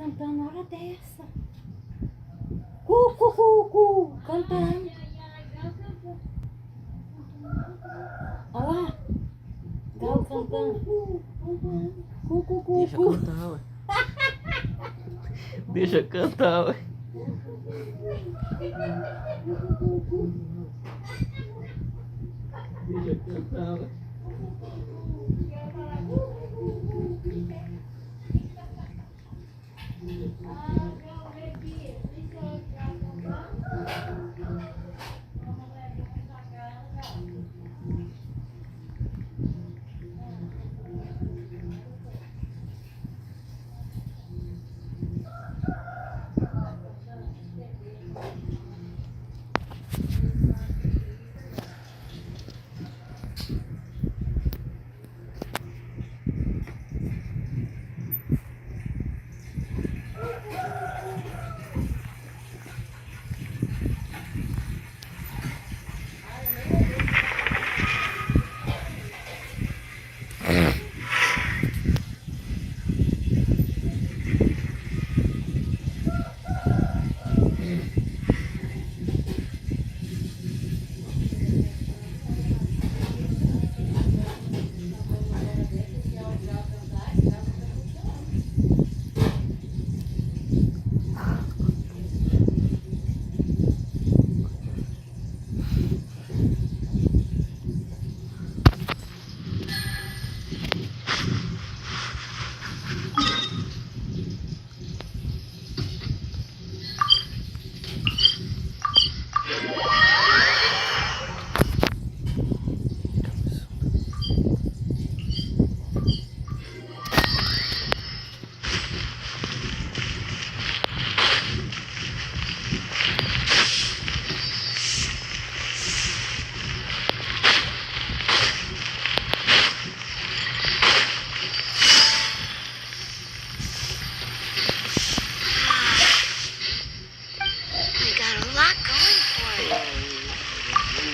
cantando na hora dessa. Cu, cu, cu, cu, cantando. Olha lá. Galo cantando. Cu, cu, cu, Deixa cu. cantar, ué. Deixa cantar, ué. Deixa cantar, ué.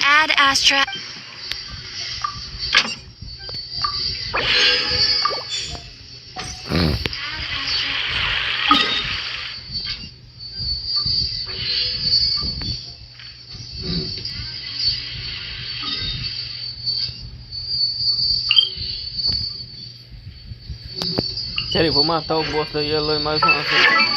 Add Astra. Pera aí, vou matar o boss da Yellow mais uma vez.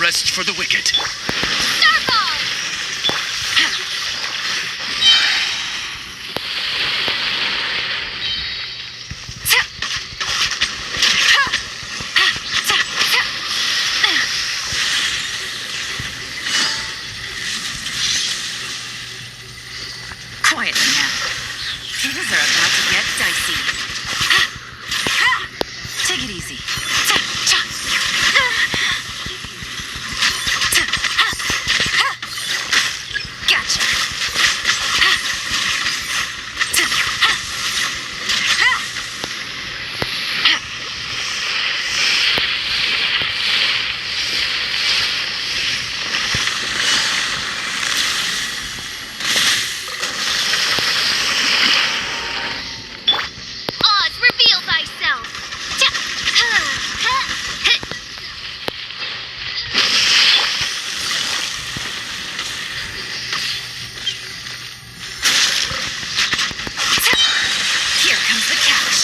rest for the wicked. Quietly now. Things are about to get dicey. Take it easy. Gotcha. Oz, reveal thyself. Here comes the catch.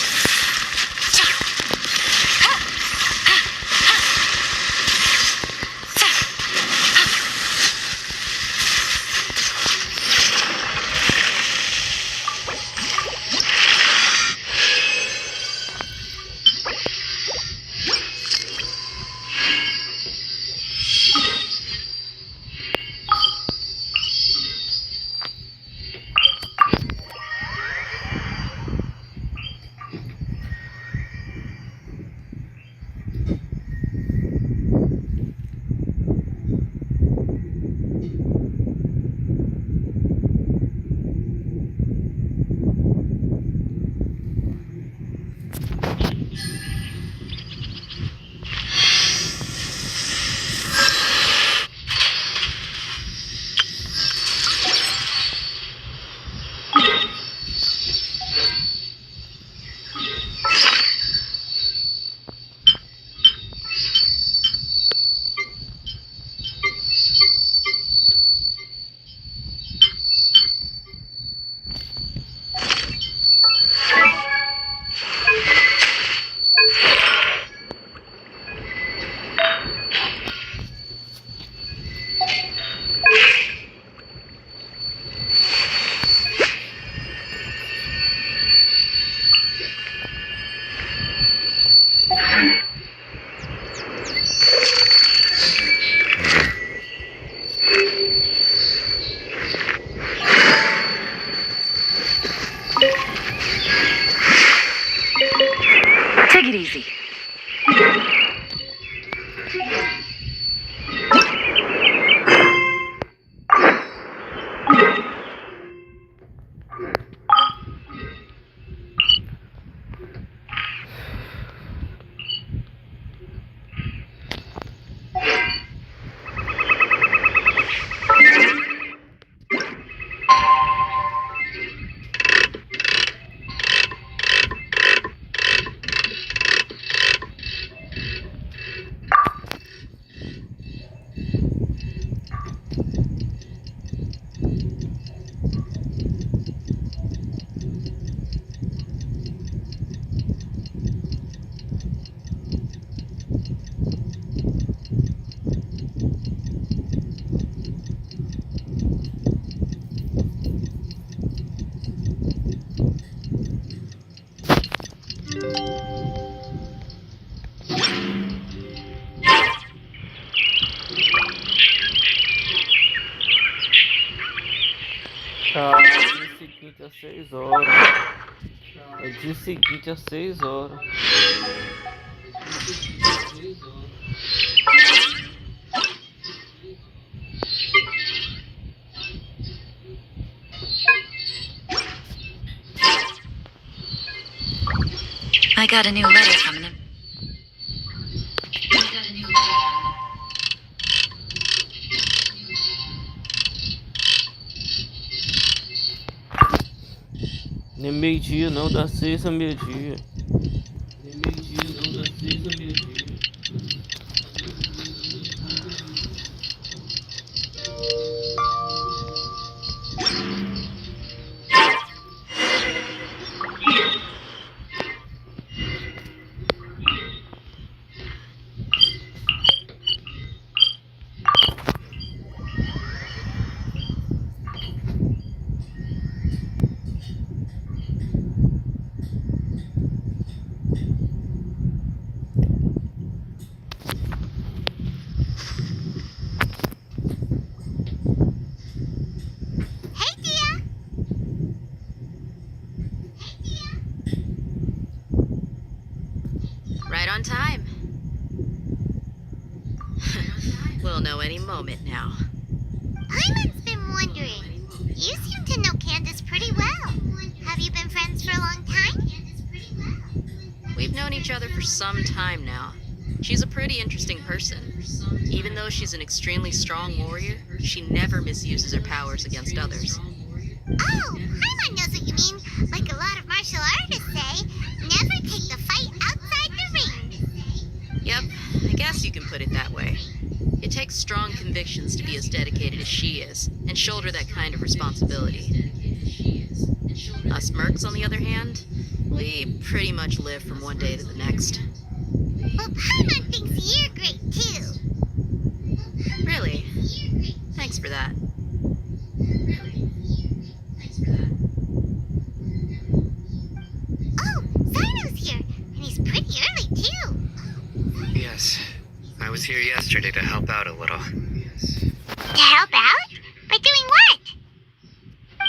Take it easy. Tá, é dia seguinte às 6 horas. É dia seguinte às 6 horas. I got a new letter from him. Nem meio-dia não, das 6 a meio-dia. Nem meio-dia não, das 6 a meio-dia. We'll know any moment now. Paimon's been wondering. You seem to know Candace pretty well. Have you been friends for a long time? We've known each other for some time now. She's a pretty interesting person. Even though she's an extremely strong warrior, she never misuses her powers against others. Oh, Paimon knows what you mean. Like a lot of martial artists say, never take the fight outside the ring. Yep, I guess you can put it that way. It takes strong convictions to be as dedicated as she is, and shoulder that kind of responsibility. Us mercs, on the other hand, we pretty much live from one day to the next. Well, Paimon thinks you're great too. Really? Thanks for that. Oh, Sino's here, and he's pretty early too. Yes. I was here yesterday to help out a little. To help out? By doing what?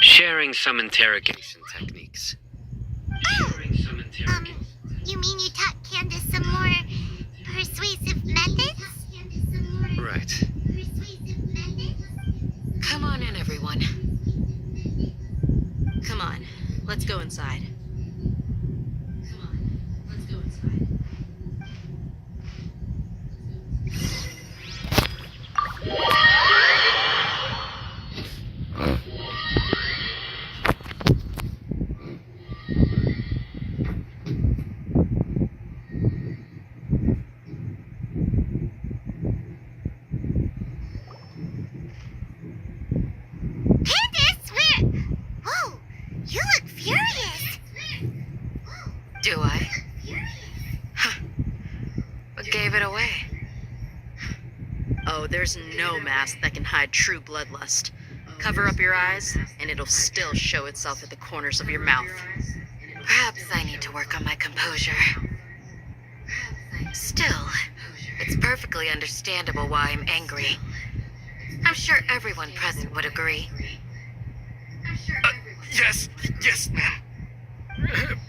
Sharing some interrogation techniques. Oh, you mean you taught Candace some more persuasive methods? Right. Come on in, everyone. Come on, let's go inside. Candace, where? Whoa, you look furious. Do I? Huh. What gave it away? Oh, there's no mask that can hide true bloodlust. Cover up your eyes, and it'll still show itself at the corners of your mouth. Perhaps I need to work on my composure. Still, it's perfectly understandable why I'm angry. I'm sure everyone present would agree. Yes, ma'am.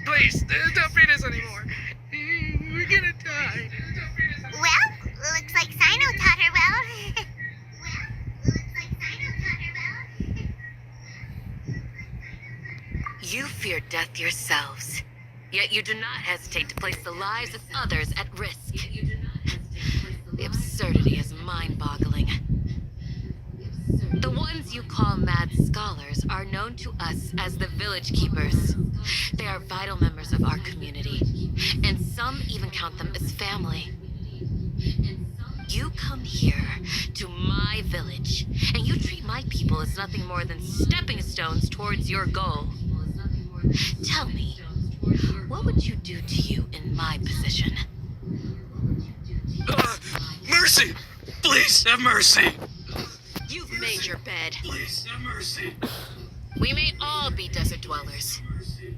Please, don't beat us anymore. We're gonna die. Well, looks like Sino taught her well. You fear death yourselves, yet you do not hesitate to place the lives of others at risk. The absurdity is mind-boggling. The ones you call mad scholars are known to us as the village keepers. They are vital members of our community, and some even count them as family. You come here to my village, and you treat my people as nothing more than stepping stones towards your goal. Tell me, what would you do to you in my position? Mercy! Please have mercy! You've made your bed. Please have mercy. We may all be desert dwellers,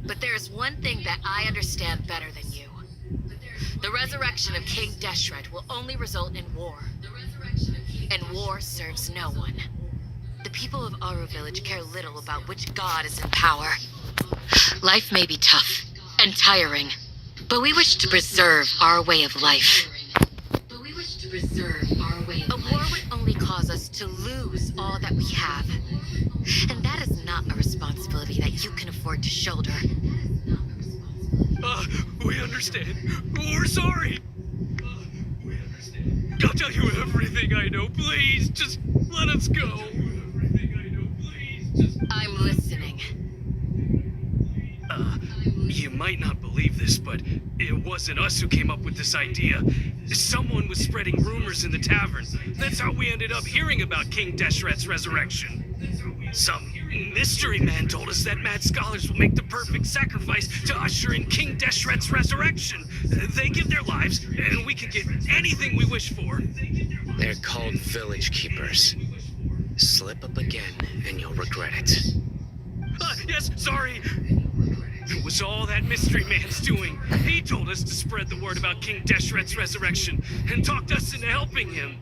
but there is one thing that I understand better than you. The resurrection of King Deshret will only result in war. And war serves no one. The people of Aru Village care little about which god is in power. Life may be tough and tiring, but we wish to preserve our way of life. A war would only cause us to lose all that we have. And that is not a responsibility that you can afford to shoulder. We understand. We're sorry. We understand. I'll tell you everything I know. Please, just let us go. I'm listening. You might not believe this, but it wasn't us who came up with this idea. Someone was spreading rumors in the tavern. That's how we ended up hearing about King Deshret's resurrection. Some mystery man told us that mad scholars will make the perfect sacrifice to usher in King Deshret's resurrection. They give their lives, and we can get anything we wish for. They're called village keepers. Slip up again, and you'll regret it. Yes, sorry. It was all that mystery man's doing. He told us to spread the word about King Deshret's resurrection and talked us into helping him.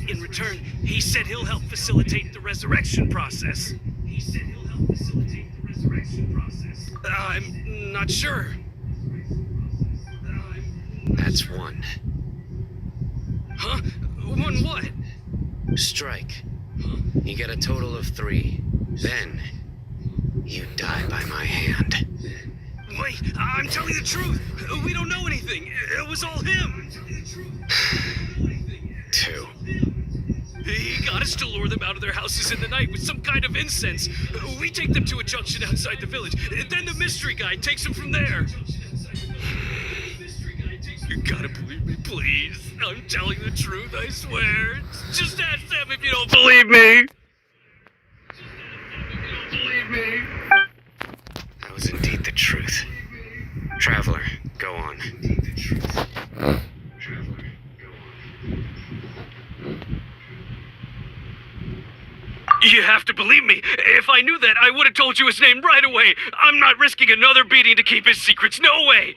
In return, he said he'll help facilitate the resurrection process. I'm not sure. That's one. Huh? One what? Strike. You get a total of 3. Then, you die by my hand. Wait, I'm telling the truth. We don't know anything. It was all him. 2. He got us to lure them out of their houses in the night with some kind of incense. We take them to a junction outside the village. Then the mystery guy takes them from there. You gotta believe me, please. I'm telling the truth, I swear. Just ask them if you don't believe me. That was indeed the truth. Traveler, go on. You have to believe me. If I knew that, I would have told you his name right away. I'm not risking another beating to keep his secrets. No way.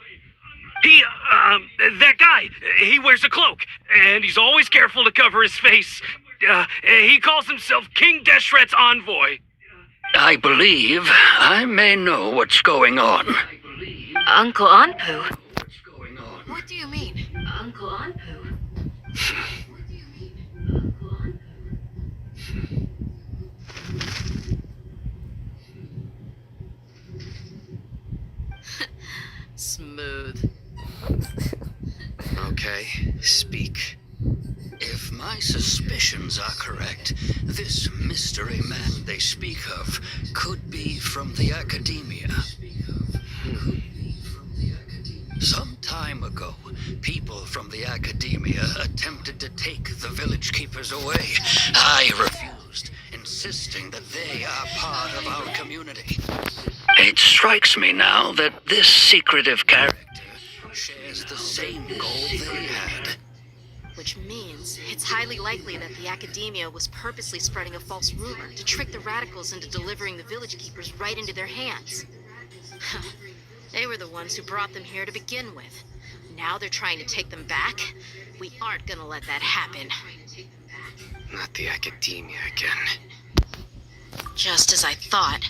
That guy, he wears a cloak, and he's always careful to cover his face. He calls himself King Deshret's envoy. I believe I may know what's going on. Uncle Anpu? What do you mean? Uncle Anpu? Smooth. Okay, speak. If my suspicions are correct, this mystery man they speak of could be from the academia. Some time ago, people from the academia attempted to take the village keepers away. I refused, insisting that they are part of our community. It strikes me now that this secretive character shares the same goal they had. Which means it's highly likely that the academia was purposely spreading a false rumor to trick the radicals into delivering the village keepers right into their hands. They were the ones who brought them here to begin with. Now they're trying to take them back? We aren't gonna let that happen. Not the academia again. Just as I thought.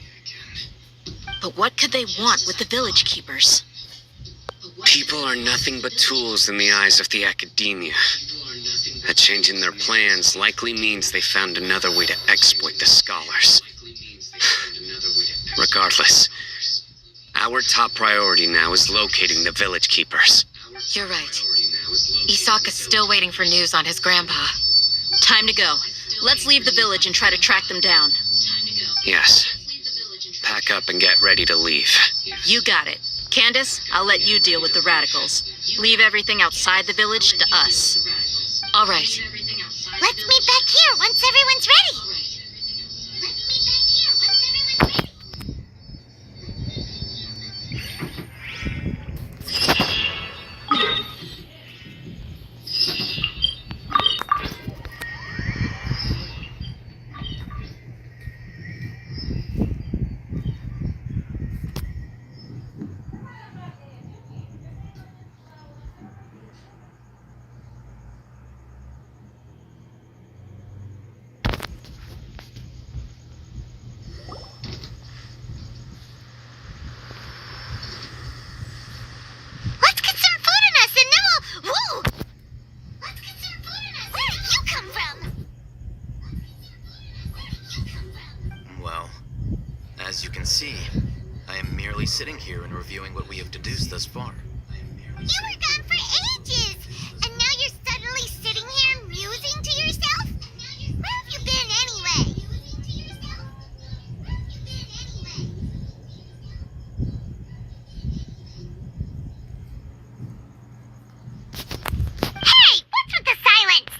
But what could they want with the village keepers? People are nothing but tools in the eyes of the academia. A change in their plans likely means they found another way to exploit the scholars. Regardless, our top priority now is locating the village keepers. You're right. Isaka's still waiting for news on his grandpa. Time to go. Let's leave the village and try to track them down. Yes. Pack up and get ready to leave. You got it. Candace, I'll let you deal with the radicals. Leave everything outside the village to us. All right. Let's meet back here once everyone's ready. Let's get some food in us and then we'll... Whoa! Let's get some food in us. Where did you come from? Well, as you can see, I am merely sitting here and reviewing what we have deduced thus far. You were gone for ages, and now you're suddenly sitting here musing to yourself? Where have you been anyway? Hey, what's with the silence?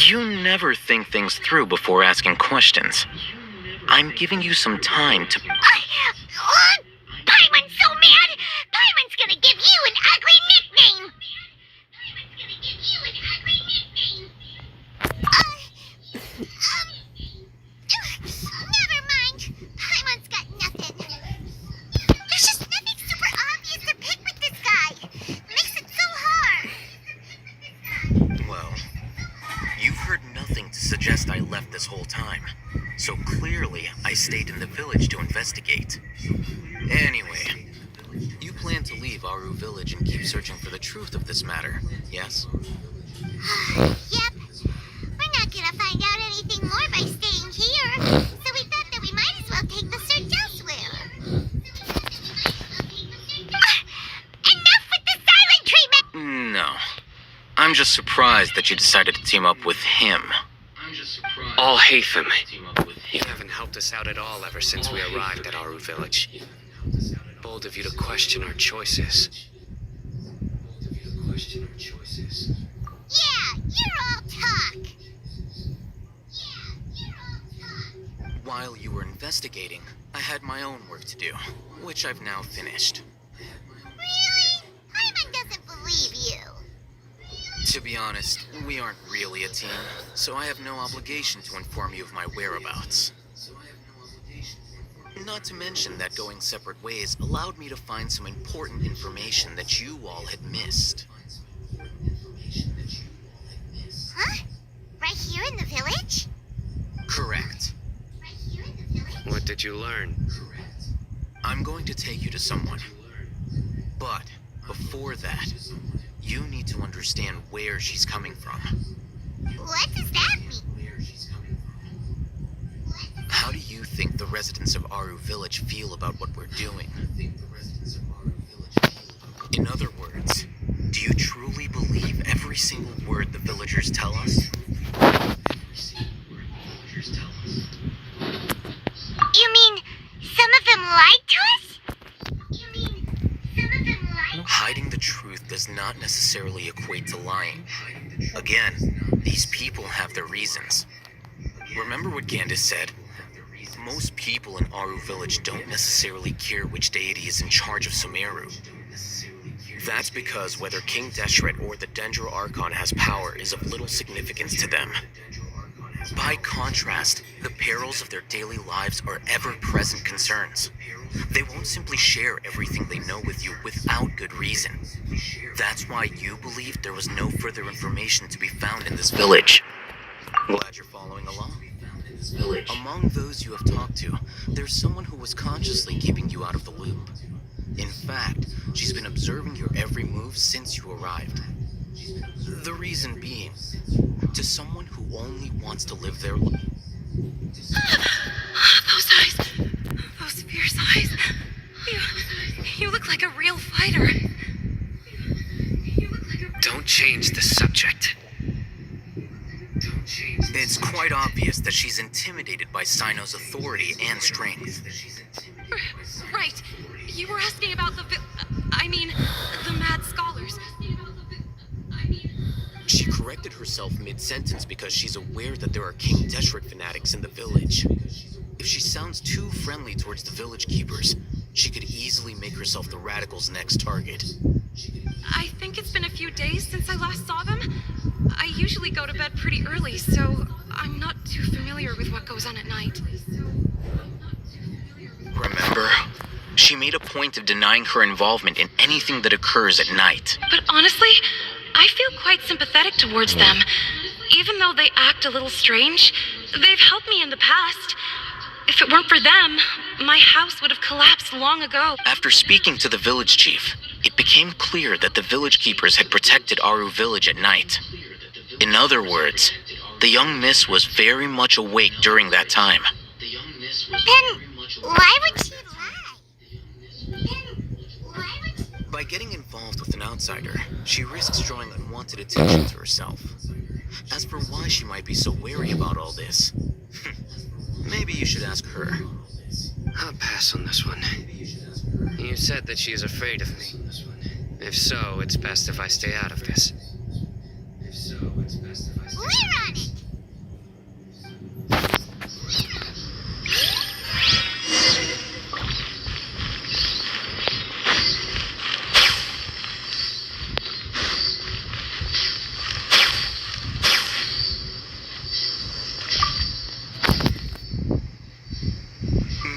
You never think things through before asking questions. I'm giving you some time to... Paimon's so mad! Paimon's gonna give you an ugly nickname! Never mind. Paimon's got nothing. There's just nothing super obvious to pick with this guy. Makes it so hard. Well, you've heard nothing to suggest I left this whole time. So clearly, I stayed in the village to investigate. Anyway, you plan to leave Aru village and keep searching for the truth of this matter, yes? Yep. We're not surprised that you decided to team up with him. All Hatham. You haven't helped us out at all ever since we arrived at Aru Village. Bold of you to question our choices. Yeah, you're all talk. While you were investigating, I had my own work to do, which I've now finished. Really? Paimon doesn't believe you. To be honest, we aren't really a team, so I have no obligation to inform you of my whereabouts. Not to mention that going separate ways allowed me to find some important information that you all had missed. Huh? Right here in the village? Correct. What did you learn? I'm going to take you to someone. But before that, you need to understand where she's coming from. What does that mean? How do you think the residents of Aru Village feel about what we're doing? In other words, do you truly believe every single word the villagers tell us? You mean some of them lied to us? Hiding the truth does not necessarily equate to lying. Again, these people have their reasons. Remember what Gandhi said? Most people in Aru Village don't necessarily care which deity is in charge of Sumeru. That's because whether King Deshret or the Dendro Archon has power is of little significance to them. By contrast, the perils of their daily lives are ever-present concerns. They won't simply share everything they know with you without good reason. That's why you believed there was no further information to be found in this village. Glad you're following along. Among those you have talked to, there's someone who was consciously keeping you out of the loop. In fact, she's been observing your every move since you arrived. The reason being, to someone who only wants to live their life. Those eyes. Those fierce eyes. You look like a real fighter. Don't change the subject. It's quite obvious that she's intimidated by Sino's authority and strength. Right. You were asking about the mad scholars. She corrected herself mid-sentence because she's aware that there are King Deshret fanatics in the village. If she sounds too friendly towards the village keepers, she could easily make herself the radicals' next target. I think it's been a few days since I last saw them. I usually go to bed pretty early, so I'm not too familiar with what goes on at night. Remember? She made a point of denying her involvement in anything that occurs at night. But honestly, I feel quite sympathetic towards them. Even though they act a little strange, they've helped me in the past. If it weren't for them, my house would have collapsed long ago. After speaking to the village chief, it became clear that the village keepers had protected Aru Village at night. In other words, the young miss was very much awake during that time. Then why would she lie? By getting involved with an outsider, she risks drawing unwanted attention to herself. As for why she might be so wary about all this, maybe you should ask her. I'll pass on this one. You said that she is afraid of me. If so, it's best if I stay out of this. We're on it!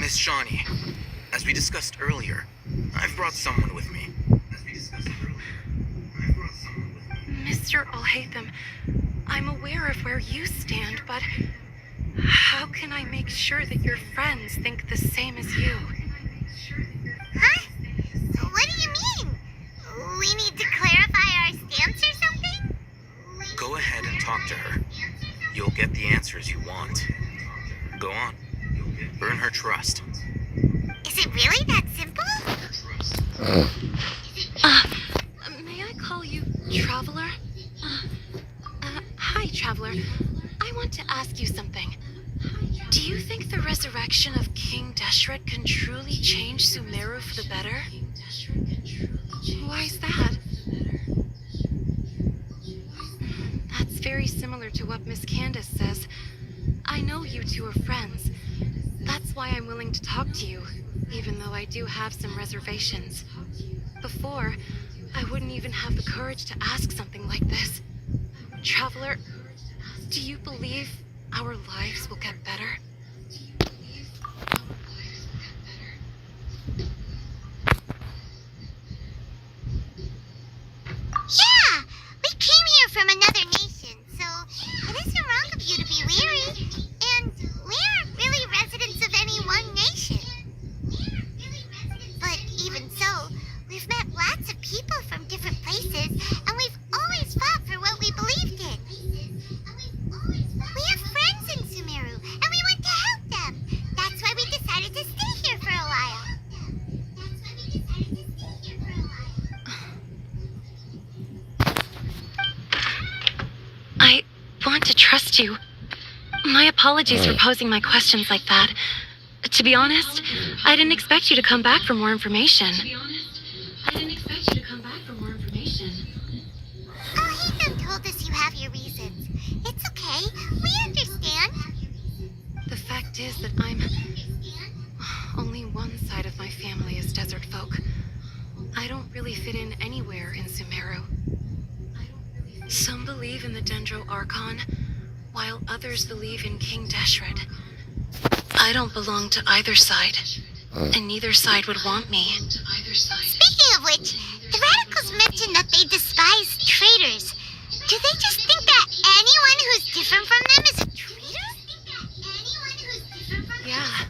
Miss Shawnee, as we discussed earlier, I've brought someone with me. Mr. Alhaitham, I'm aware of where you stand, but how can I make sure that your friends think the same as you? Huh? What do you mean? We need to clarify our stance or something? Go ahead and talk to her. You'll get the answers you want. Go on. Earn her trust. Is it really that simple? May I call you Traveler? Traveler. I want to ask you something. Do you think the resurrection of King Deshret can truly change Sumeru for the better? Why is that? That's very similar to what Miss Candace says. I know you two are friends. That's why I'm willing to talk to you, even though I do have some reservations. Before, I wouldn't even have the courage to ask something like this. Traveler, do you believe our lives will get better? Yeah! We came here from another nation, so it isn't wrong of you to be weary. And we aren't really residents of any one nation. But even so, we've met lots of people from different places, and we've always fought for what we believed in. We have friends in Sumeru, and we want to help them. That's why we decided to stay here for a while. I want to trust you. My apologies for posing my questions like that. To be honest, I didn't expect you to come back for more information. Oh, Ethan told us you have your reasons. It's okay. We understand. The fact is that only one side of my family is desert folk. I don't really fit in anywhere in Sumeru. Some believe in the Dendro Archon, while others believe in King Deshret. I don't belong to either side, and neither side would want me. Speaking of which, the radicals mentioned that they despise traitors. Do they just think that anyone who's different from them is a traitor? Yeah.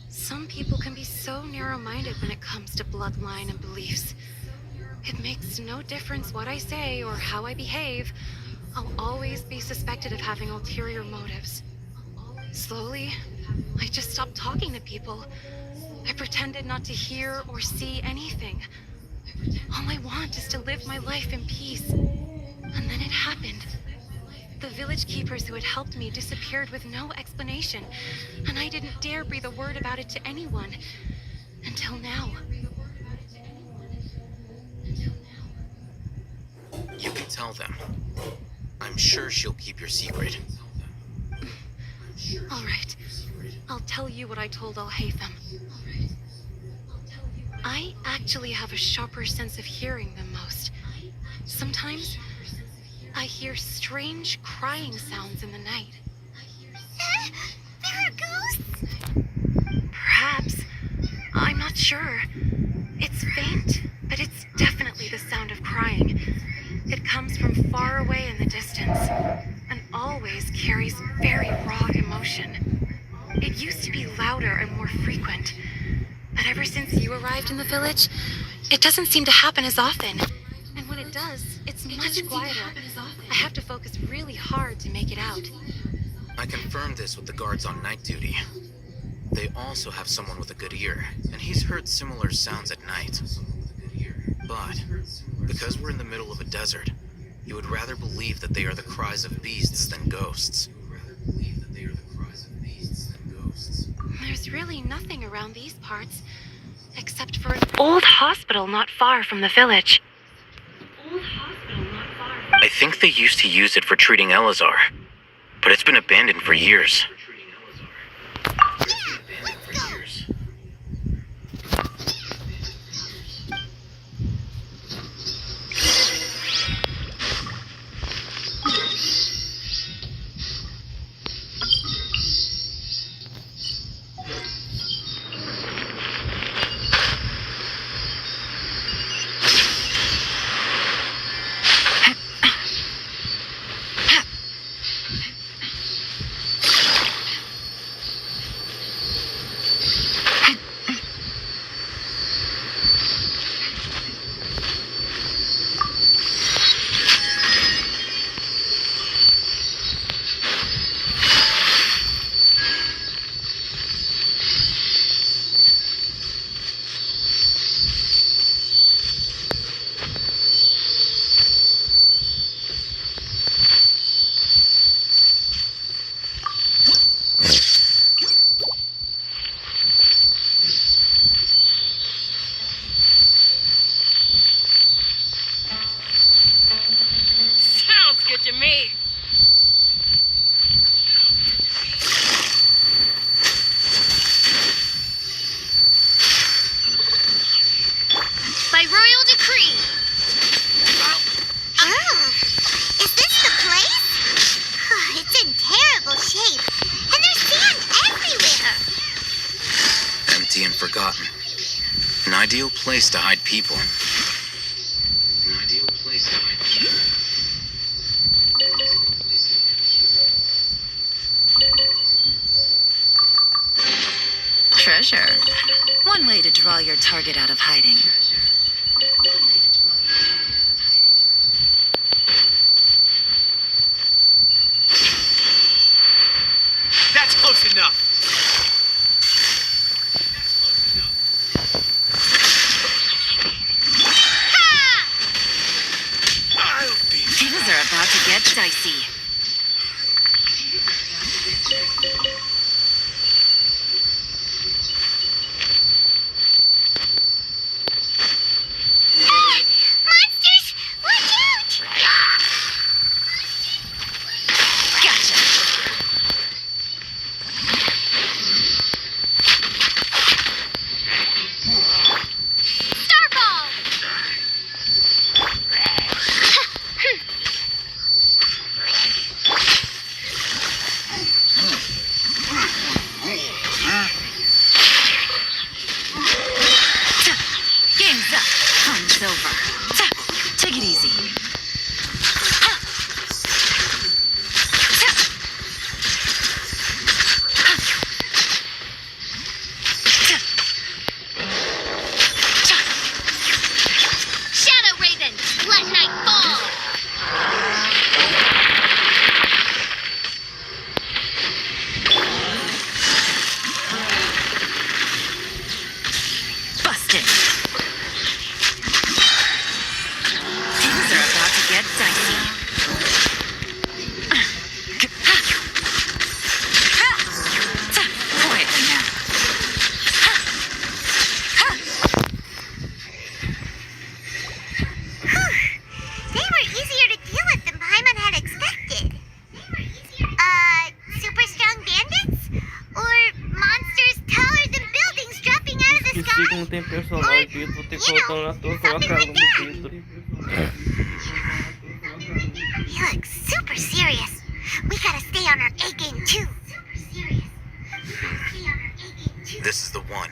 Some people can be so narrow-minded when it comes to bloodline and beliefs. It makes no difference what I say or how I behave. I'll always be suspected of having ulterior motives. Slowly, I just stopped talking to people. I pretended not to hear or see anything. All I want is to live my life in peace. And then it happened. The village keepers who had helped me disappeared with no explanation, and I didn't dare breathe a word about it to anyone. Until now. You can tell them. I'm sure she'll keep your secret. All right. I'll tell you what I told Al-Haytham. I actually have a sharper sense of hearing than most. Sometimes, I hear strange crying sounds in the night. There are ghosts? Perhaps. I'm not sure. It's faint, but it's definitely the sound of crying. It comes from far away in the distance, and always carries very raw emotion. It used to be louder and more frequent, but ever since you arrived in the village, it doesn't seem to happen as often. And when it does, it's much quieter. I have to focus really hard to make it out. I confirmed this with the guards on night duty. They also have someone with a good ear, and he's heard similar sounds at night. But, because we're in the middle of a desert, you would rather believe that they are the cries of beasts than ghosts. There's really nothing around these parts, except for an old hospital not far from the village. I think they used to use it for treating Elazar, but it's been abandoned for years. forgotten. An ideal place to hide people. Treasure. One way to draw your target out of hiding. That's close enough. Things are about to get dicey. Monsters! Watch out! Gotcha. Starball! Game's up. Fun's over. Take it easy. Shadow Raven! Let night fall! Busted. Things are about to get dicey. Quietly now. They were easier to deal with than Paimon had expected. Super strong bandits? Or monsters taller than buildings dropping out of the Que se sky? não tem personagem, vou ter que colocar um ator colocar um dentro. He looks super serious. We gotta stay on our A game too. This is the one.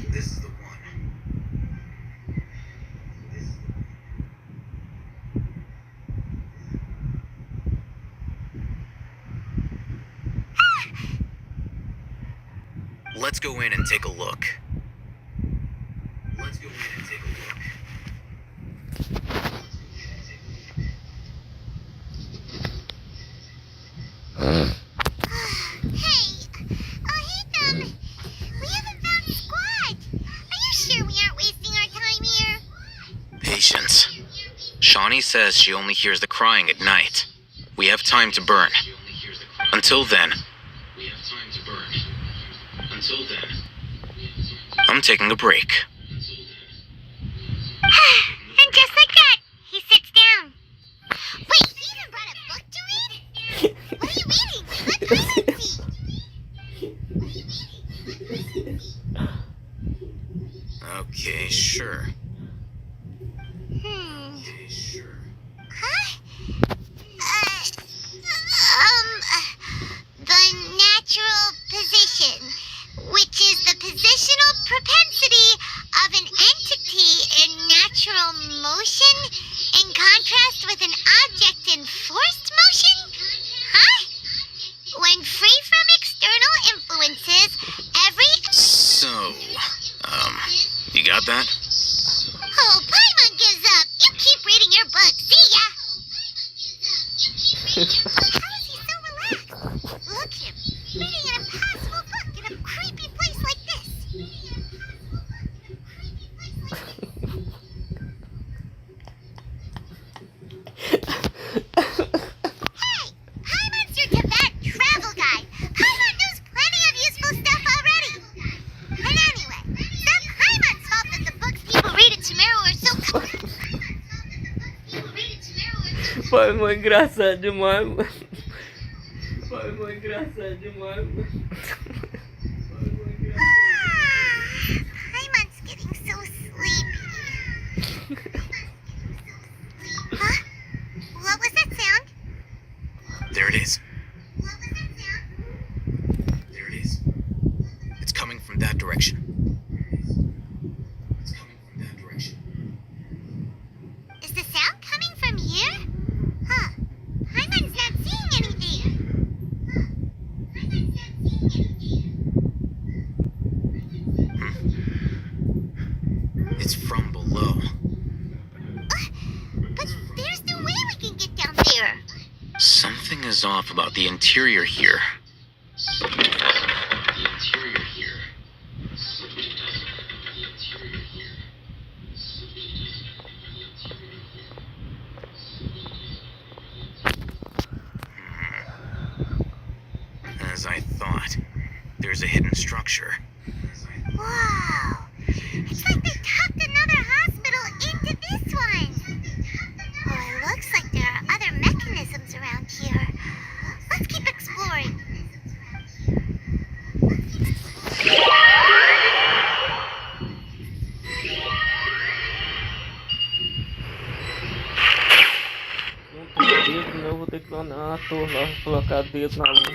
This is the one. Let's go in and take a look. Let's go in and take a look. Hey, we haven't found a squad. Are you sure we aren't wasting our time here? Patience. Shawnee says she only hears the crying at night. We have time to burn. Until then, I'm taking a break. And just like that, he sits down. Wait, he even brought a book to read? What are you reading? Let Paimon see. Okay, sure. Huh? The natural position, which is the positional propensity of an entity in natural motion in contrast with an object in forced motion? Huh? When free from external influences, every... So, you got that? Oh, Paimon gives up. You keep reading your book. See ya! How is he so relaxed? Look at him, reading an impossible book in a creepy place like this. Hey, Paimon's your Tibet travel guide. Paimon knows plenty of useful stuff already. And anyway, it's not Paimon's fault that the books people read at Sumeru are so... Pai, mãe, engraçado demais, mano. Pai, mãe, engraçado demais, mano. Paimon's getting so sleepy. Huh? What was that sound? There it is. What was that sound? There it is. something's off about the interior here. As I thought, there's a hidden structure. Whoa! It's like they tucked another hospital into this one. Oh, it looks like there are other mechanisms around here. Let's keep exploring. Não tem dedo, não. Vou ter que ir na torre lá, colocar dedo na luz.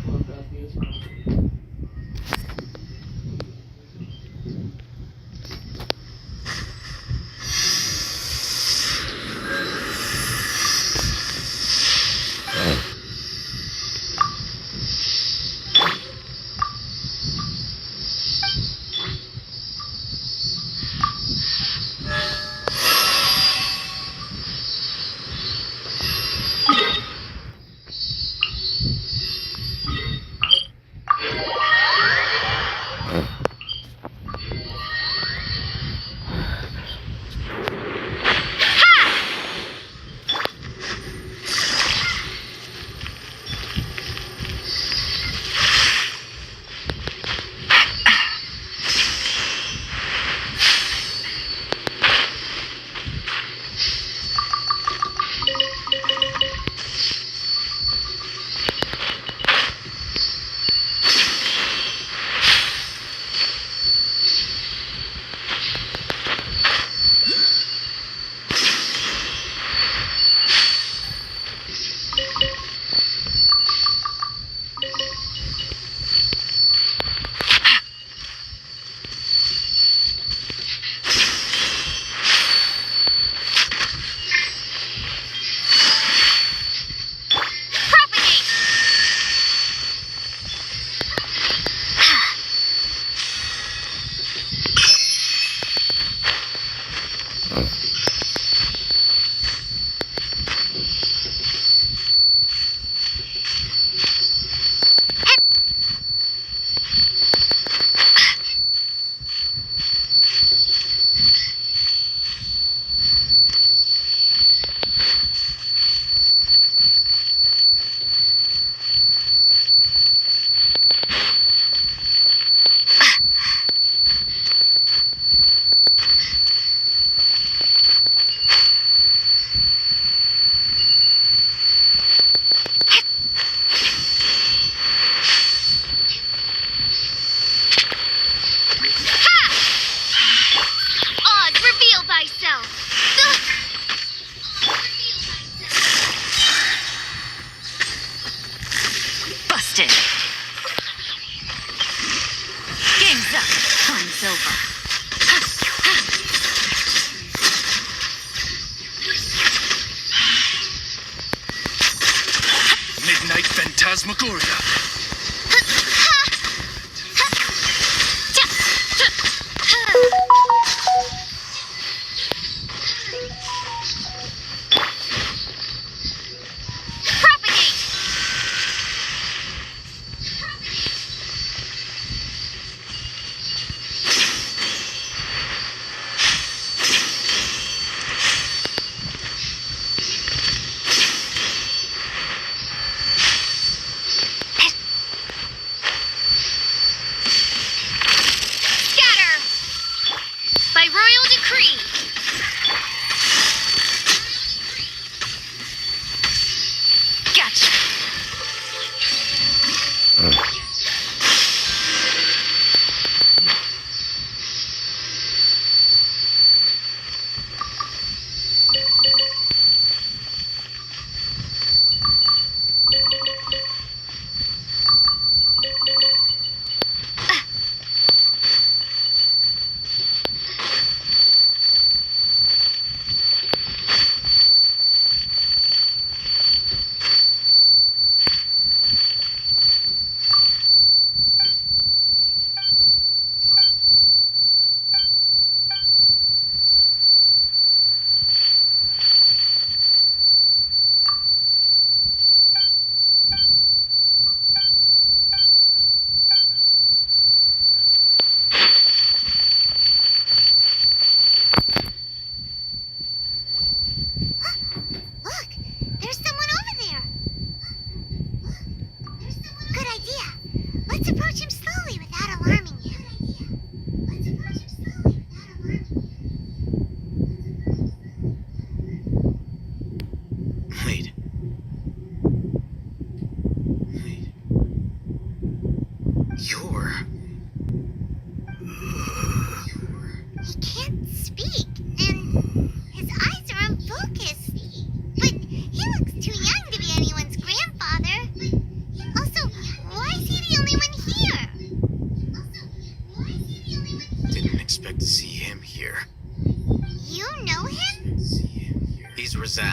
Colocar dedo na luz. Phantasmagoria.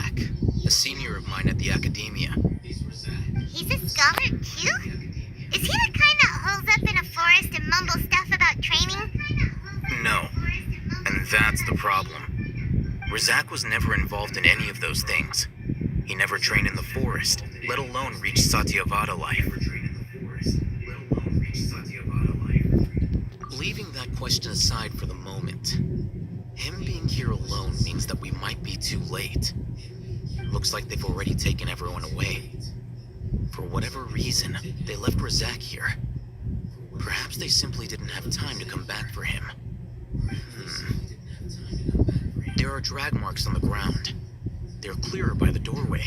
Razak, a senior of mine at the academia. He's a scholar too? Is he the kind that holes up in a forest and mumbles stuff about training? No, and that's the problem. Razak was never involved in any of those things. He never trained in the forest, let alone reach Satyavada life. Leaving that question aside for the moment, him being here alone means that we might be too late. Looks like they've already taken everyone away. For whatever reason, they left Razak here. Perhaps they simply didn't have time to come back for him. There are drag marks on the ground. They're clearer by the doorway.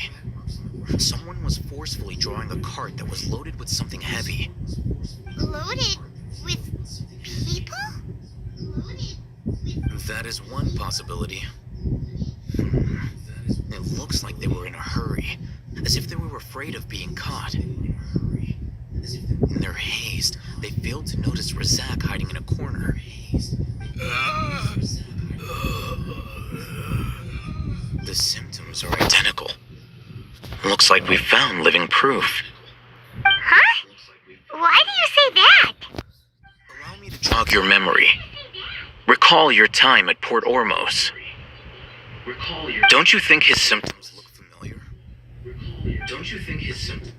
Someone was forcefully drawing a cart that was loaded with something heavy. Loaded with people? That is one possibility. It looks like they were in a hurry, as if they were afraid of being caught. In their haste, they failed to notice Razak hiding in a corner. The symptoms are identical. Looks like we found living proof. Huh? Why do you say that? Allow me to jog your memory. Recall your time at Port Ormos. Don't you think his symptoms look familiar? Don't you think his symptoms...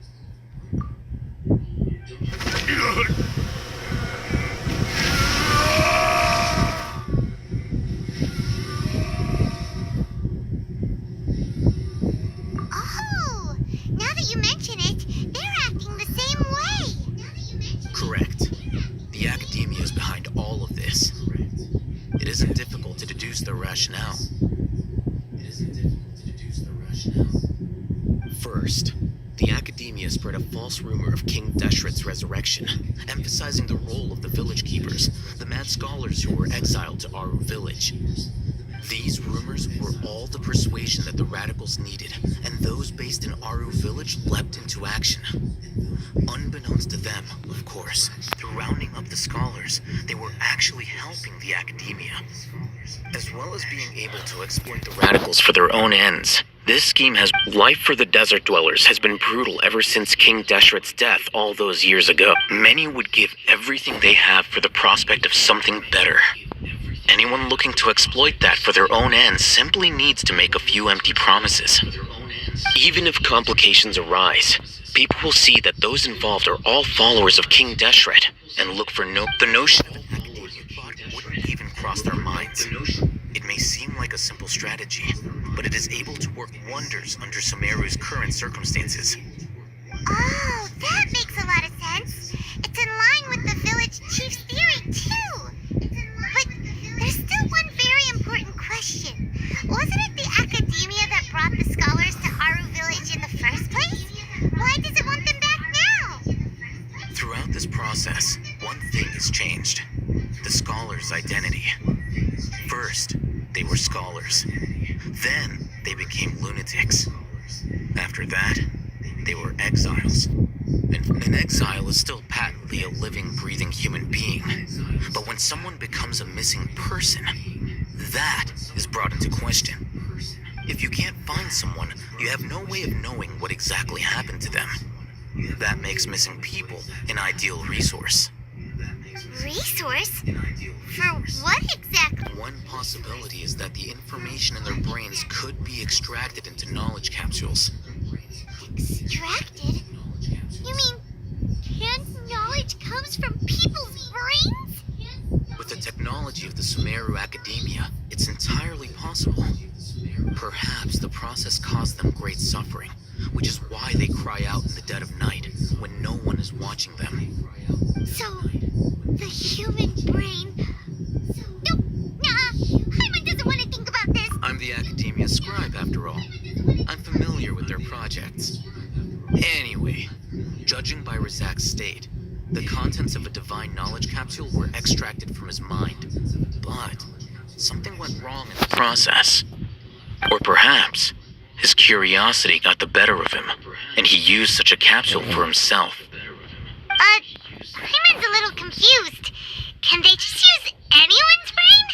Oh, now that you mention it, they're acting the same way. Correct. The academia is behind all of this. It isn't difficult to deduce their rationale. First, the academia spread a false rumor of King Deshret's resurrection, emphasizing the role of the village keepers, the mad scholars who were exiled to Aru village. These rumors were all the persuasion that the radicals needed, and those based in Aru village leapt into action. Unbeknownst to them, of course, through rounding up the scholars, they were actually helping the academia, as well as being able to exploit the radicals for their own ends. This scheme has... Life for the desert dwellers has been brutal ever since King Deshret's death all those years ago. Many would give everything they have for the prospect of something better. Anyone looking to exploit that for their own ends simply needs to make a few empty promises. Even if complications arise, people will see that those involved are all followers of King Deshret, and look for the notion of an academia thought wouldn't even cross their minds. It may seem like a simple strategy, but it is able to work wonders under Sumeru's current circumstances. Oh, that makes a lot of sense. It's in line with the village chief's theory, too. But there's still one very important question. Wasn't it the academia that brought the scholars to Aru village in the first place? Why does it want them back now? Throughout this process, one thing has changed. The scholars' identity. First, they were scholars. Then, they became lunatics. After that, they were exiles. And an exile is still patently a living, breathing human being. But when someone becomes a missing person, that is brought into question. If you can't find someone, you have no way of knowing what exactly happened to them. That makes missing people an ideal resource. Resource? For what exactly? One possibility is that the information in their brains could be extracted into knowledge capsules. Extracted? You mean canned knowledge comes from people's brains? With the technology of the Sumeru Academia, it's entirely possible. Perhaps the process caused them great suffering, which is why they cry out in the dead of night when no one is watching them. So, the human brain... No, Hyman doesn't want to think about this. I'm the Academia scribe, after all. I'm familiar with their projects. Anyway, judging by Razak's state, the contents of a divine knowledge capsule were extracted from his mind. But something went wrong in the process. Or perhaps his curiosity got the better of him, and he used such a capsule for himself. Hyman's a little confused. Can they just use anyone's brain?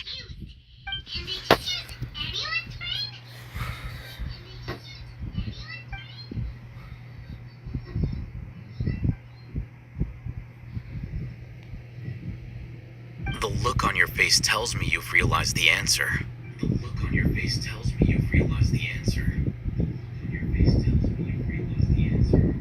look on your face tells me you've realized the answer. The look on your face tells me you've realized the answer. Your face tells me you've realized the answer.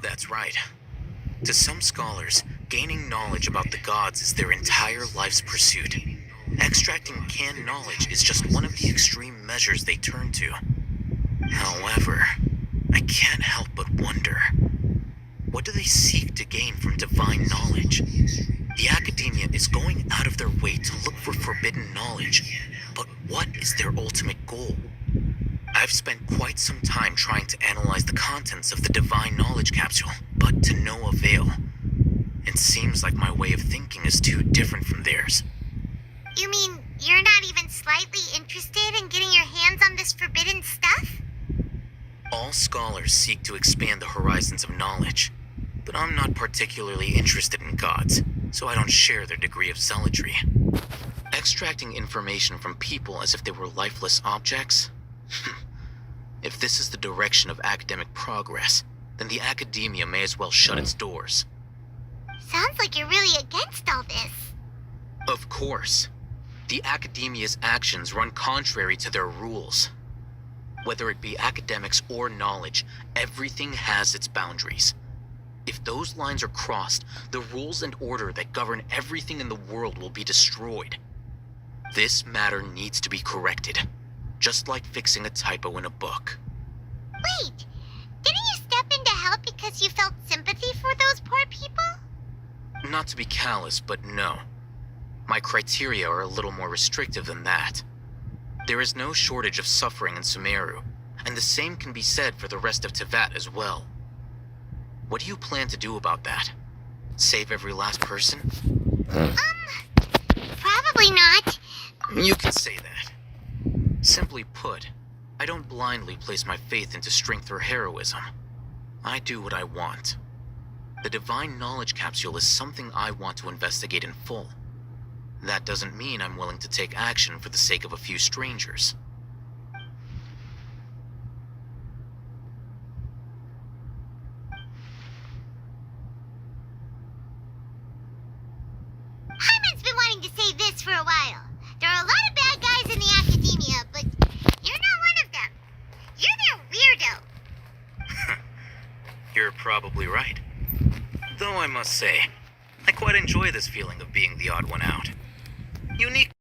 That's right. To some scholars, gaining knowledge about the gods is their entire life's pursuit. Extracting canned knowledge is just one of the extreme measures they turn to. However, I can't help but wonder, what do they seek to gain from divine knowledge? The academia is going out of their way to look for forbidden knowledge, but what is their ultimate goal? I've spent quite some time trying to analyze the contents of the divine knowledge capsule, but to no avail. It seems like my way of thinking is too different from theirs. You mean you're not even slightly interested in getting your hands on this forbidden stuff? All scholars seek to expand the horizons of knowledge, but I'm not particularly interested in gods, so I don't share their degree of zealotry. Extracting information from people as if they were lifeless objects? If this is the direction of academic progress, then the academia may as well shut its doors. Sounds like you're really against all this. Of course. The academia's actions run contrary to their rules. Whether it be academics or knowledge, everything has its boundaries. If those lines are crossed, the rules and order that govern everything in the world will be destroyed. This matter needs to be corrected, just like fixing a typo in a book. Wait, didn't you step in to help because you felt sympathy for those poor people? Not to be callous, but no. My criteria are a little more restrictive than that. There is no shortage of suffering in Sumeru, and the same can be said for the rest of Teyvat as well. What do you plan to do about that? Save every last person? Probably not. You can say that. Simply put, I don't blindly place my faith into strength or heroism. I do what I want. The divine knowledge capsule is something I want to investigate in full. That doesn't mean I'm willing to take action for the sake of a few strangers. Hyman's been wanting to say this for a while. There are a lot of bad guys in the academia, but you're not one of them. You're their weirdo. You're probably right. Though I must say, I quite enjoy this feeling of being the odd one out. Unique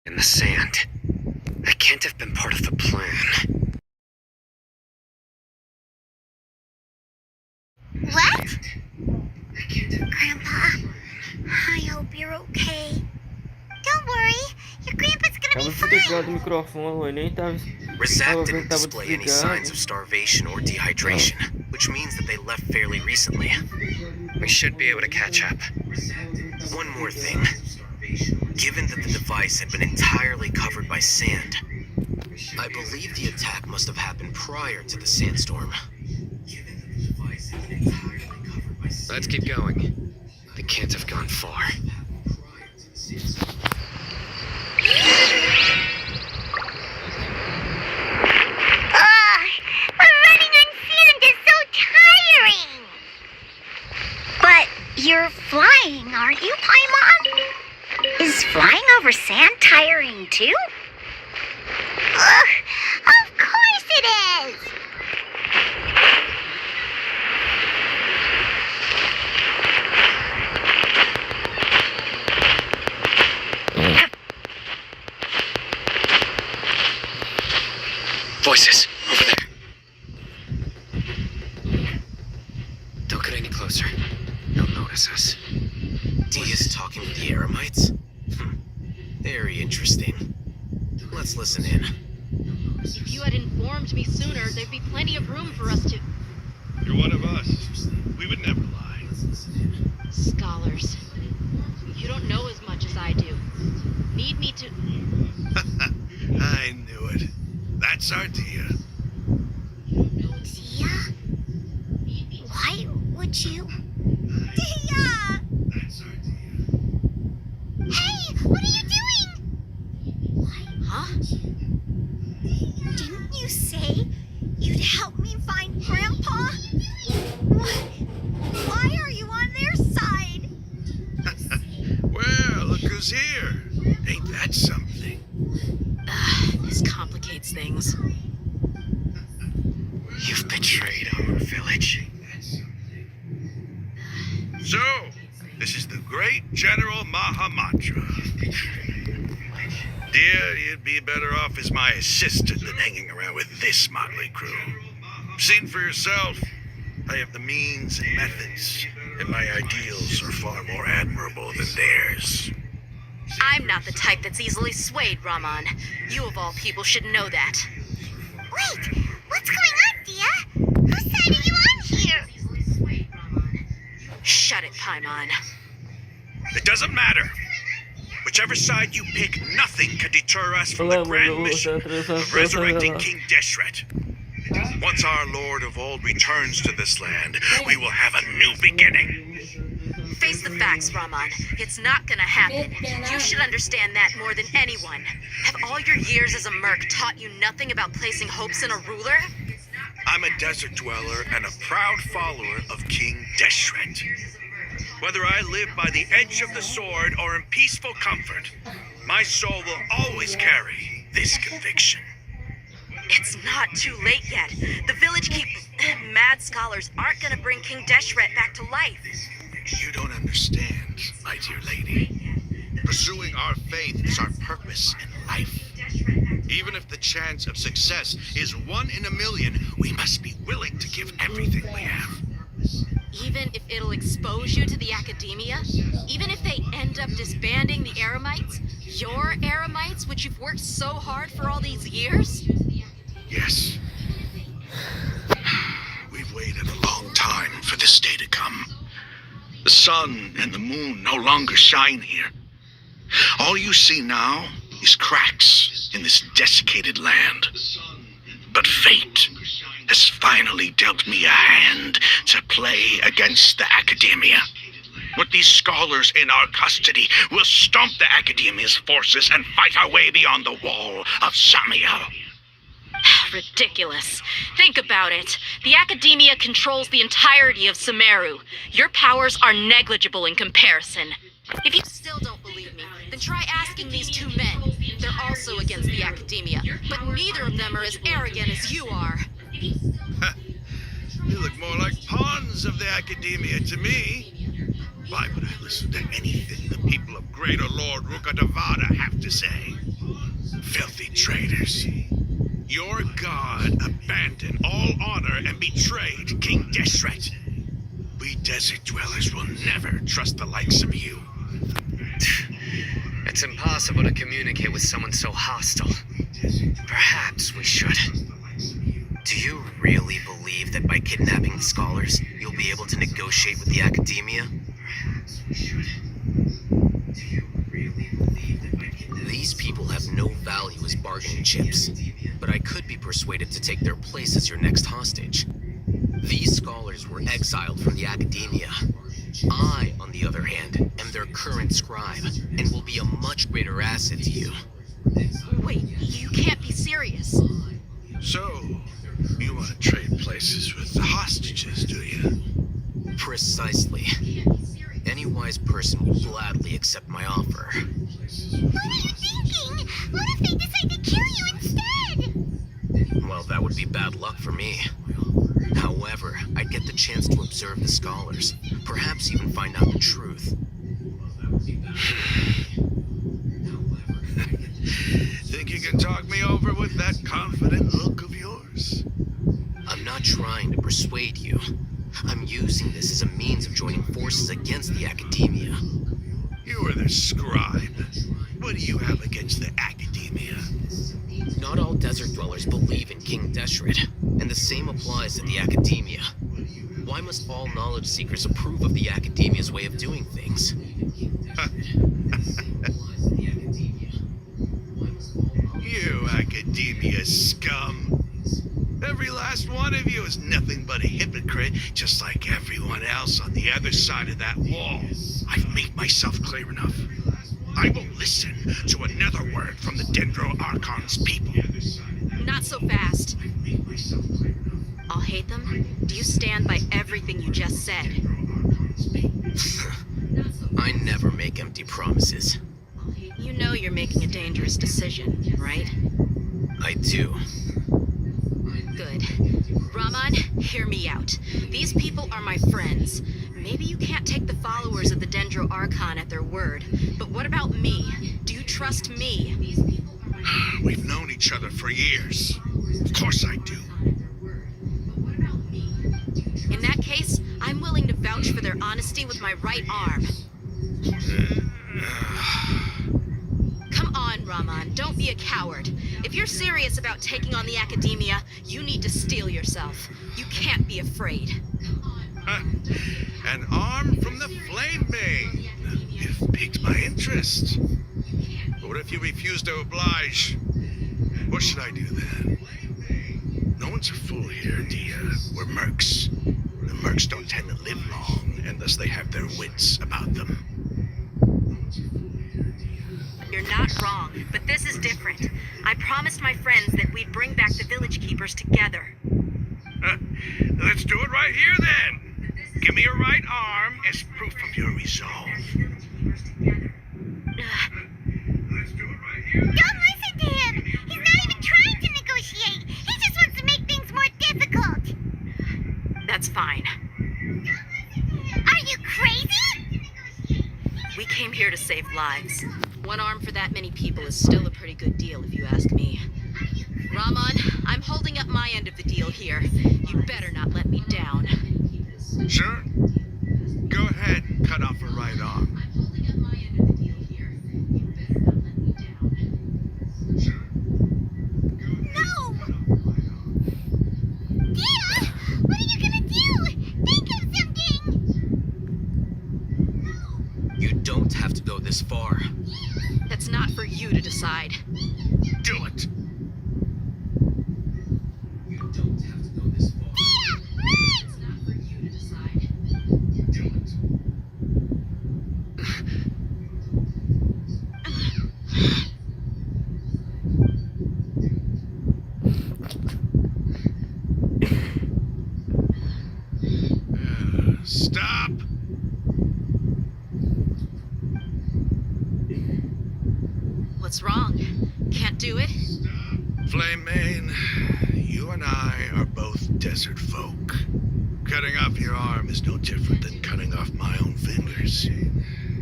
In the sand. I can't have been part of the plan. What? Grandpa, I hope you're okay. Don't worry, your grandpa's gonna Tava be desligado o fine. microfone, eu nem tava. Razak didn't Tava display any signs of starvation or dehydration, which means that they left fairly recently. We should be able to catch up. One more thing. Given that the device had been entirely covered by sand, I believe the attack must have happened prior to the sandstorm. Let's keep going. They can't have gone far. Running on sand is so tiring. But you're flying, aren't you, Paimon? Is flying over sand tiring too? Of course it is. Voices, over there. Don't get any closer. They'll notice us. Dia's talking with the Eremites? Very interesting. Let's listen in. If you had informed me sooner, there'd be plenty of room for us to... You're one of us. We would never lie. Scholars. You don't know as much as I do. Need me to... I knew it. That's our Dia. Dia? Why would you? Dia! That's our Dia. Hey, what are you doing? Huh? Didn't you say you'd help me find Grandpa? Why are you on their side? Well, look who's here. Ain't that something? This complicates things. You've betrayed our village. So, this is the great General Mahamatra. Dear, you'd be better off as my assistant than hanging around with this motley crew. Seen for yourself, I have the means and methods, and my ideals are far more admirable than theirs. I'm not the type that's easily swayed, Raman. You of all people should know that. Wait, what's going on, Dia? Whose side are you on here? Shut it, Paimon. It doesn't matter. Whichever side you pick, nothing can deter us from the grand mission of resurrecting King Deshret. Once our Lord of Old returns to this land, we will have a new beginning. Face the facts, Raman. It's not gonna happen. You should understand that more than anyone. Have all your years as a merc taught you nothing about placing hopes in a ruler? I'm a desert dweller and a proud follower of King Deshret. Whether I live by the edge of the sword or in peaceful comfort, my soul will always carry this conviction. It's not too late yet. The village mad scholars aren't gonna bring King Deshret back to life. You don't understand, my dear lady. Pursuing our faith is our purpose in life. Even if the chance of success is 1 in a million, we must be willing to give everything we have. Even if it'll expose you to the academia? Even if they end up disbanding the Eremites? Your Eremites, which you've worked so hard for all these years? Yes. We've waited a long time for this day to come. The sun and the moon no longer shine here. All you see now is cracks in this desiccated land. But fate has finally dealt me a hand to play against the academia. With these scholars in our custody, we'll stomp the academia's forces and fight our way beyond the wall of Samiel. Ridiculous. Think about it. The academia controls the entirety of Sumeru. Your powers are negligible in comparison. If you still don't believe me, then try asking these two men. They're also against the academia, but neither of them are as arrogant as you are. You look more like pawns of the academia to me. Why would I listen to anything the people of Greater Lord Rukadavada have to say? Filthy traitors. Your god abandoned all honor and betrayed King Deshret. We desert dwellers will never trust the likes of you. It's impossible to communicate with someone so hostile. Perhaps we should. Do you really believe that by kidnapping the scholars, you'll be able to negotiate with the academia? These people have no value as bargaining chips, but I could be persuaded to take their place as your next hostage. These scholars were exiled from the academia. I, on the other hand, am their current scribe, and will be a much greater asset to you. Wait, you can't be serious. So, you want to trade places with the hostages, do you? Precisely. Any wise person will gladly accept my offer. What are you thinking? What if they decide to kill you instead? Well, that would be bad luck for me. However, I'd get the chance to observe the scholars, perhaps even find out the truth. Think you can talk me over with that confident look of yours? I'm not trying to persuade you. I'm using this as a means of joining forces against the academia. You are the scribe. What do you have against the academia? Not all desert dwellers believe in King Deshret, and the same applies to the academia. Why must all knowledge seekers approve of the academia's way of doing things? You academia scum. Every last one of you is nothing but a hypocrite, just like everyone else on the other side of that wall. I've made myself clear enough. I won't listen to another word from the Dendro Archon's people. Not so fast. I'll hate them. Do you stand by everything you just said? I never make empty promises. You know you're making a dangerous decision, right? I do. Good. Rahman, hear me out. These people are my friends. Maybe you can't take the followers of the Dendro Archon at their word, but what about me? Do you trust me? We've known each other for years. Of course I do. In that case, I'm willing to vouch for their honesty with my right arm. Come on, Rahman, don't be a coward. If you're serious about taking on the academia, you need to steel yourself. You can't be afraid. An arm from the Flame Main. You've piqued my interest. But what if you refuse to oblige? What should I do then? No one's a fool here, Dia. We're mercs. The mercs don't tend to live long unless they have their wits about them. You're not wrong, but this is different. I promised my friends that we'd bring back the village keepers together. Let's do it right here then. Give me your right arm as proof of your resolve. Don't listen to him! He's not even trying to negotiate! He just wants to make things more difficult! That's fine. Are you crazy? We came here to save lives. One arm for that many people is still a pretty good deal, if you ask me. Rahman, I'm holding up my end of the deal here. You better not let me down. Sure. Go ahead and cut off her right arm. No! Dia! What are you gonna do? Think of something! You don't have to go this far. That's not for you to decide. Do it. Stop! What's wrong? Can't do it? Flame Mane, you and I are both desert folk. Cutting off your arm is no different than cutting off my own fingers.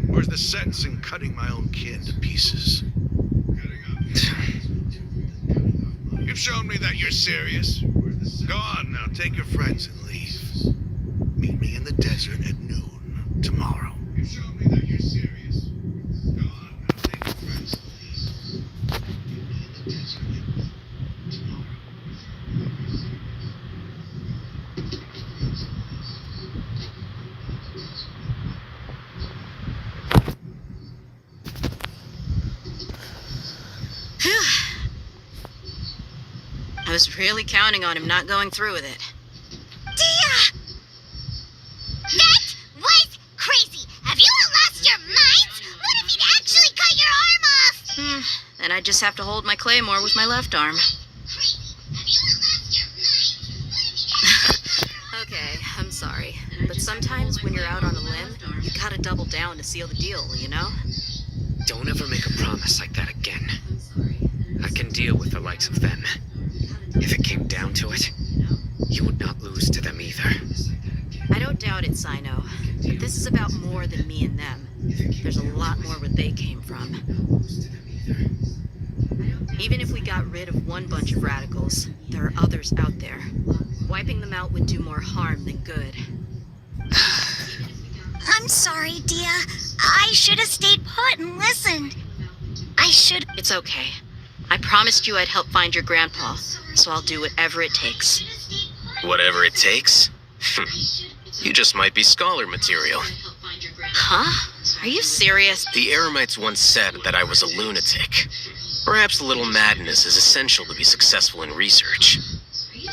Where's the sense in cutting my own kin to pieces? You've shown me that you're serious. Go on now, take your friends and leave. Meet me in the desert at noon tomorrow. You've shown me that you're serious. Go on now, take your friends and leave. Meet me in the desert at noon tomorrow. I was really counting on him not going through with it. Dia! That was crazy! Have you all lost your minds? What if he'd actually cut your arm off? Then I'd just have to hold my claymore with my left arm. Crazy! Have you all lost your minds? What if he'd actually Okay, I'm sorry. But sometimes when you're out on a limb, you gotta double down to seal the deal, you know? Don't ever make a promise like that again. I can deal with the likes of them. If it came down to it, you would not lose to them either. I don't doubt it, Sino. But this is about more than me and them. There's a lot more where they came from. Even if we got rid of one bunch of radicals, there are others out there. Wiping them out would do more harm than good. I'm sorry, Dia. I should have stayed put and listened. I should... It's okay. I promised you I'd help find your grandpa, so I'll do whatever it takes. Whatever it takes? You just might be scholar material. Huh? Are you serious? The Eremites once said that I was a lunatic. Perhaps a little madness is essential to be successful in research.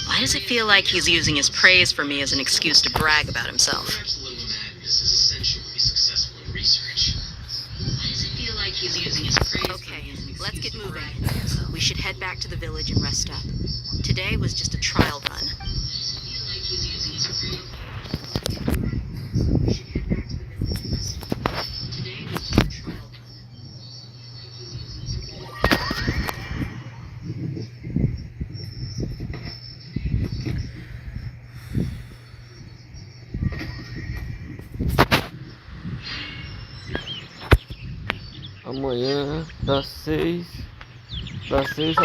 Why does it feel like he's using his praise for me as an excuse to brag about himself? Perhaps a little madness is essential to be successful in research. Why does it feel like he's using his praise? Okay, let's get moving. We should head back to the village and rest up. Today was just a trial run. Amanhã das 6 às 8.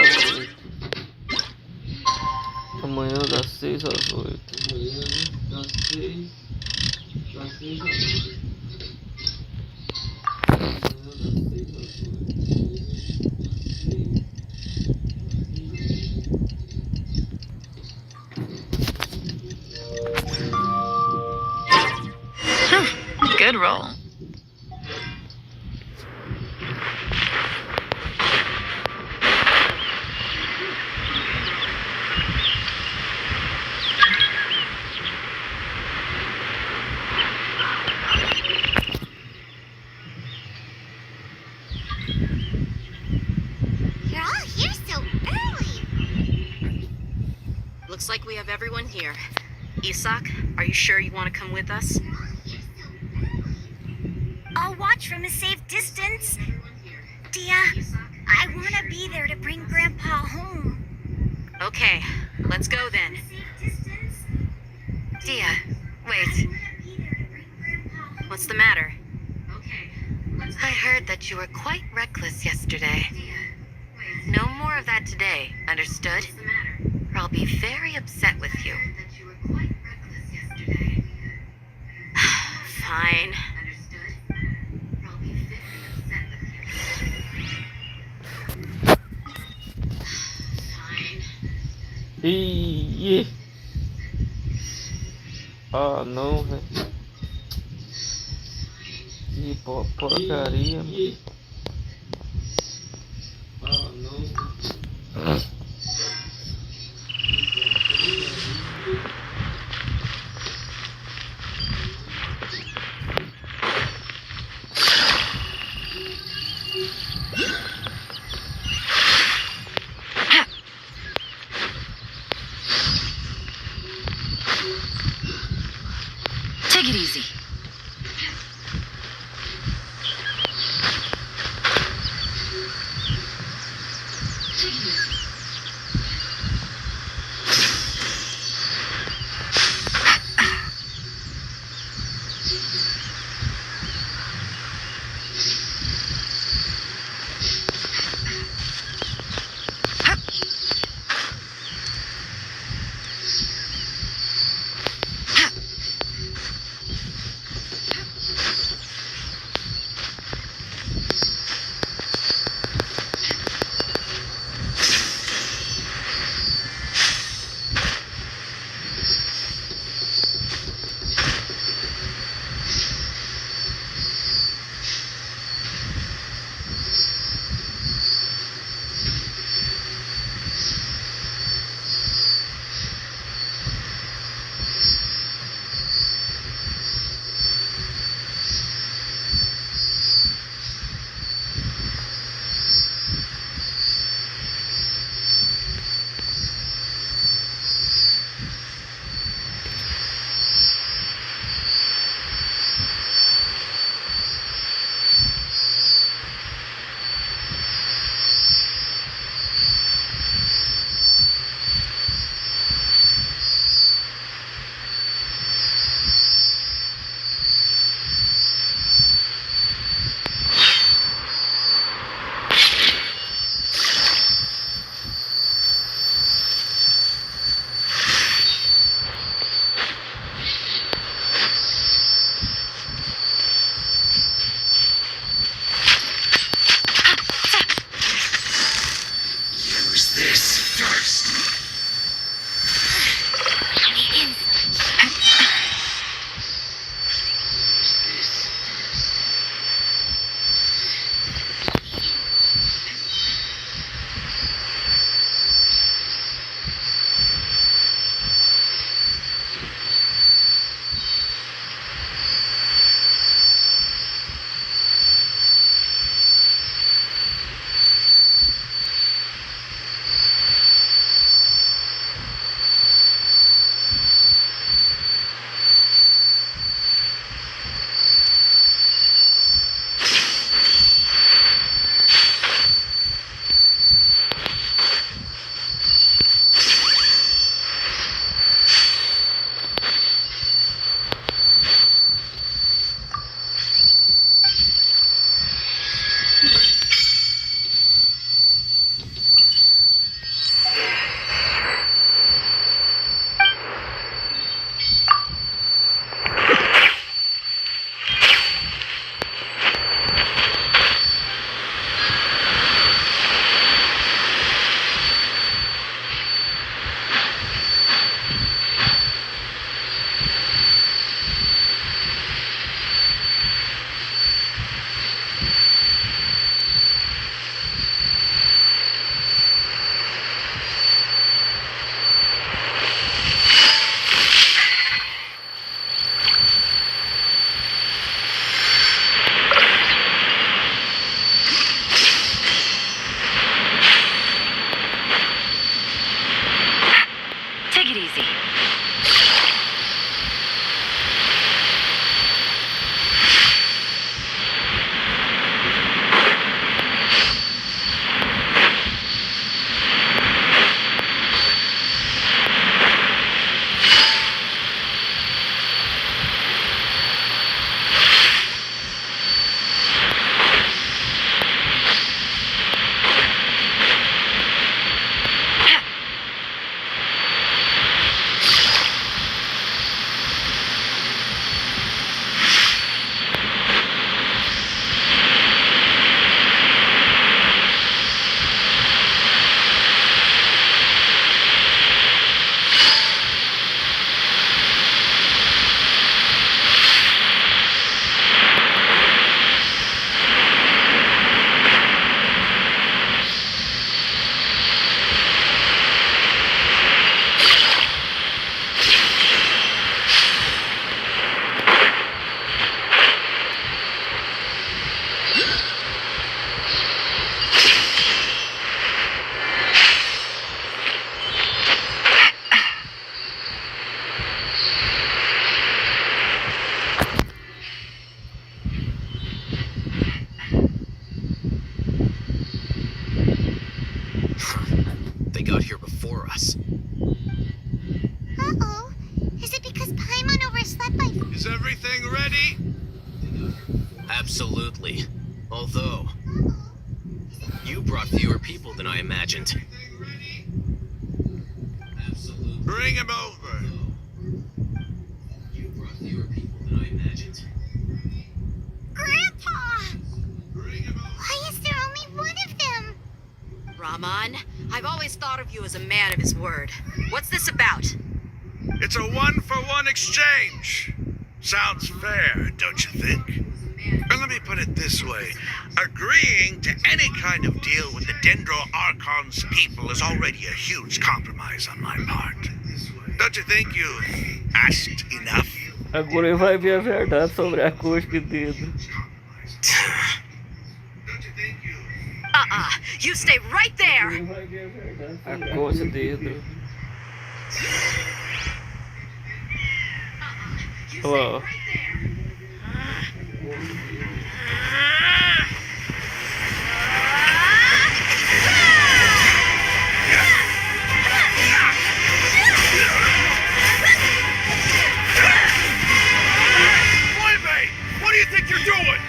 Amanhã das 6 às 8. Amanhã das 6 às 8. Good roll. You're all here so early. Looks like we have everyone here. Isak, are you sure you want to come with us? I'll watch from a safe distance. Dia, I want to be there to bring Grandpa home. Okay, let's go then. Dia, wait. What's the matter? I heard that you were quite reckless yesterday. No more of that today, understood? Or I'll be very upset with you. Fine. Ih! Ah, não, velho. Que porcaria, mano. Ah, não. Take it easy. this first. Take it easy. They got here before us. Uh-oh. Is it because Paimon overslept by... Is everything ready? Absolutely. Although, you brought fewer people than I imagined. Absolutely. Bring him over. You brought fewer people than I imagined. Grandpa! Bring him over. Why is there only one of them? Rahman, I've always thought of you as a man of his word. What's this about? It's a one-for-one exchange. Sounds fair, don't you think? And let me put it this way. Agreeing to any kind of deal with the Dendro Archon's people is already a huge compromise on my part. Don't you think you've asked enough? Agora ele vai ver a verdade sobre a coxa de dedo. You stay right there! A coxa de dedo. Olha lá, ó. What do you think you're doing?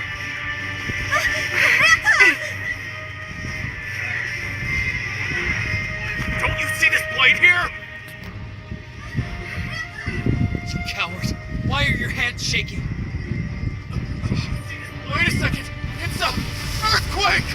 Don't you see this blade here? You coward. Why are your hands shaking? Wait a second. It's a earthquake!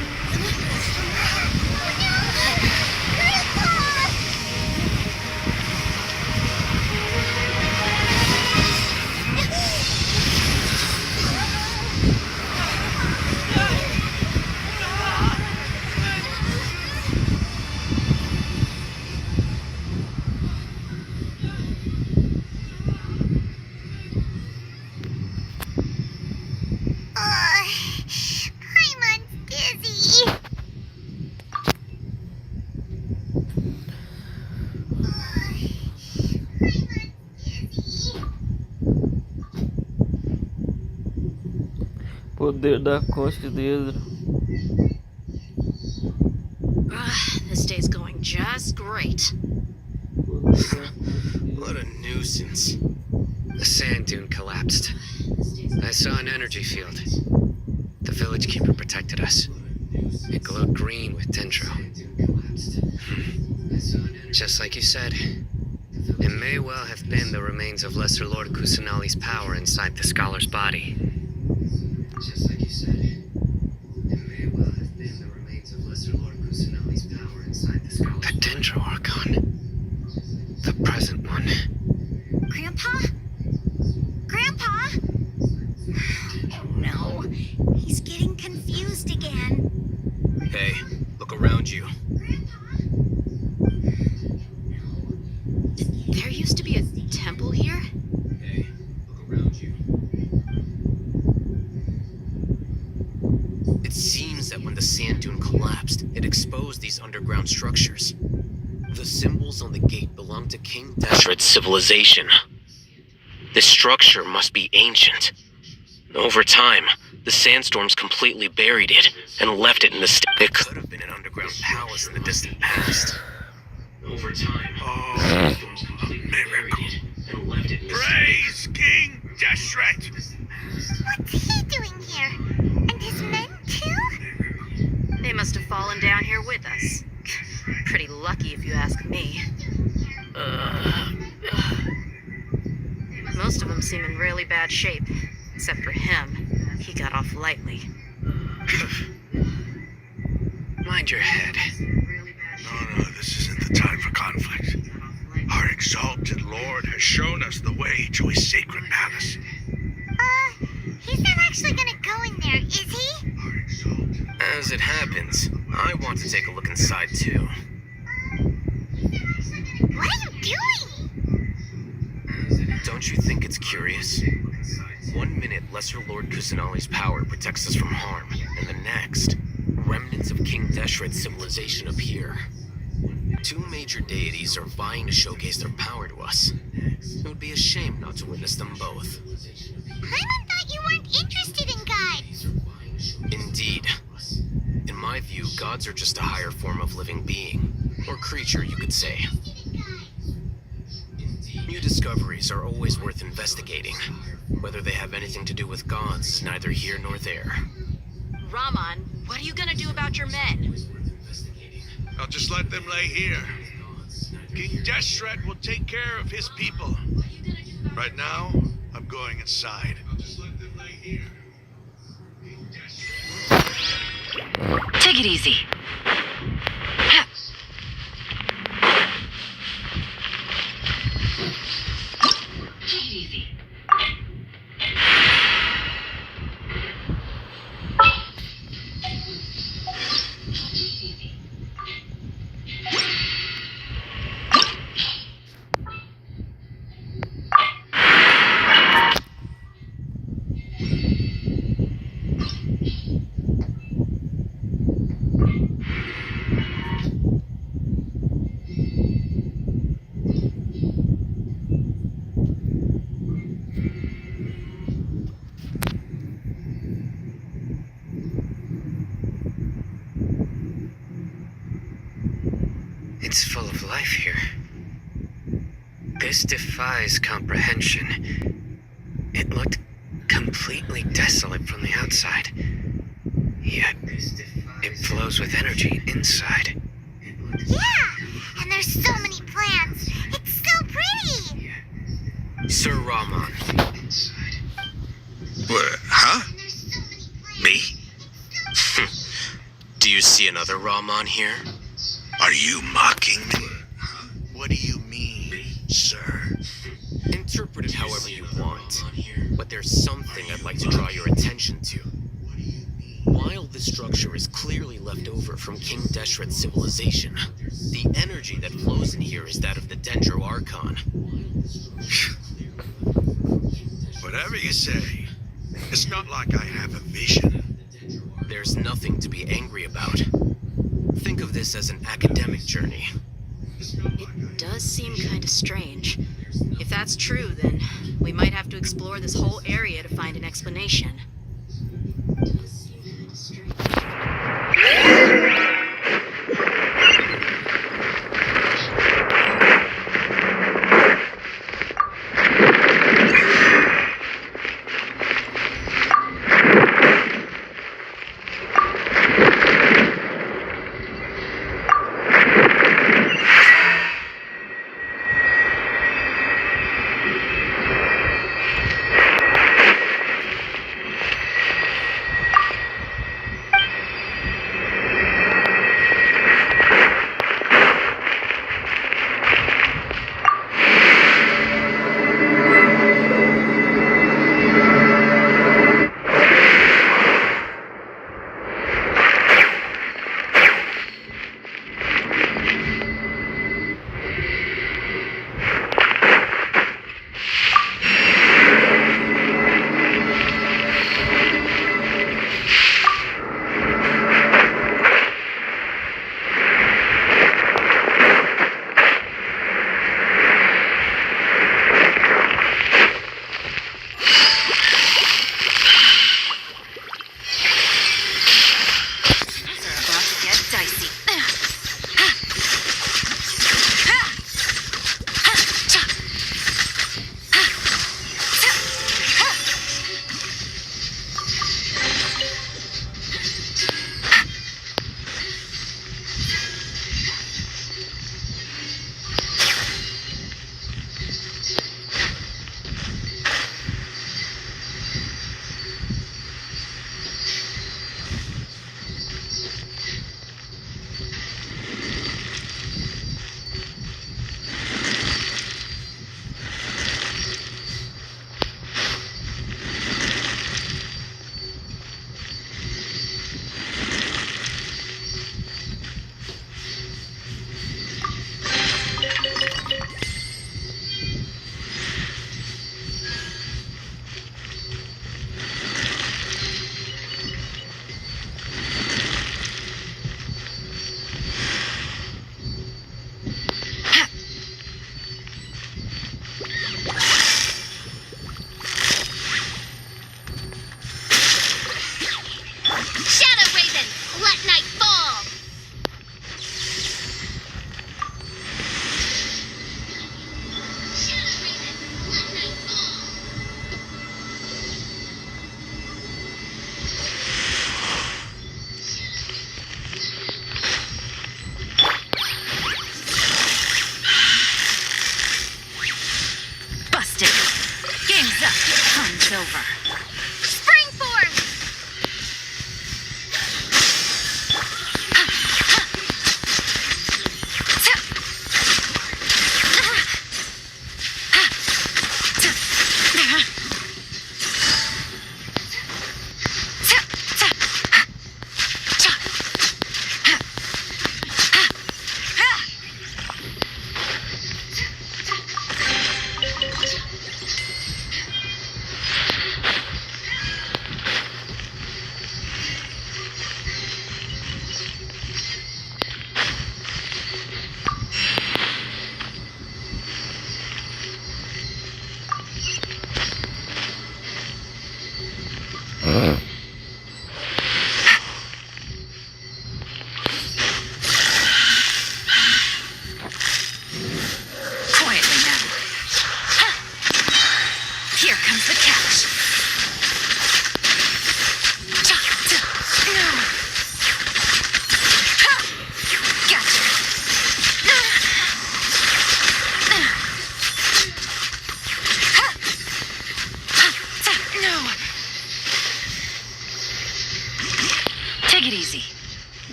poder da costa dele. This day's going just great. What a nuisance. The sand dune collapsed. I saw an energy field. The village keeper protected us. It glowed green with dendro. Just like you said, it may well have been the remains of Lesser Lord Kusanali's power inside the scholar's body. Just like you said, it may well have been the remains of Lesser Lord Kusanali's power inside the scholar's body. The Dendro Archon. The present one. Grandpa? Grandpa? Oh no, he's getting confused again. Hey, look around you. There used to be a temple here? Hey, look around you. It seems that when the sand dune collapsed, it exposed these underground structures. The symbols on the gate belong to King Deshret's civilization. This structure must be ancient. Over time, the sandstorms completely buried it and left it in the It could have been an underground palace in the distant past. Over time, Oh, a miracle. and left it in the Praise King Deshret! What's he doing here? And his men too? They must have fallen down here with us. Pretty lucky if you ask me. Most of them seem in really bad shape, except for him. He got off lightly. Mind your head. No, this isn't the time for conflict. Our exalted Lord has shown us the way to his sacred palace. He's not actually gonna go in there, is he? As it happens, I want to take a look inside too. What are you doing? Don't you think it's curious? 1 minute, Lesser Lord Kusanali's power protects us from harm, and the next, remnants of King Deshret's civilization appear. Two major deities are vying to showcase their power to us. It would be a shame not to witness them both. Paimon thought you weren't interested in gods. Indeed. In my view, gods are just a higher form of living being, or creature, you could say. New discoveries are always worth investigating. Whether they have anything to do with gods is neither here nor there. Rahman, what are you gonna do about your men? I'll just let them lay here. King Deshret will take care of his people. Right now, I'm going inside. I'll just let them lay here. Take it easy. Take it easy. It's full of life here. This defies comprehension. It looked completely desolate from the outside. Yet, it flows with energy inside. Yeah, and there's so many plants. It's so pretty. Sir Rahman. What? Huh? Me? Do you see another Rahman here? Are you mocking me? What do you mean, sir? Interpret it however you want, but there's something I'd like to draw your attention to. While this structure is clearly left over from King Deshret's civilization, the energy that flows in here is that of the Dendro Archon. Whatever you say. It's not like I have a vision. There's nothing to be angry about. Think of this as an academic journey. It does seem kind of strange. If that's true, then we might have to explore this whole area to find an explanation.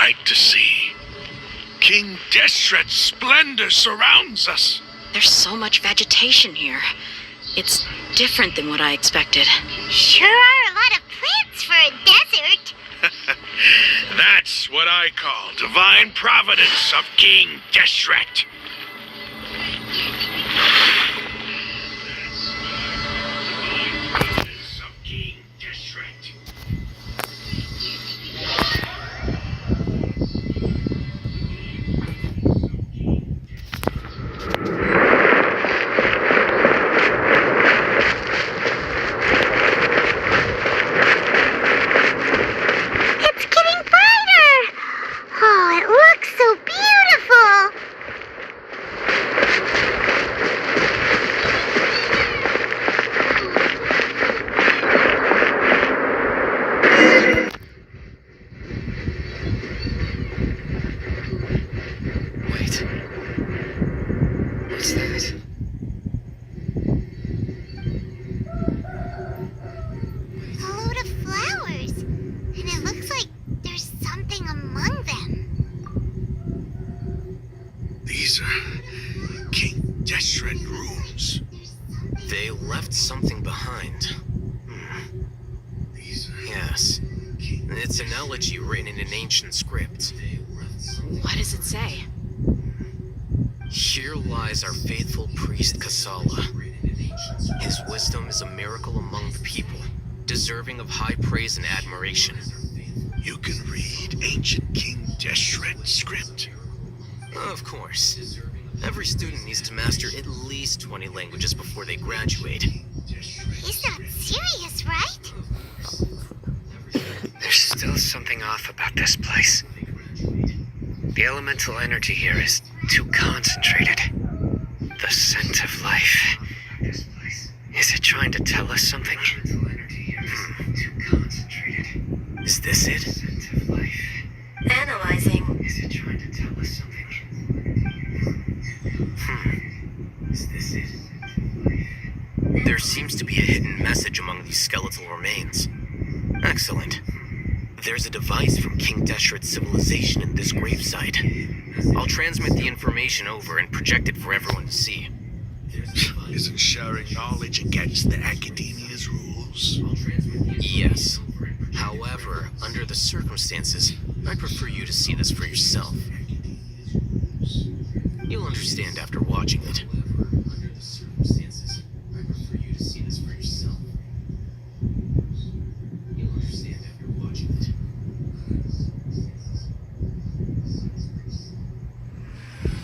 sight to see. King Deshret's splendor surrounds us. There's so much vegetation here. It's different than what I expected. Sure are a lot of plants for a desert. That's what I call divine providence of King Deshret. It's getting brighter. Oh, it looks so beautiful. Wait. What's that? A load of flowers. And it looks like there's something among them. These are King Deshret runes. They left something behind. Yes. It's an elegy written in an ancient script. What does it say? Here lies our faithful priest Kasala. His wisdom is a miracle among the people, deserving of high praise and admiration. You can read ancient King Deshret script. Of course. Every student needs to master at least 20 languages before they graduate. He's not serious, right? There's still something off about this place. The elemental energy here is too concentrated. The scent of life. Is it trying to tell us something? Is this it? Analyzing. Is it trying to tell us something? Is this it? There seems to be a hidden message among these skeletal remains. Excellent. There's a device from King Deshret's civilization in this gravesite. I'll transmit the information over and project it for everyone to see. Isn't sharing knowledge against the Academia's rules? Yes. However, under the circumstances, I prefer you to see this for yourself. You'll understand after watching it.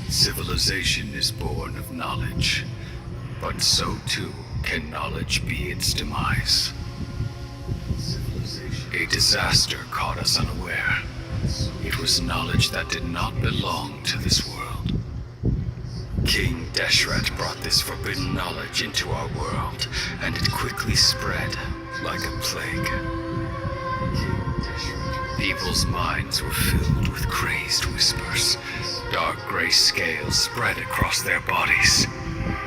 Civilization is born of knowledge, but so too can knowledge be its demise. A disaster caught us unaware. It was knowledge that did not belong to this world. King Deshret brought this forbidden knowledge into our world, and it quickly spread like a plague. People's minds were filled with crazed whispers. Dark gray scales spread across their bodies.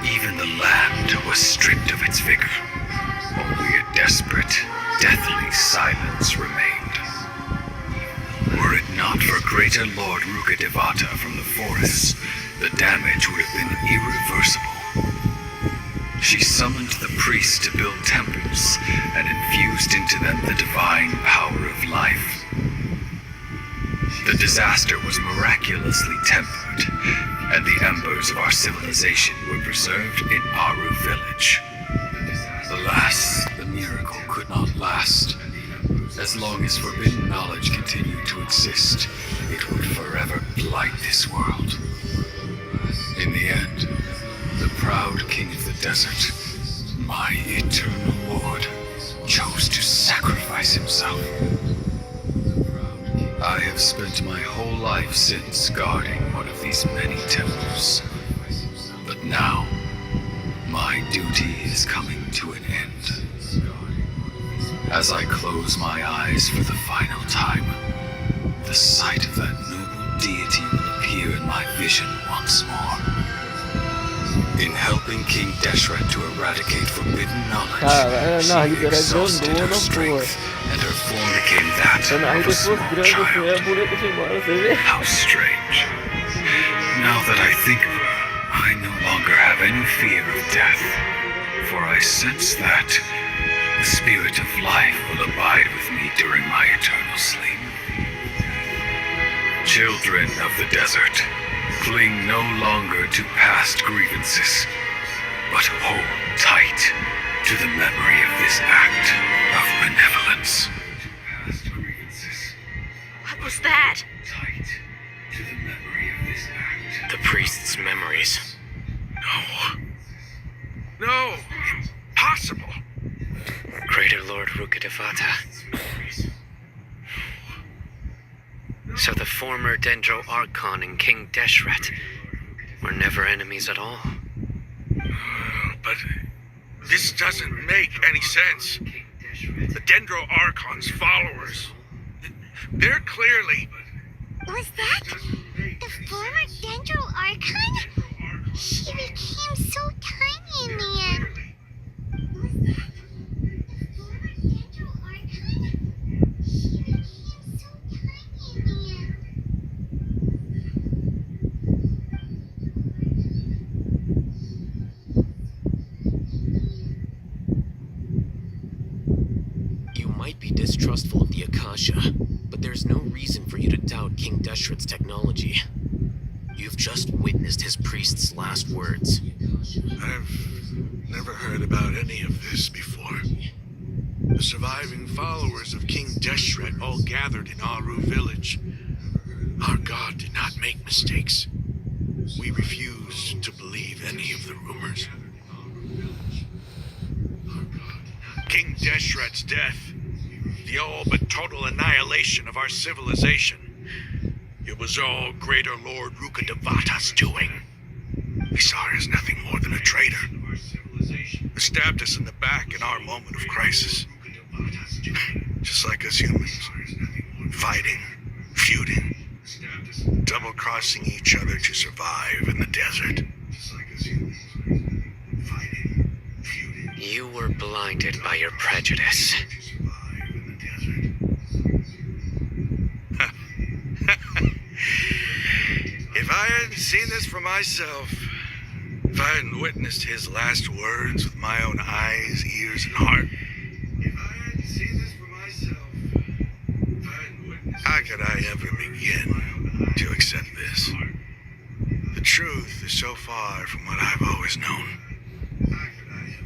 Even the land was stripped of its vigor. Only a desperate, deathly silence remained. Were it not for greater Lord Ruka Devata from the forests, the damage would have been irreversible. She summoned the priests to build temples and infused into them the divine power of life. The disaster was miraculously tempered, and the embers of our civilization were preserved in Aru village. Alas, the miracle could not last. As long as forbidden knowledge continued to exist, it would forever blight this world. In the end, the proud king of the desert, my eternal lord, chose to sacrifice himself. I have spent my whole life since guarding one of these many temples. But now, my duty is coming to an end. As I close my eyes for the final time, the sight of that noble deity will appear in my vision once more. In helping King Deshret to eradicate forbidden knowledge, Cara, she Nahida era exhausted grandona, her strength, and her form became that center A Nahida of a fosse small grande, assim, child. é bonita demais, você vê? How strange. Now that I think of her, I no longer have any fear of death, for I sense that the spirit of life will abide with me during my eternal sleep. Children of the desert, cling no longer to past grievances, but hold tight to the memory of this act of benevolence. What was that? The priest's memories. No! Impossible! Greater Lord Rukkhadevata. So the former Dendro Archon and King Deshret were never enemies at all. But this doesn't make any sense. The Dendro Archon's followers, they're clearly... Was that the former Dendro Archon? She became so tiny in the end. Was that the former Dendro Archon? She became so tiny in the end. You might be distrustful of the Akasha, but there's no reason for you to doubt King Deshret's technology. You've just witnessed his priest's last words. I've never heard about any of this before. The surviving followers of King Deshret all gathered in Aru village. Our god did not make mistakes. We refused to believe any of the rumors. King Deshret's death, the all but total annihilation of our civilization. It was all Greater Lord Rukkhadevata's doing. We saw her as nothing more than a traitor. He stabbed us in the back in our moment of crisis. Just like us humans. Fighting, feuding, double-crossing each other to survive in the desert. You were blinded by your prejudice. If I hadn't seen this for myself, if I hadn't witnessed his last words with my own eyes, ears, and heart, how could I ever begin to accept this? The truth is so far from what I've always known.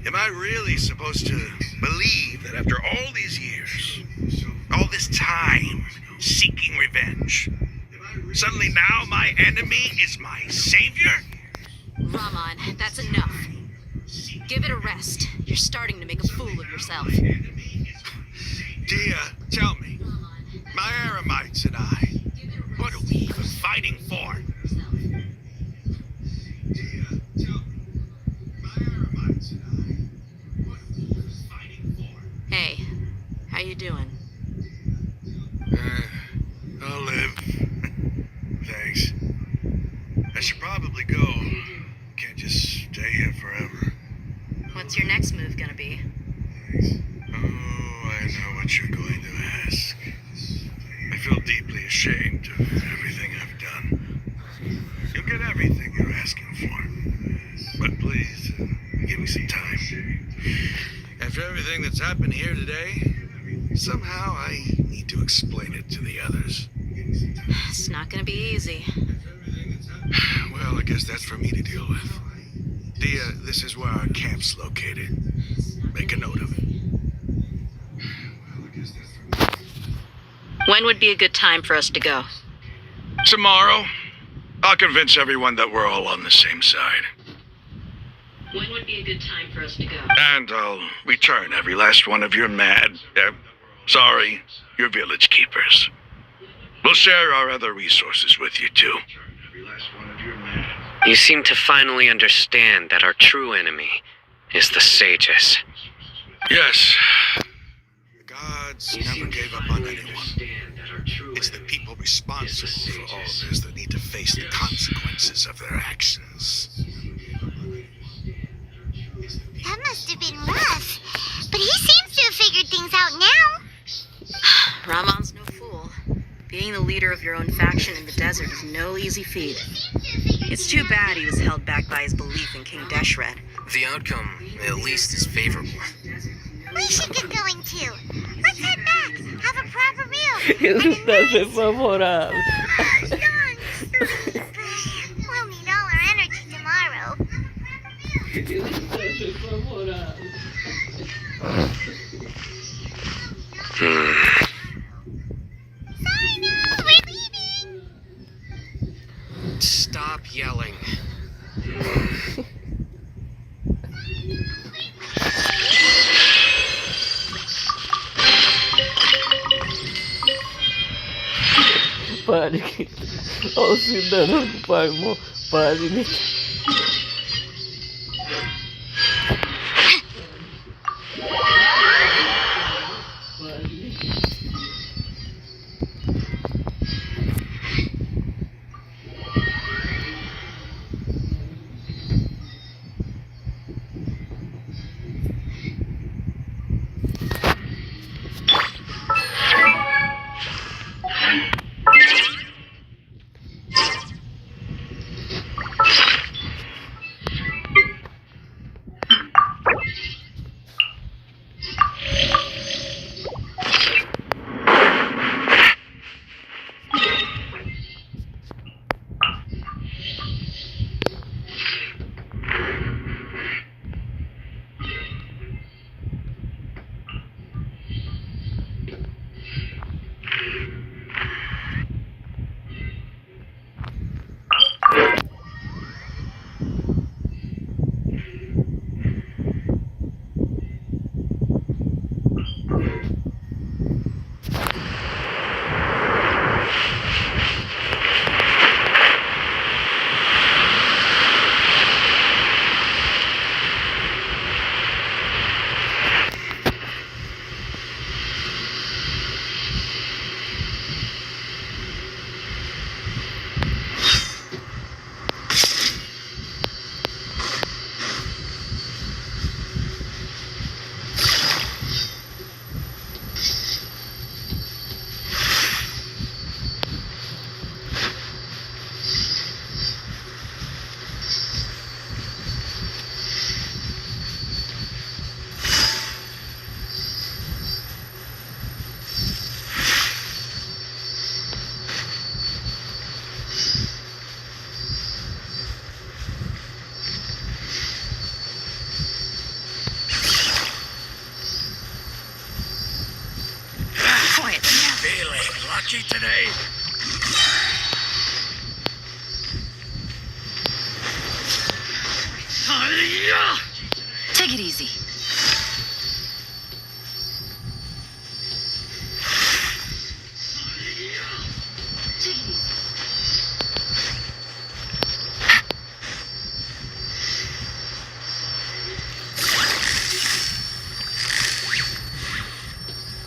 Am I really supposed to believe that after all these years, all this time seeking revenge, suddenly now my enemy is my savior? Raman, that's enough. Give it a rest. You're starting to make a fool of yourself. Dia, tell me, my Aramites and I, what are we even fighting for? Hey, how you doing? I'll live. Thanks. I should probably go. Can't just stay here forever. What's your next move gonna be? Oh, I know what you're going to ask. I feel deeply ashamed of everything I've done. You'll get everything you're asking for. But please, give me some time. After everything that's happened here today, somehow I need to explain it to the others. It's not gonna be easy. Well, I guess that's for me to deal with. Dia, this is where our camp's located. Make a note of it. When would be a good time for us to go? Tomorrow, I'll convince everyone that we're all on the same side. When would be a good time for us to go? And I'll return every last one of your your village keepers. We'll share our other resources with you, too. You seem to finally understand that our true enemy is the sages. Yes. The gods never gave up on anyone. It's the people responsible for all this that need to face the consequences of their actions. That must have been rough. But he seems to have figured things out now. Ramon's no fool. Being the leader of your own faction in the desert is no easy feat. It's too bad he was held back by his belief in King Deshret. The outcome, at least, is favorable. We should get going too. Let's head back. Have a proper meal. Resultado favorável. We'll need all our energy tomorrow. Resultado favorável. Sorry, no, we're leaving. Stop yelling. Pare que... Olha o cidadão do pai, irmão. Pare, né? Lucky today. Take it easy.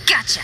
Gotcha.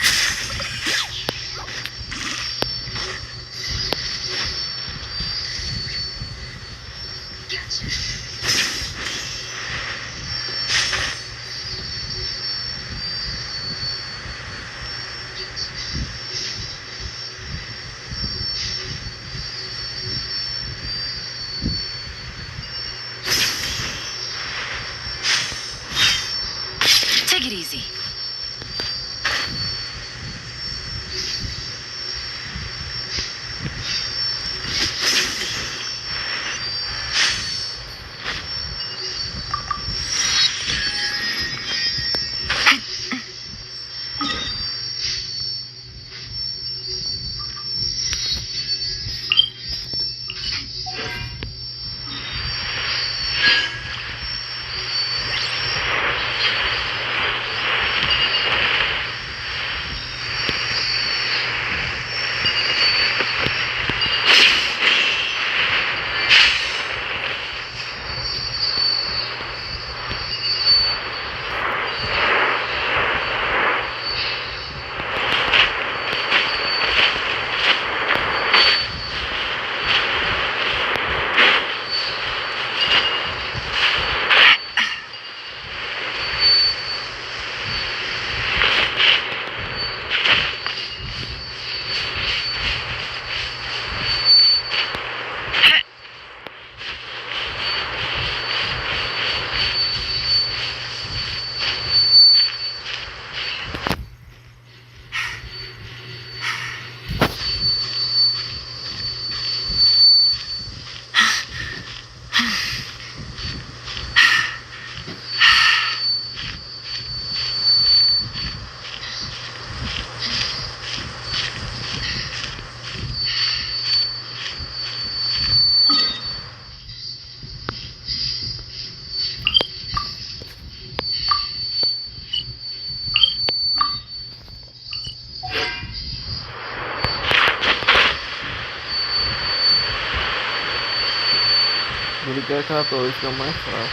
Vou ligar aquela torre, fica mais fácil.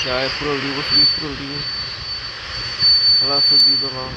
Já é por ali, vou subir por ali. Olha lá a subida lá.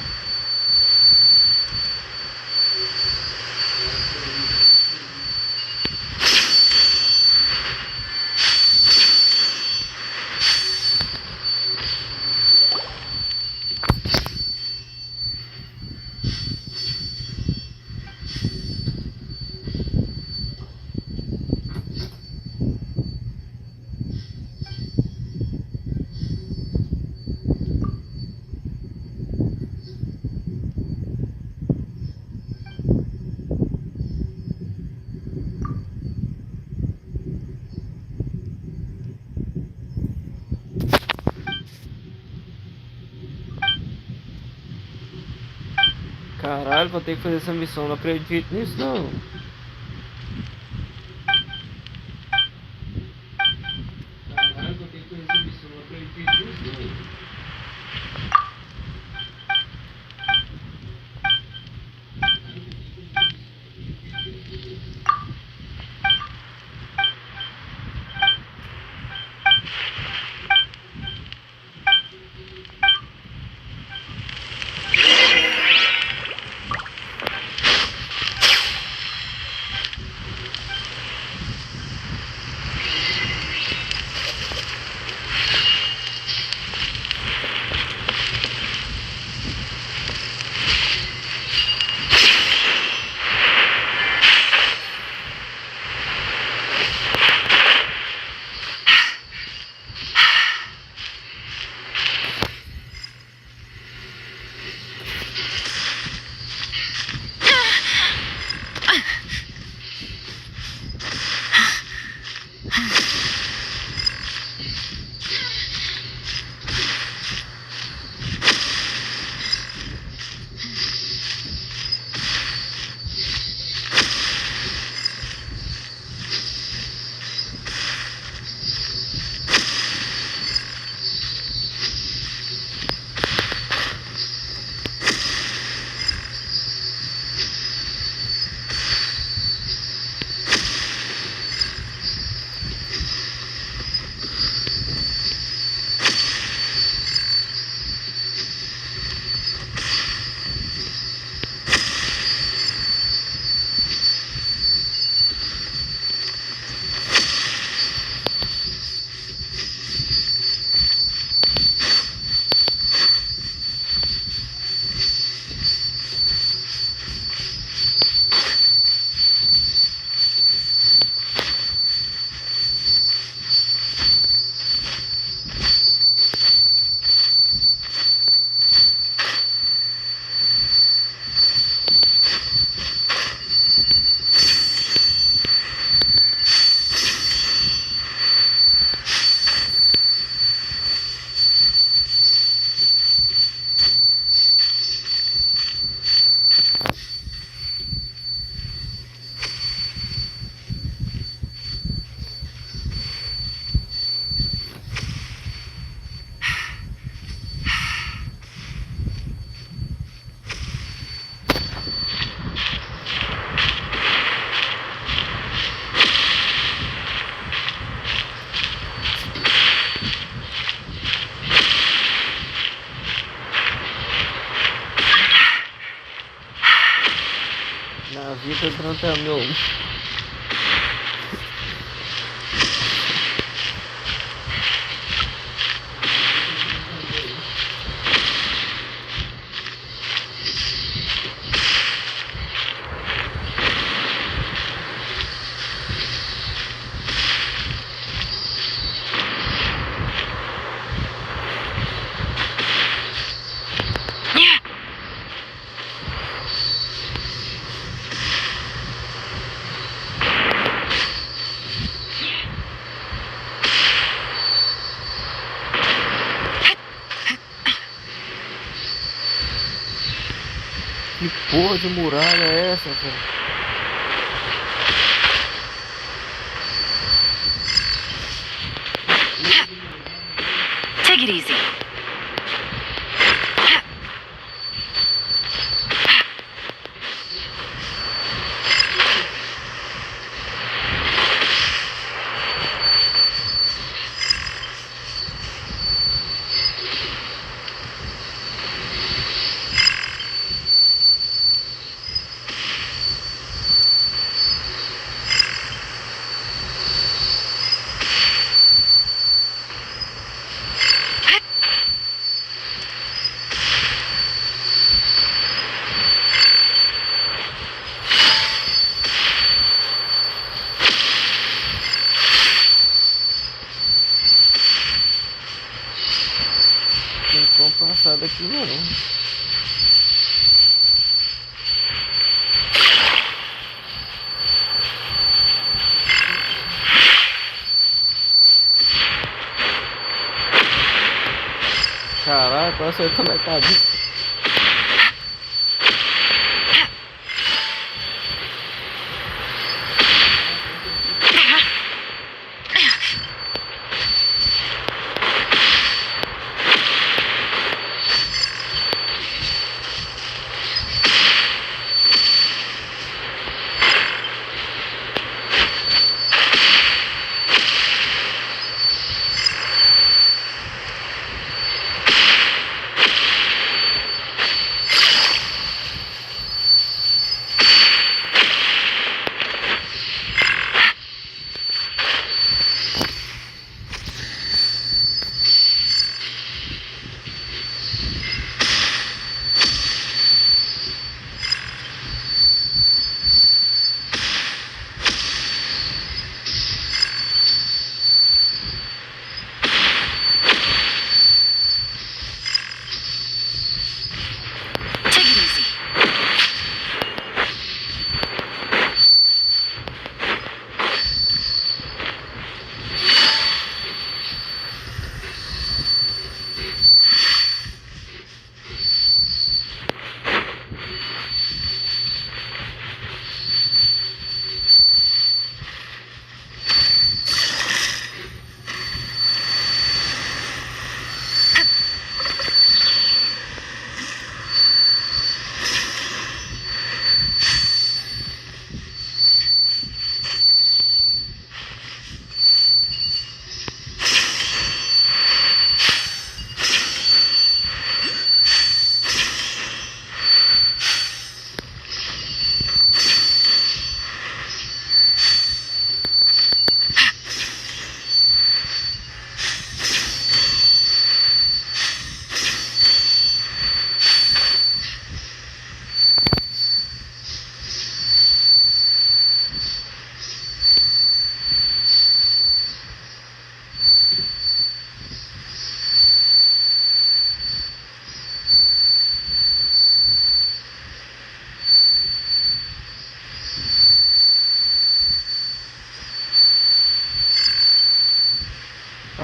Caralho, vou ter que fazer essa missão, não acredito nisso não. Caralho, vou ter que fazer essa missão, não acredito nisso não. Na vida durante a meu. Que porra de muralha é essa, velho? Take it easy. nada aqui não. Caraca, acertou na cabeça.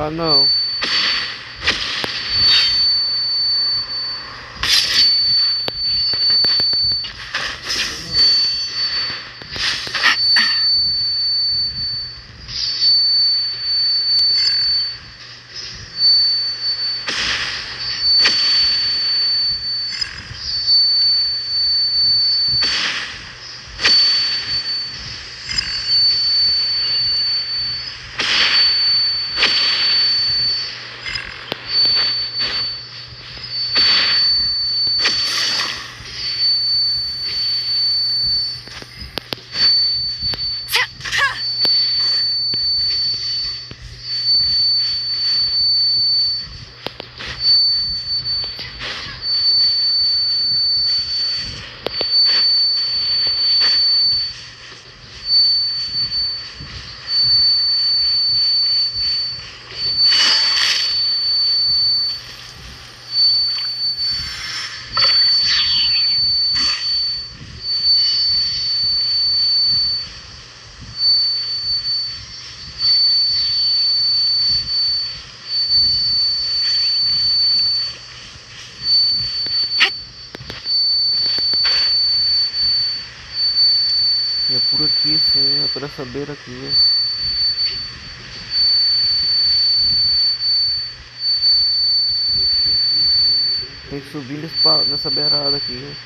Ah, não. E é por aqui sim, é por essa beira aqui. Tem que subir nessa beirada aqui.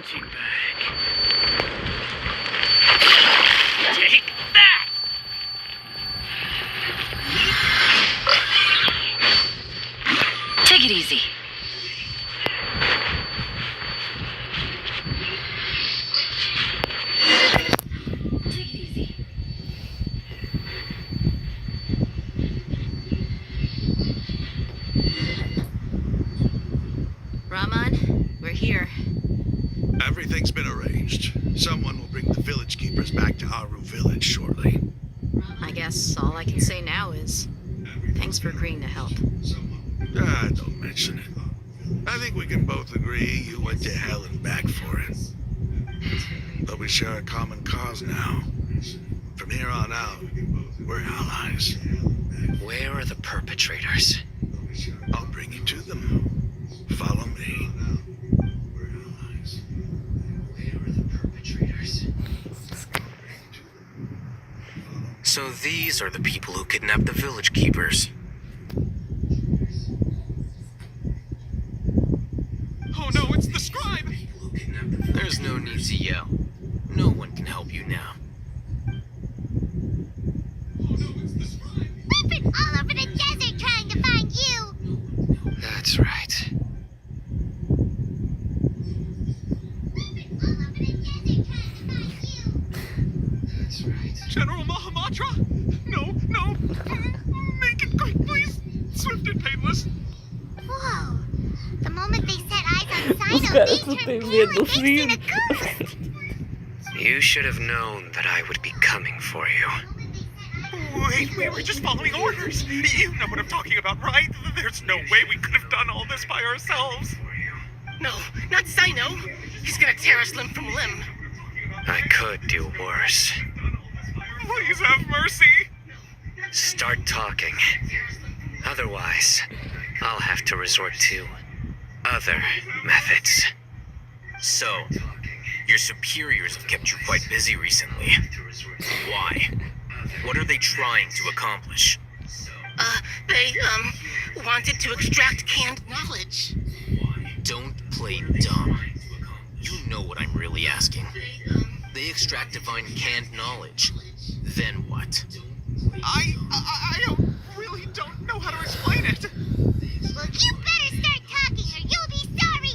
punching bag. Take that! Take it easy. Rahman, we're here. Everything's been arranged. Someone will bring the village keepers back to Aru village shortly. I guess all I can say now is thanks for agreeing to help. Don't mention it. I think we can both agree you went to hell and back for it. But we share a common cause now. From here on out, we're allies. Where are the perpetrators? I'll bring you to them. Follow me. Where are the perpetrators? So these are the people who kidnapped the village keepers. Oh no, it's the scribe! There's no need to yell. No one can help you now. We've been all over the desert trying to find you. That's right. That's right. General Mahamatra? No. Make it quick, please. Swift and painless. Whoa. The moment they set eyes on Os Sino, caras they não turned têm pale medo like do they'd seen a filho. ghost. You should have known that I would be coming for you. Wait, we were just following orders. You know what I'm talking about, right? There's no way we could have done all this by ourselves. No, not Sino. He's gonna tear us limb from limb. I could do worse. Please have mercy. Start talking. Otherwise, I'll have to resort to other methods. So, your superiors have kept you quite busy recently. Why? What are they trying to accomplish? They, wanted to extract canned knowledge. Don't play dumb. You know what I'm really asking. They extract divine canned knowledge. Then what? I really don't know how to explain it. Well, you better start talking or you'll be sorry.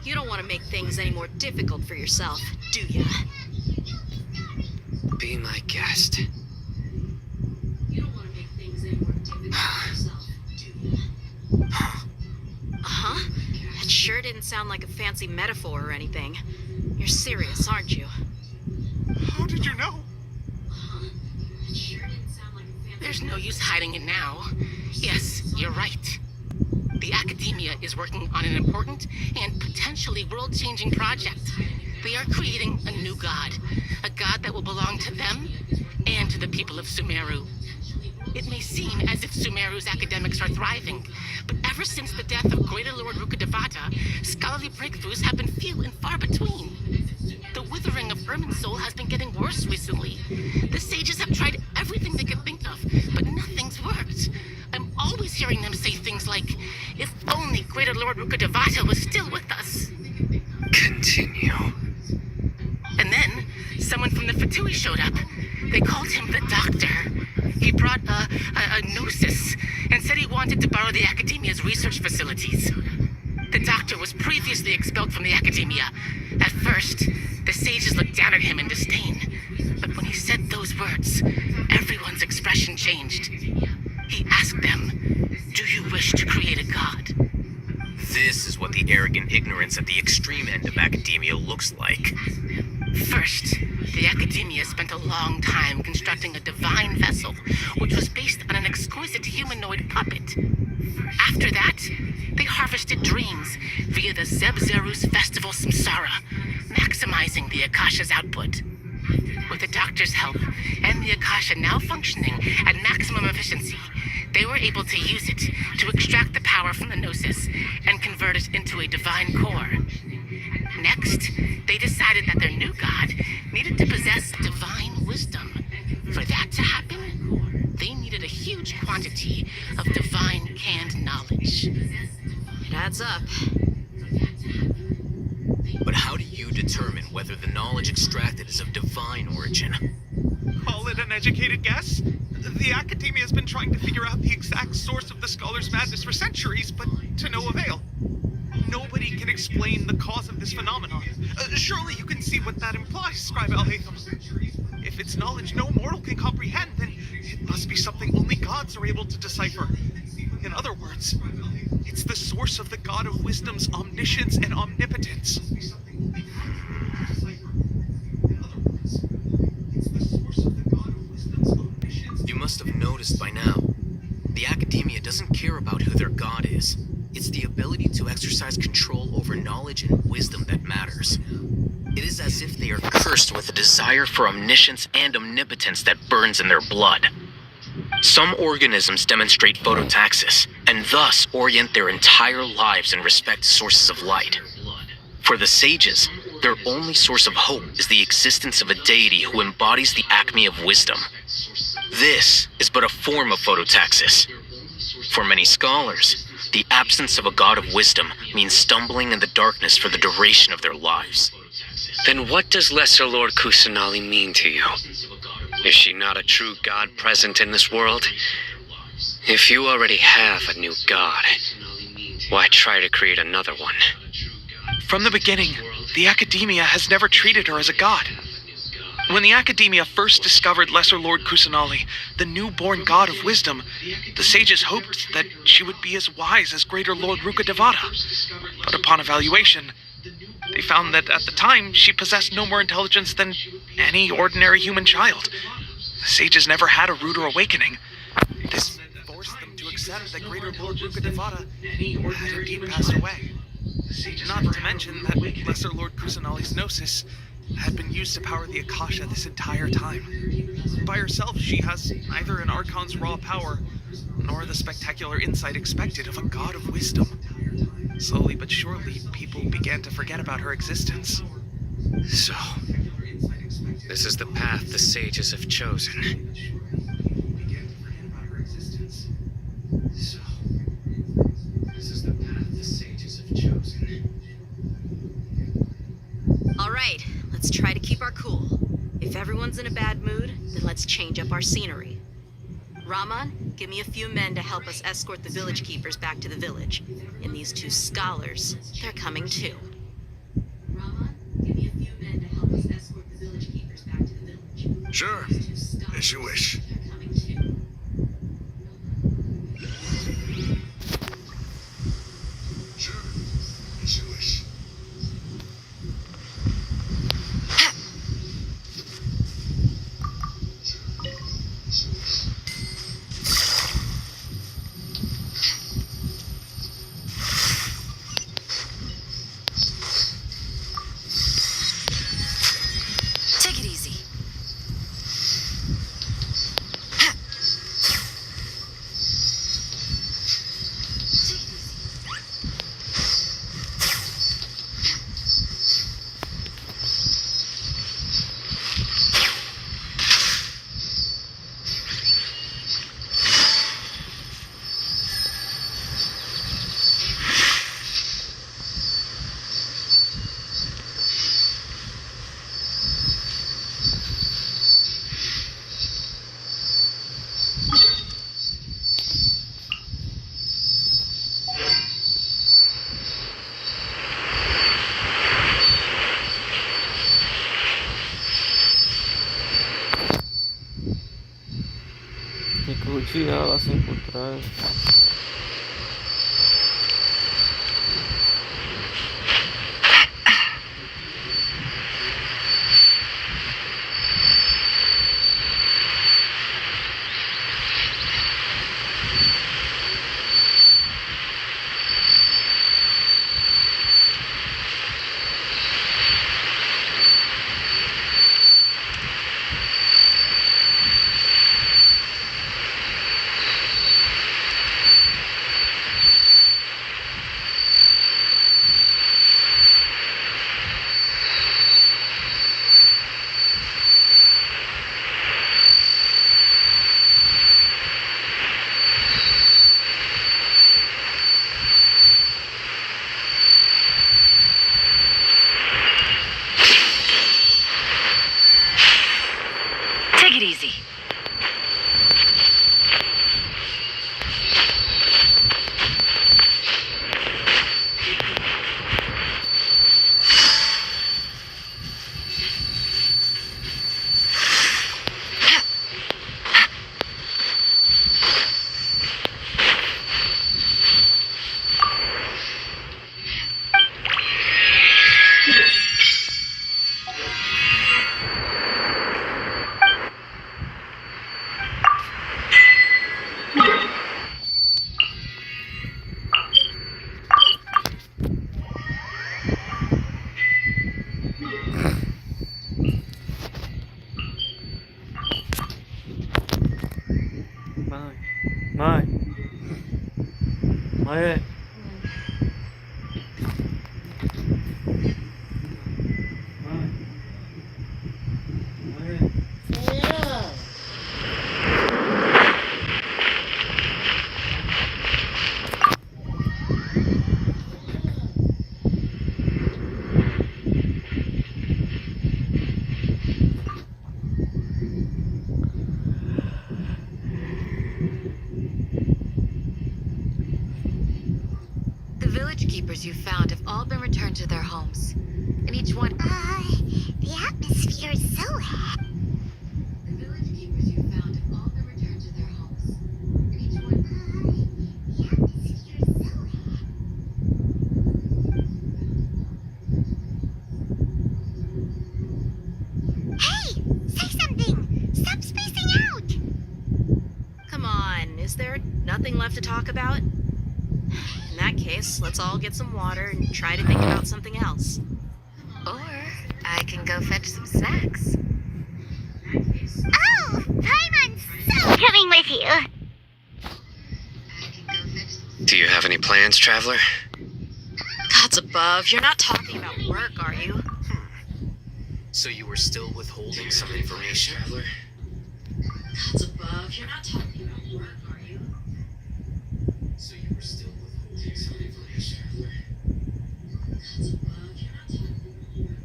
You don't want to make things any more difficult for yourself, do ya? Be my guest. You don't want to make things any more difficult for yourself, do ya? Uh-huh. That sure didn't sound like a fancy metaphor or anything. You're serious, aren't you? How did you know? There's no use hiding it now. Yes, you're right. The Academia is working on an important and potentially world-changing project. They are creating a new god. A god that will belong to them and to the people of Sumeru. It may seem as if Sumeru's academics are thriving, but ever since the death of Greater Lord Rukadevata, scholarly breakthroughs have been few and far between. The withering of Irminsul has been getting worse recently. The sages have tried everything they could think of, but nothing's worked. I'm always hearing them say things like, if only Greater Lord Rukadevata was still with us. Continue. And then, someone from the Fatui showed up. They called him the Doctor. He brought a gnosis and said he wanted to borrow the Academia's research facilities. The Doctor was previously expelled from the Academia. At first, the sages looked down at him in disdain. But when he said those words, everyone's expression changed. He asked them, do you wish to create a god? This is what the arrogant ignorance at the extreme end of academia looks like. First, the Academia spent a long time constructing a divine vessel, which was based on an exquisite humanoid puppet. After that, they harvested dreams via the Zeb-Zerus Festival Samsara, maximizing the Akasha's output. With the Doctor's help, and the Akasha now functioning at maximum efficiency, they were able to use it to extract the power from the Gnosis and convert it into a divine core. Next, they decided that their new god needed to possess divine wisdom. For that to happen, they needed a huge quantity of divine canned knowledge. It adds up. you determine whether the knowledge extracted is of divine origin. Call it an educated guess? The Academia has been trying to figure out the exact source of the Scholar's madness for centuries, but to no avail. Nobody can explain the cause of this phenomenon. Surely you can see what that implies, Scribe Al-Haytham. If it's knowledge no mortal can comprehend, then it must be something only gods are able to decipher. In other words, it's the source of the God of Wisdom's omniscience and omnipotence. You must have noticed by now, the Academia doesn't care about who their god is. It's the ability to exercise control over knowledge and wisdom that matters. It is as if they are cursed with a desire for omniscience and omnipotence that burns in their blood. Some organisms demonstrate phototaxis, and thus orient their entire lives in respect to sources of light. For the sages, their only source of hope is the existence of a deity who embodies the acme of wisdom. This is but a form of phototaxis. For many scholars, the absence of a god of wisdom means stumbling in the darkness for the duration of their lives. Then what does Lesser Lord Kusanali mean to you? Is she not a true god present in this world? If you already have a new god, why try to create another one? From the beginning, the Academia has never treated her as a god. When the Academia first discovered Lesser Lord Kusanali, the newborn god of wisdom, the sages hoped that she would be as wise as Greater Lord Rukkhadevata. But upon evaluation, they found that at the time she possessed no more intelligence than any ordinary human child. The sages never had a ruder awakening. This forced them to accept that Greater Lord Rukkhadevata had indeed passed away. Not to mention that Lesser Lord Kusanali's gnosis had been used to power the Akasha this entire time. By herself, she has neither an Archon's raw power, nor the spectacular insight expected of a god of wisdom. Slowly but surely, people began to forget about her existence. So, this is the path the sages have chosen. All right, let's try to keep our cool. If everyone's in a bad mood, then let's change up our scenery. Rahman, give me a few men to help us escort the village keepers back to the village. And these two scholars, they're coming too. Rahman, give me a few men to help us escort the village keepers back to the village. Sure, as you wish. They're coming too. Sure, as you wish. Take it easy. Tem que rodear lá assim por trás. Mãe. Mãe. The village keepers you found have all been returned to their homes. And each one... The atmosphere is so hot. The village keepers you found have all been returned to their homes. And each one... The atmosphere is so hot. Hey! Say something! Stop spacing out! Come on, is there nothing left to talk about? In that case, let's all get some water and try to think about something else. Or I can go fetch some snacks. Oh! Paimon's so coming with you! Do you have any plans, traveler? Gods above, you're not talking about work, are you? So you were still withholding some information? Gods above, you're not talking about work, are you? So you were still withholding some information? Gods above, you're not talking about work.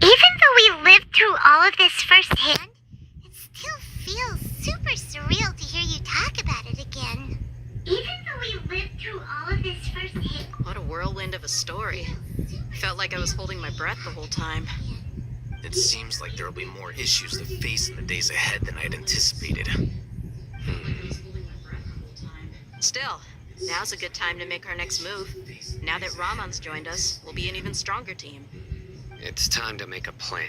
Even though we lived through all of this firsthand, it still feels super surreal to hear you talk about it again. Even though we lived through all of this firsthand... What a whirlwind of a story. Felt like I was holding my breath the whole time. It seems like there will be more issues to face in the days ahead than I'd anticipated. Still, now's a good time to make our next move. Now that Ramon's joined us, we'll be an even stronger team. It's time to make a plan.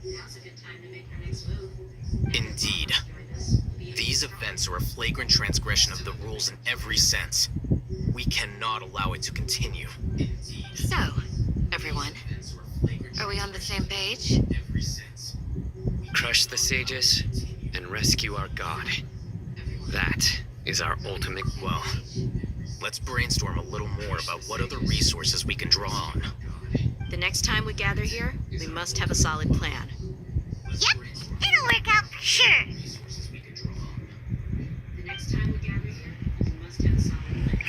Now's a good time to make our next move. Indeed. These events are a flagrant transgression of the rules in every sense. We cannot allow it to continue. So, everyone, are we on the same page? Crush the sages and rescue our god. That is our ultimate... Well, let's brainstorm a little more about what other resources we can draw on. The next time we gather here, we must have a solid plan. Yep, it'll work out for sure. The next time we gather here, we must have a solid plan.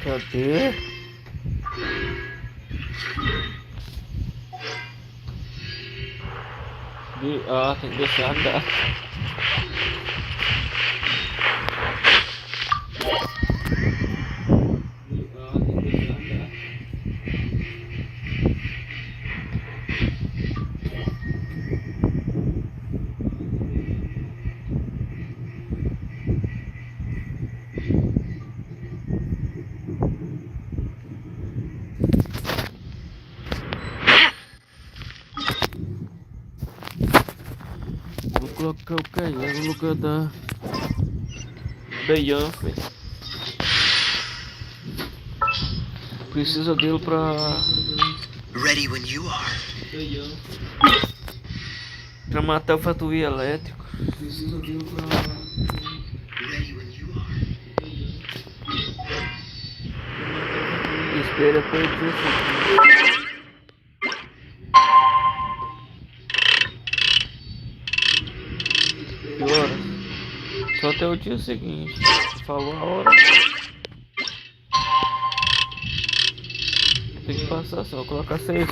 Cadê? Tem que deixar andar. Vou colocar o Caio no lugar da Beyoncé. Precisa dele pra... Ready when you are. Pra matar o fatuí elétrico. Precisa dele pra... Ready when you are. Espera até o dia seguinte. Que horas? Só até o dia seguinte. Falou a hora. Tem que passar só, colocar 6 horas.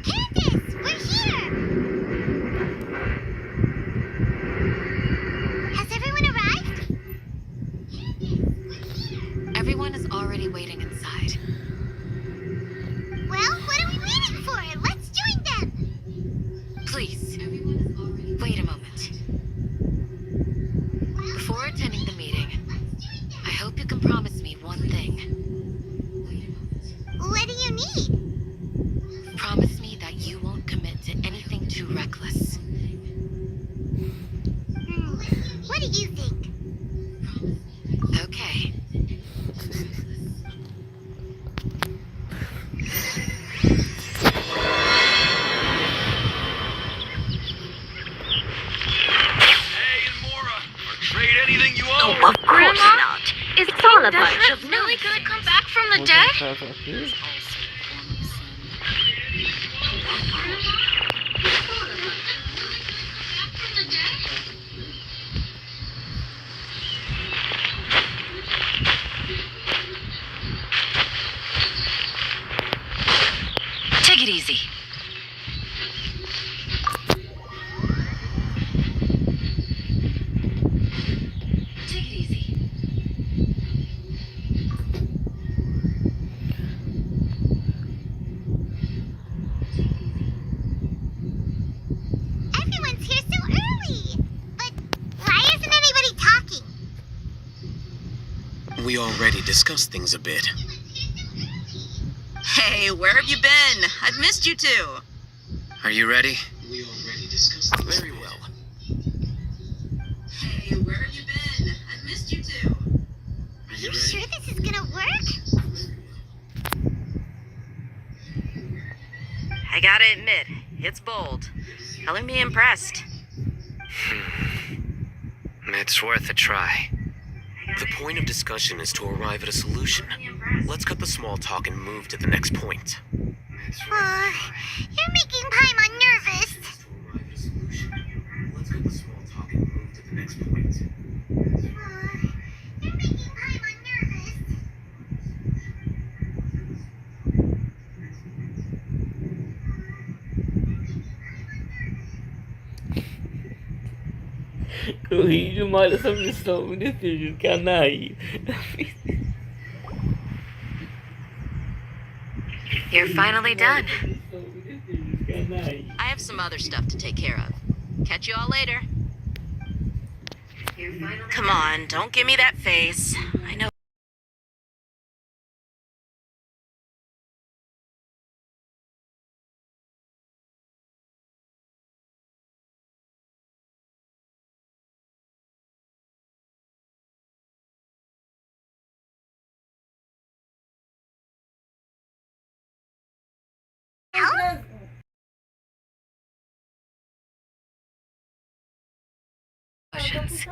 Candace, we're here! Has everyone arrived? Everyone is already waiting inside. Well, what are we waiting for? Let's join them! Please, wait a moment. Before attending the meeting, I hope you can promise me one thing. What do you need? Promise me that you won't commit to anything too reckless. What do you think? Okay. Trade anything you own. Of course not. Is all a bunch of really gonna come back from the dead? Take it easy. Take it easy. Everyone's here so early! But why isn't anybody talking? We already discussed things a bit. Hey, where have you been? I've missed you too. Are you ready? We already discussed things very well. Hey, where have you been? I've missed you too. Are you sure this is gonna work? I gotta admit, it's bold. Color me impressed. It's worth a try. The point of discussion is to arrive at a solution. Let's cut the small talk and move to the next point. You're making Paimon nervous. Let's cut the small talk and move to the next point. You're making Paimon nervous. Eu ri demais dessa missão, me decidindo que a Nahida. You're finally done. I have some other stuff to take care of. Catch you all later. Come on, don't give me that face. I know. Emotions.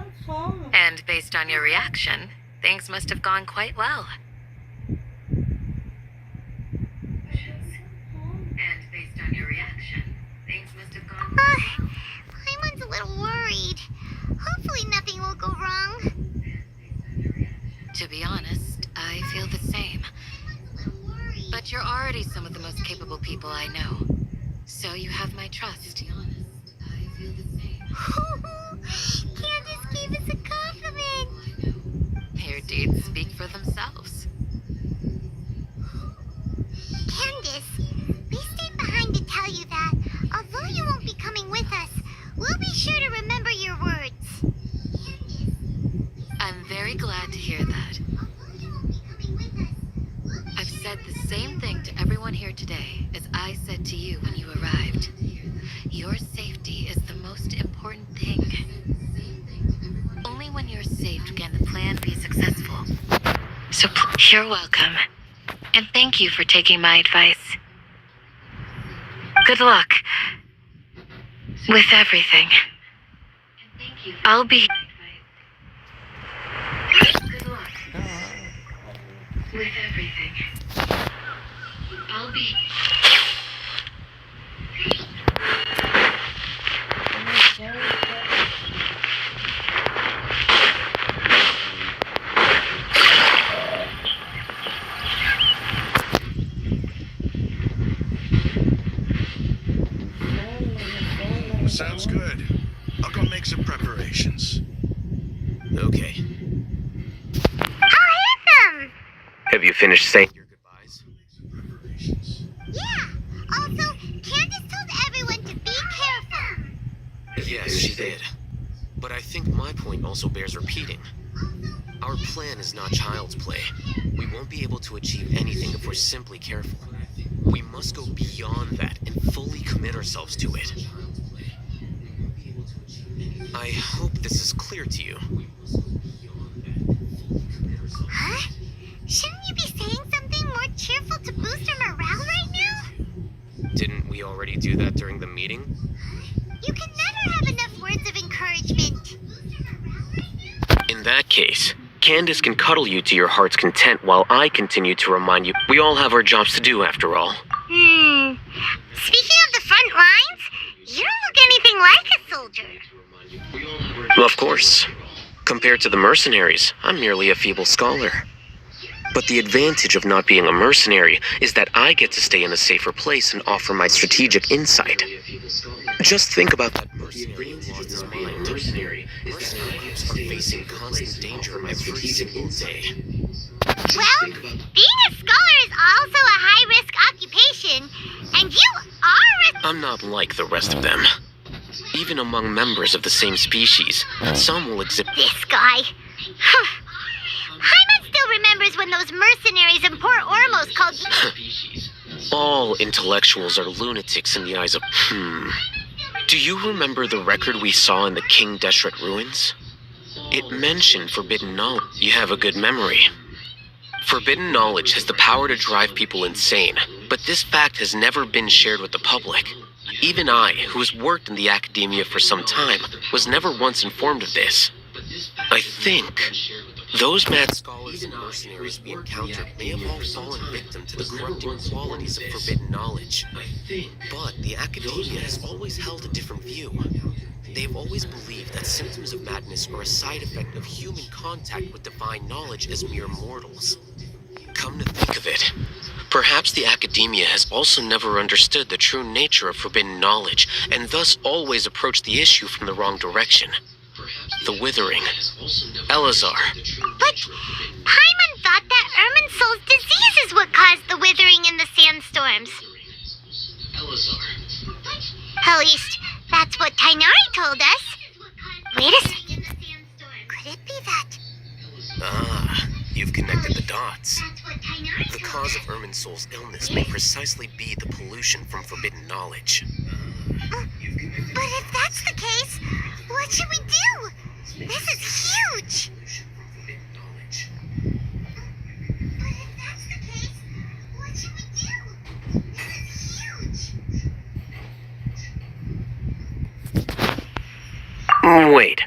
And based on your reaction, things must have gone quite well. And based on your reaction, things must have gone quite well. Paimon's a little worried. Hopefully nothing will go wrong. To be honest, I feel the same. But you're already some of the most capable people I know. So you have my trust. To be honest, I feel the same. Candace gave us a compliment. Your deeds speak for themselves. Candace, we stayed behind to tell you that, although you won't be coming with us, we'll be sure to remember your words. I'm very glad to hear that. I've said the same thing to everyone here today as I said to you when you arrived. Your safety is the most important thing. Only when you're safe can the plan be successful. So you're welcome. And thank you for taking my advice. Good luck. With everything. I'll be... Good luck. With everything. I'll be... Sounds good. I'll go make some preparations. Okay. How handsome! Have you finished saying your goodbyes? Yeah. Also, Candace told everyone to be careful. Yes, she did. But I think my point also bears repeating. Our plan is not child's play. We won't be able to achieve anything if we're simply careful. We must go beyond that and fully commit ourselves to it. I hope this is clear to you. Huh? Shouldn't you be saying something more cheerful to boost our morale right now? Didn't we already do that during the meeting? You can never have enough words of encouragement. In that case, Candace can cuddle you to your heart's content while I continue to remind you we all have our jobs to do after all. Speaking of the front lines, you don't look anything like a soldier. Of course. Compared to the mercenaries, I'm merely a feeble scholar. But the advantage of not being a mercenary is that I get to stay in a safer place and offer my strategic insight. Just think about that mercenary who lost his mind. Mercenaries are facing constant danger every single day. Well, being a scholar is also a high-risk occupation, and you are I'm not like the rest of them. Even among members of the same species, some will exhibit... This guy. Hyman still remembers when those mercenaries in Port Ormos called you... All intellectuals are lunatics in the eyes of... Do you remember the record we saw in the King Deshret ruins? It mentioned forbidden knowledge. You have a good memory. Forbidden knowledge has the power to drive people insane, but this fact has never been shared with the public. Even I, who has worked in the academia for some time, was never once informed of this. I think those mad scholars and mercenaries we encountered may have all fallen victim to the corrupting qualities of forbidden knowledge. But the academia has always held a different view. They have always believed that symptoms of madness are a side effect of human contact with divine knowledge as mere mortals. Come to think of it, perhaps the academia has also never understood the true nature of forbidden knowledge, and thus always approached the issue from the wrong direction. The withering. Elazar. But Paimon thought that Irminsul's disease is what caused the withering in the sandstorms. At least, that's what Tainari told us. Wait a second. Could it be that? Ah, you've connected the dots. The cause of Irminsul's illness may precisely be the pollution from forbidden knowledge. But if that's the case, what should we do? This is huge! But if that's the case, what should we do? This is huge! Wait.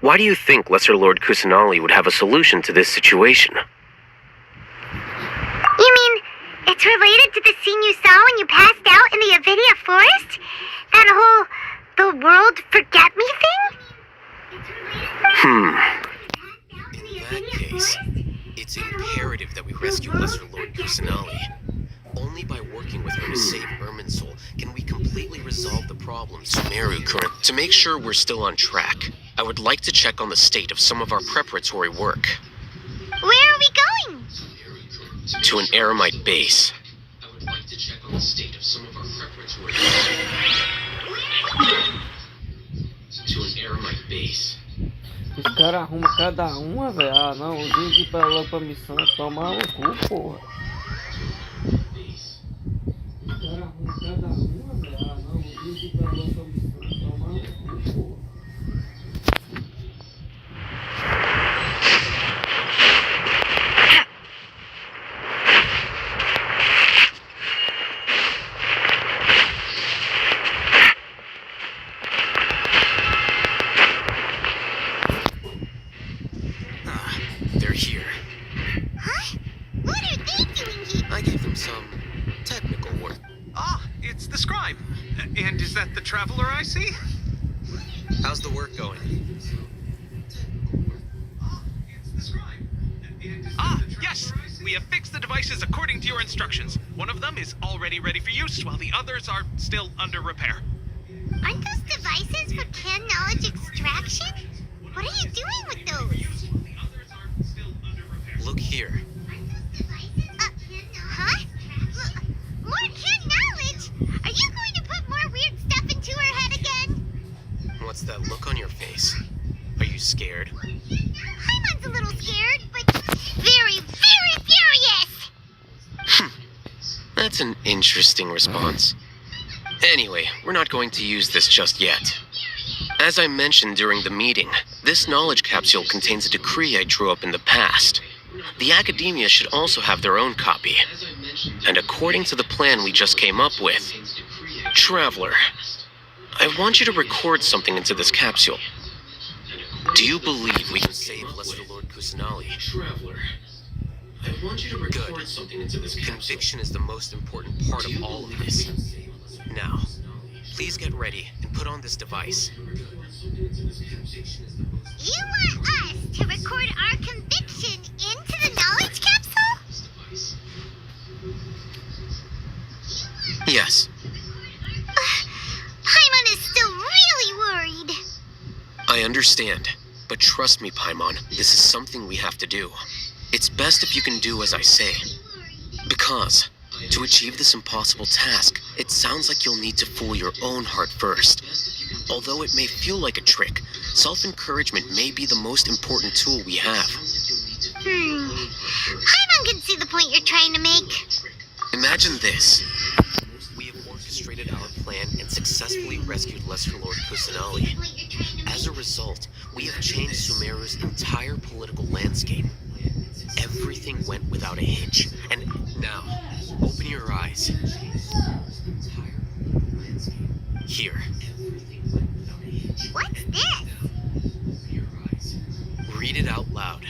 Why do you think Lesser Lord Kusanali would have a solution to this situation? You mean, it's related to the scene you saw when you passed out in the Avidia Forest? That whole, the world forget me thing? In that case, it's imperative that we rescue Lesser Lord Kusanali. Only by working with her to save Irminsul can we completely resolve the problems Sumeru current. To make sure we're still on track, I would like to check on the state of some of our preparatory work. Where are we going? To an Eremite base. Os caras arrumam cada uma, velho. Ah, não, os índios ir pra logo pra missão, tomar no cu, porra. Os caras arrumam cada uma, velho. Ah, não, os índios ir pra logo pra missão, tomar no cu, porra. scribe. And is that the traveler I see? How's the work going? Ah, yes! We have fixed the devices according to your instructions. One of them is already ready for use, while the others are still under repair. Aren't those devices for can knowledge extraction? What are you doing with those? Look here. Huh? More can knowledge? Are you going to put more weird stuff into her head again? What's that look on your face? Are you scared? Paimon's a little scared, but very, very furious! That's an interesting response. Anyway, we're not going to use this just yet. As I mentioned during the meeting, this knowledge capsule contains a decree I drew up in the past. The academia should also have their own copy. And according to the plan we just came up with, Traveler, I want you to record something into this capsule. Do you believe we can save Lesser Lord Kusanali? Traveler, I want you to record something into this capsule. Conviction is the most important part of all of this. Now, please get ready and put on this device. You want us to record our conviction into the knowledge capsule? Yes. Paimon is still really worried. I understand, but trust me, Paimon, this is something we have to do. It's best if you can do as I say. Because, to achieve this impossible task, it sounds like you'll need to fool your own heart first. Although it may feel like a trick, self-encouragement may be the most important tool we have. Paimon can see the point you're trying to make. Imagine this. We have orchestrated our plan and successfully rescued Lesser Lord Kusanali. As a result, we have changed Sumeru's entire political landscape. Everything went without a hitch. And now, open your eyes. Here. What's this? Read it out loud.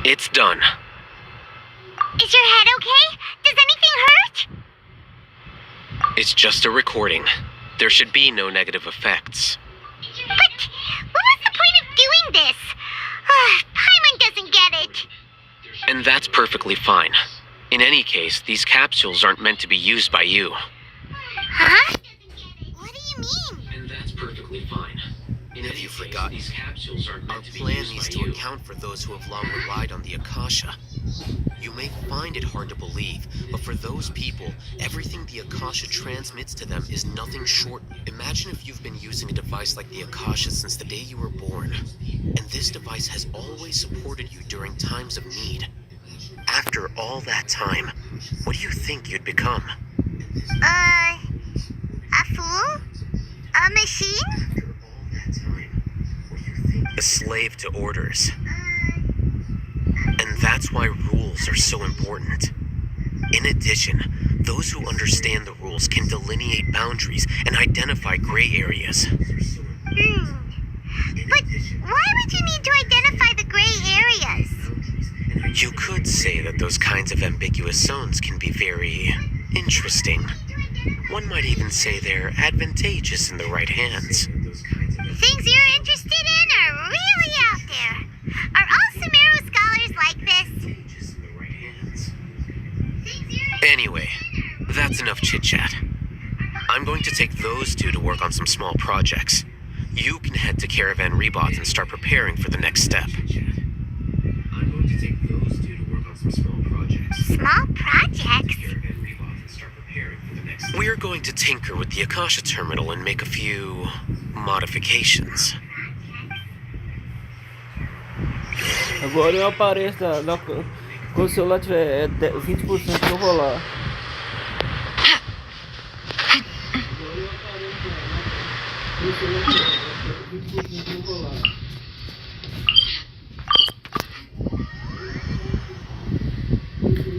It's done. Is your head okay? Does anything hurt? It's just a recording. There should be no negative effects. But what was the point of doing this? Paimon doesn't get it. And that's perfectly fine. In any case, these capsules aren't meant to be used by you. Huh? What do you mean? And that's perfectly fine. If you forgot, these capsules aren't meant to be used by you. Our plan needs to account for those who have long relied on the Akasha. You may find it hard to believe, but for those people, everything the Akasha transmits to them is nothing short. Imagine if you've been using a device like the Akasha since the day you were born, and this device has always supported you during times of need. After all that time, what do you think you'd become? A fool? A machine? A slave to orders. And that's why rules are so important. In addition, those who understand the rules can delineate boundaries and identify gray areas. But why would you need to identify the gray areas? You could say that those kinds of ambiguous zones can be very interesting. One might even say they're advantageous in the right hands. Things you're interested in are really out there. Are all Sumeru scholars like this? Anyway, that's enough chit-chat. I'm going to take those two to work on some small projects. You can head to Caravan Rebot and start preparing for the next step. I'm going to take those two to work on some small projects. Small projects? We're going to tinker with the Akasha terminal and make a few modifications. Agora eu apareço quando o celular tiver 20% eu vou lá.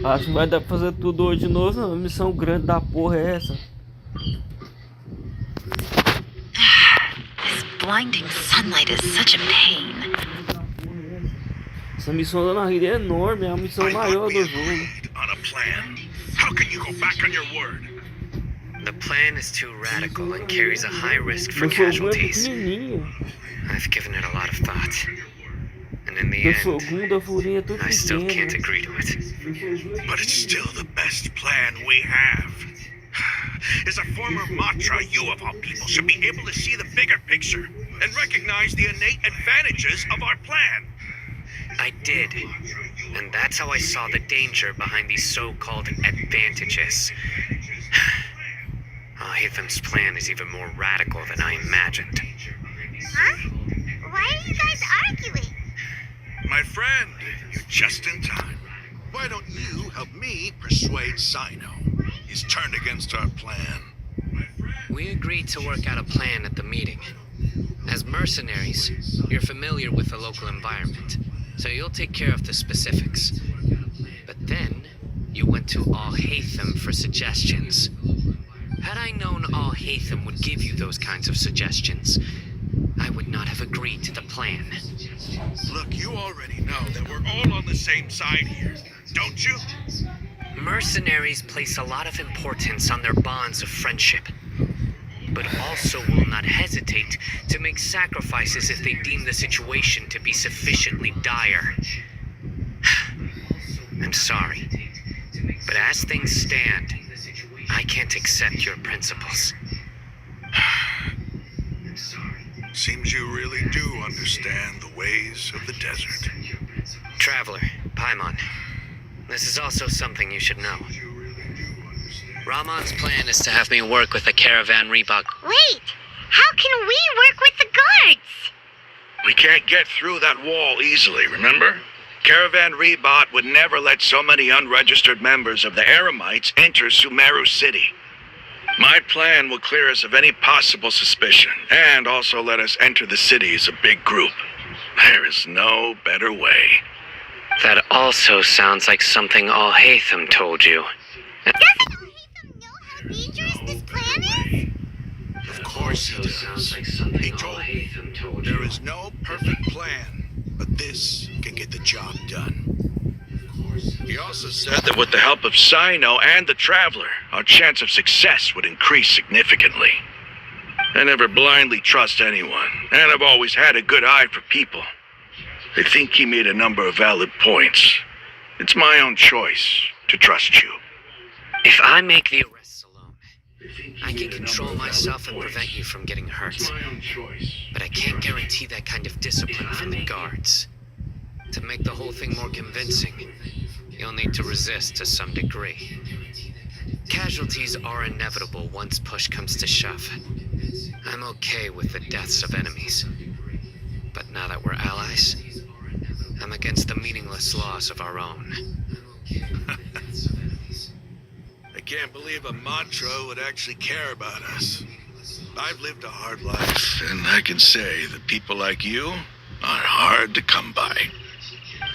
Acho que vai dar pra fazer tudo hoje de novo, não. A missão grande da porra é essa. This blinding sunlight is such a pain. Essa missão da Nahida é enorme, é a missão maior do jogo. On a plan. How can you go back on your word? The plan is too radical and carries a high risk for Meu fogão é casualties. pequenininho. I've given it a lot of thought. And in the Meu end, fogão da furinha é tudo I still pequeno. can't agree to it. But it's still the best plan we have. As a former Matra, you of all people should be able to see the bigger picture and recognize the innate advantages of our plan. I did. And that's how I saw the danger behind these so-called advantages. Hatham's plan is even more radical than I imagined. Huh? Why are you guys arguing? My friend, you're just in time. Why don't you help me persuade Sino? He's turned against our plan. We agreed to work out a plan at the meeting. As mercenaries, you're familiar with the local environment, so you'll take care of the specifics. But then, you went to Al-Haytham for suggestions. Had I known Al-Haytham would give you those kinds of suggestions, I would not have agreed to the plan. Look, you already know that we're all on the same side here, don't you? Mercenaries place a lot of importance on their bonds of friendship, but also will not hesitate to make sacrifices if they deem the situation to be sufficiently dire. I'm sorry, but as things stand, I can't accept your principles. Seems you really do understand the ways of the desert. Traveler, Paimon, this is also something you should know. Ramon's plan is to have me work with the caravan Reebok. Wait, how can we work with the guards? We can't get through that wall easily, remember? Caravan Rebot would never let so many unregistered members of the Eremites enter Sumeru City. My plan will clear us of any possible suspicion, and also let us enter the city as a big group. There is no better way. That also sounds like something Al-Haytham told you. Doesn't Al-Haytham know how dangerous this plan is? Of course he does. He told me there is no perfect plan, but this can get the job done. He also said that with the help of Sino and the Traveler, our chance of success would increase significantly. I never blindly trust anyone, and I've always had a good eye for people. I think he made a number of valid points. It's my own choice to trust you. If I make the arrests alone, I can control myself and prevent you from getting hurt. But I can't guarantee that kind of discipline from the guards. To make the whole thing more convincing, you'll need to resist to some degree. Casualties are inevitable once push comes to shove. I'm okay with the deaths of enemies. But now that we're allies, I'm against the meaningless loss of our own. I can't believe a Matra would actually care about us. I've lived a hard life, and I can say that people like you are hard to come by.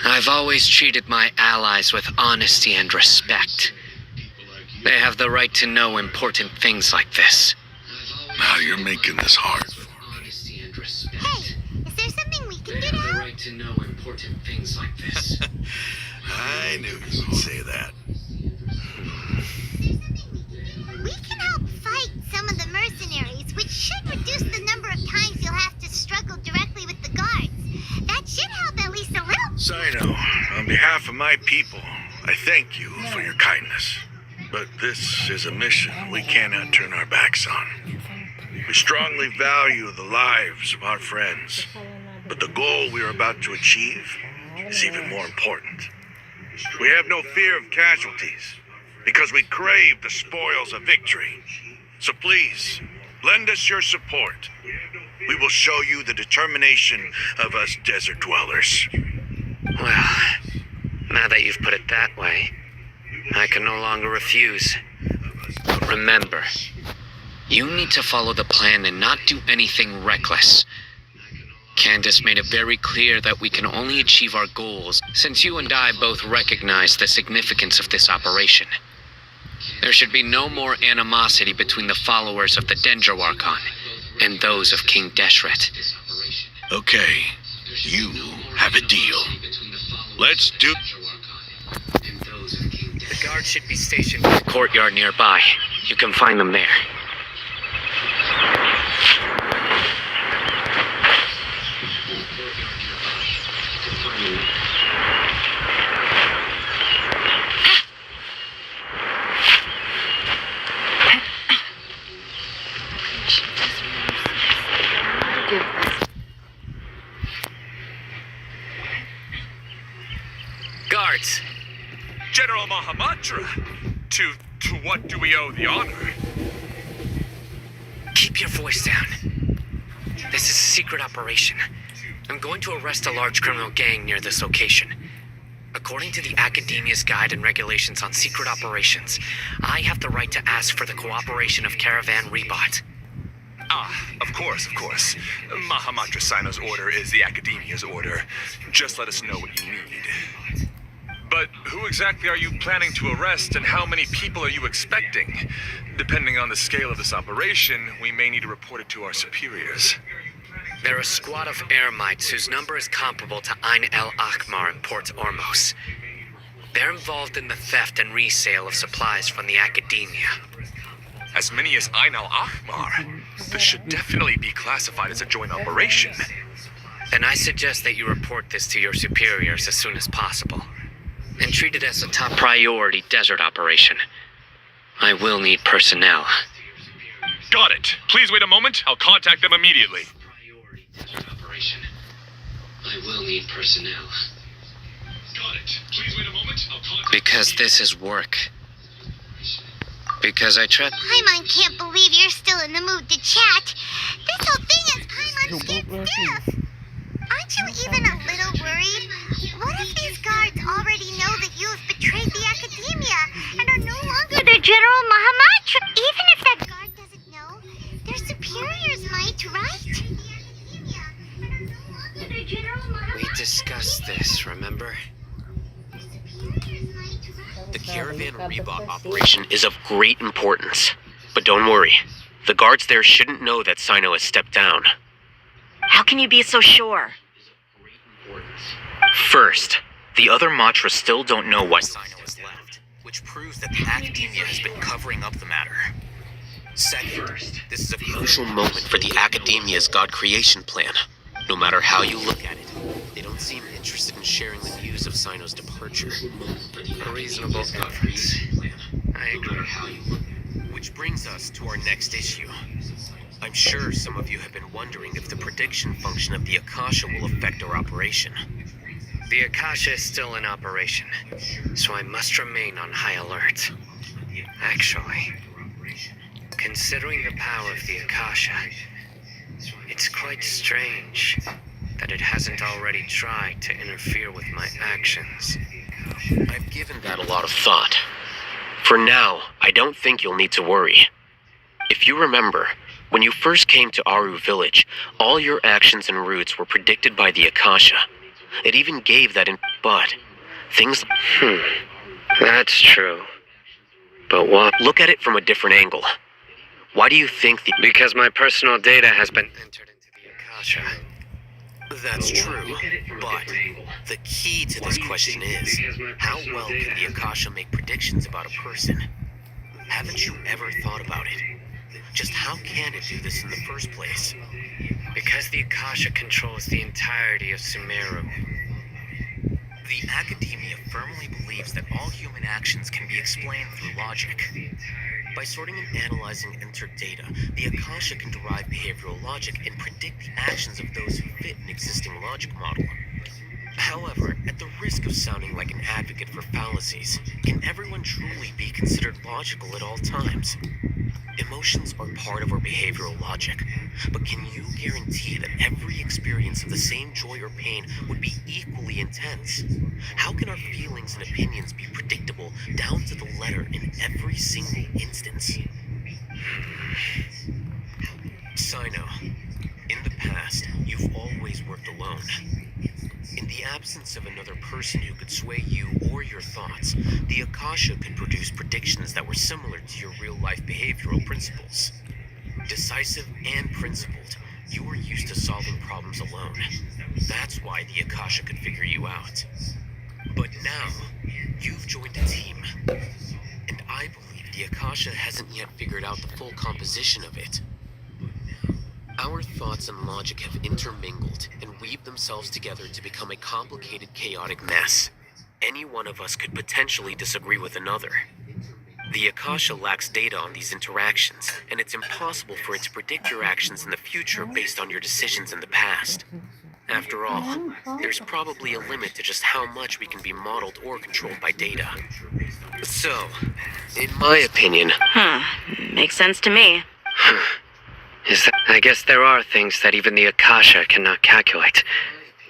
I've always treated my allies with honesty and respect. They have the right to know important things like this. Now you're making this hard. Hey, is there something we can do to help? Right to know important things like this. I knew you would say that. We can help fight some of the mercenaries, which should reduce the number of times you'll have to struggle directly with the guards. That should help at least a little. Sino, on behalf of my people, I thank you for your kindness. But this is a mission we cannot turn our backs on. We strongly value the lives of our friends, but the goal we are about to achieve is even more important. We have no fear of casualties, because we crave the spoils of victory. So please, lend us your support. We will show you the determination of us desert dwellers. Well, now that you've put it that way, I can no longer refuse. But remember, you need to follow the plan and not do anything reckless. Candace made it very clear that we can only achieve our goals since you and I both recognize the significance of this operation. There should be no more animosity between the followers of the Dendroarchon and those of King Deshret. Okay, you have a deal. Let's do... The guards should be stationed in the courtyard nearby. You can find them there. Guards! General Mahamatra! To what do we owe the honor? Keep your voice down. This is a secret operation. I'm going to arrest a large criminal gang near this location. According to the Academia's Guide and Regulations on Secret Operations, I have the right to ask for the cooperation of Caravan Rebot. Ah, of course. Mahamatra Sino's order is the Academia's order. Just let us know what you need. But who exactly are you planning to arrest, and how many people are you expecting? Depending on the scale of this operation, we may need to report it to our superiors. They're a squad of Eremites whose number is comparable to Ain El Akhmar in Port Ormos. They're involved in the theft and resale of supplies from the Academia. As many as Ain El Akhmar? This should definitely be classified as a joint operation. Then I suggest that you report this to your superiors as soon as possible. And treat it as a top priority desert operation. I will need personnel. Got it. Please wait a moment. I'll contact them immediately. Priority desert operation. I will need personnel. Got it. Please wait a moment. I'll contact Because this is work. Because I tried. Paimon can't believe you're still in the mood to chat. This whole thing is Paimon's scared stiff. Aren't you even a little worried? What if these guards already know that you have betrayed the Academia and are no longer their General Mahamatra? Even if that guard doesn't know, their superiors might, right? We discussed this, remember? The Caravan Rebot operation is of great importance. But don't worry, the guards there shouldn't know that Sino has stepped down. How can you be so sure? First, the other Matras still don't know why Sino has left, which proves that the Academia has been covering up the matter. Second, this is a crucial moment for the Academia's God creation plan. No matter how you look at it, they don't seem interested in sharing the news of Sino's departure. A reasonable inference. I agree. Which brings us to our next issue. I'm sure some of you have been wondering if the prediction function of the Akasha will affect our operation. The Akasha is still in operation, so I must remain on high alert. Actually, considering the power of the Akasha, it's quite strange that it hasn't already tried to interfere with my actions. I've given that a lot of thought. For now, I don't think you'll need to worry. If you remember, when you first came to Aru Village, all your actions and routes were predicted by the Akasha. It even gave that in... But, things... That's true. But what? Look at it from a different angle. Why do you think the... Because my personal data has been entered into the Akasha. That's true, but the key to this question is, how well can the Akasha make predictions about a person? Haven't you ever thought about it? Just how can it do this in the first place? Because the Akasha controls the entirety of Sumeru. The Academia firmly believes that all human actions can be explained through logic. By sorting and analyzing entered data, the Akasha can derive behavioral logic and predict the actions of those who fit an existing logic model. However, at the risk of sounding like an advocate for fallacies, can everyone truly be considered logical at all times? Emotions are part of our behavioral logic, but can you guarantee that every experience of the same joy or pain would be equally intense? How can our feelings and opinions be predictable down to the letter in every single instance? Sino, in the past, you've always worked alone. In the absence of another person who could sway you or your thoughts, the Akasha could produce predictions that were similar to your real-life behavioral principles. Decisive and principled, you were used to solving problems alone. That's why the Akasha could figure you out. Akasha hasn't yet figured out the full composition of it. Our thoughts and logic have intermingled and weaved themselves together to become a complicated, chaotic mess. Any one of us could potentially disagree with another. The Akasha lacks data on these interactions, and it's impossible for it to predict your actions in the future based on your decisions in the past. After all, there's probably a limit to just how much we can be modeled or controlled by data. So, in my opinion... Makes sense to me. I guess there are things that even the Akasha cannot calculate,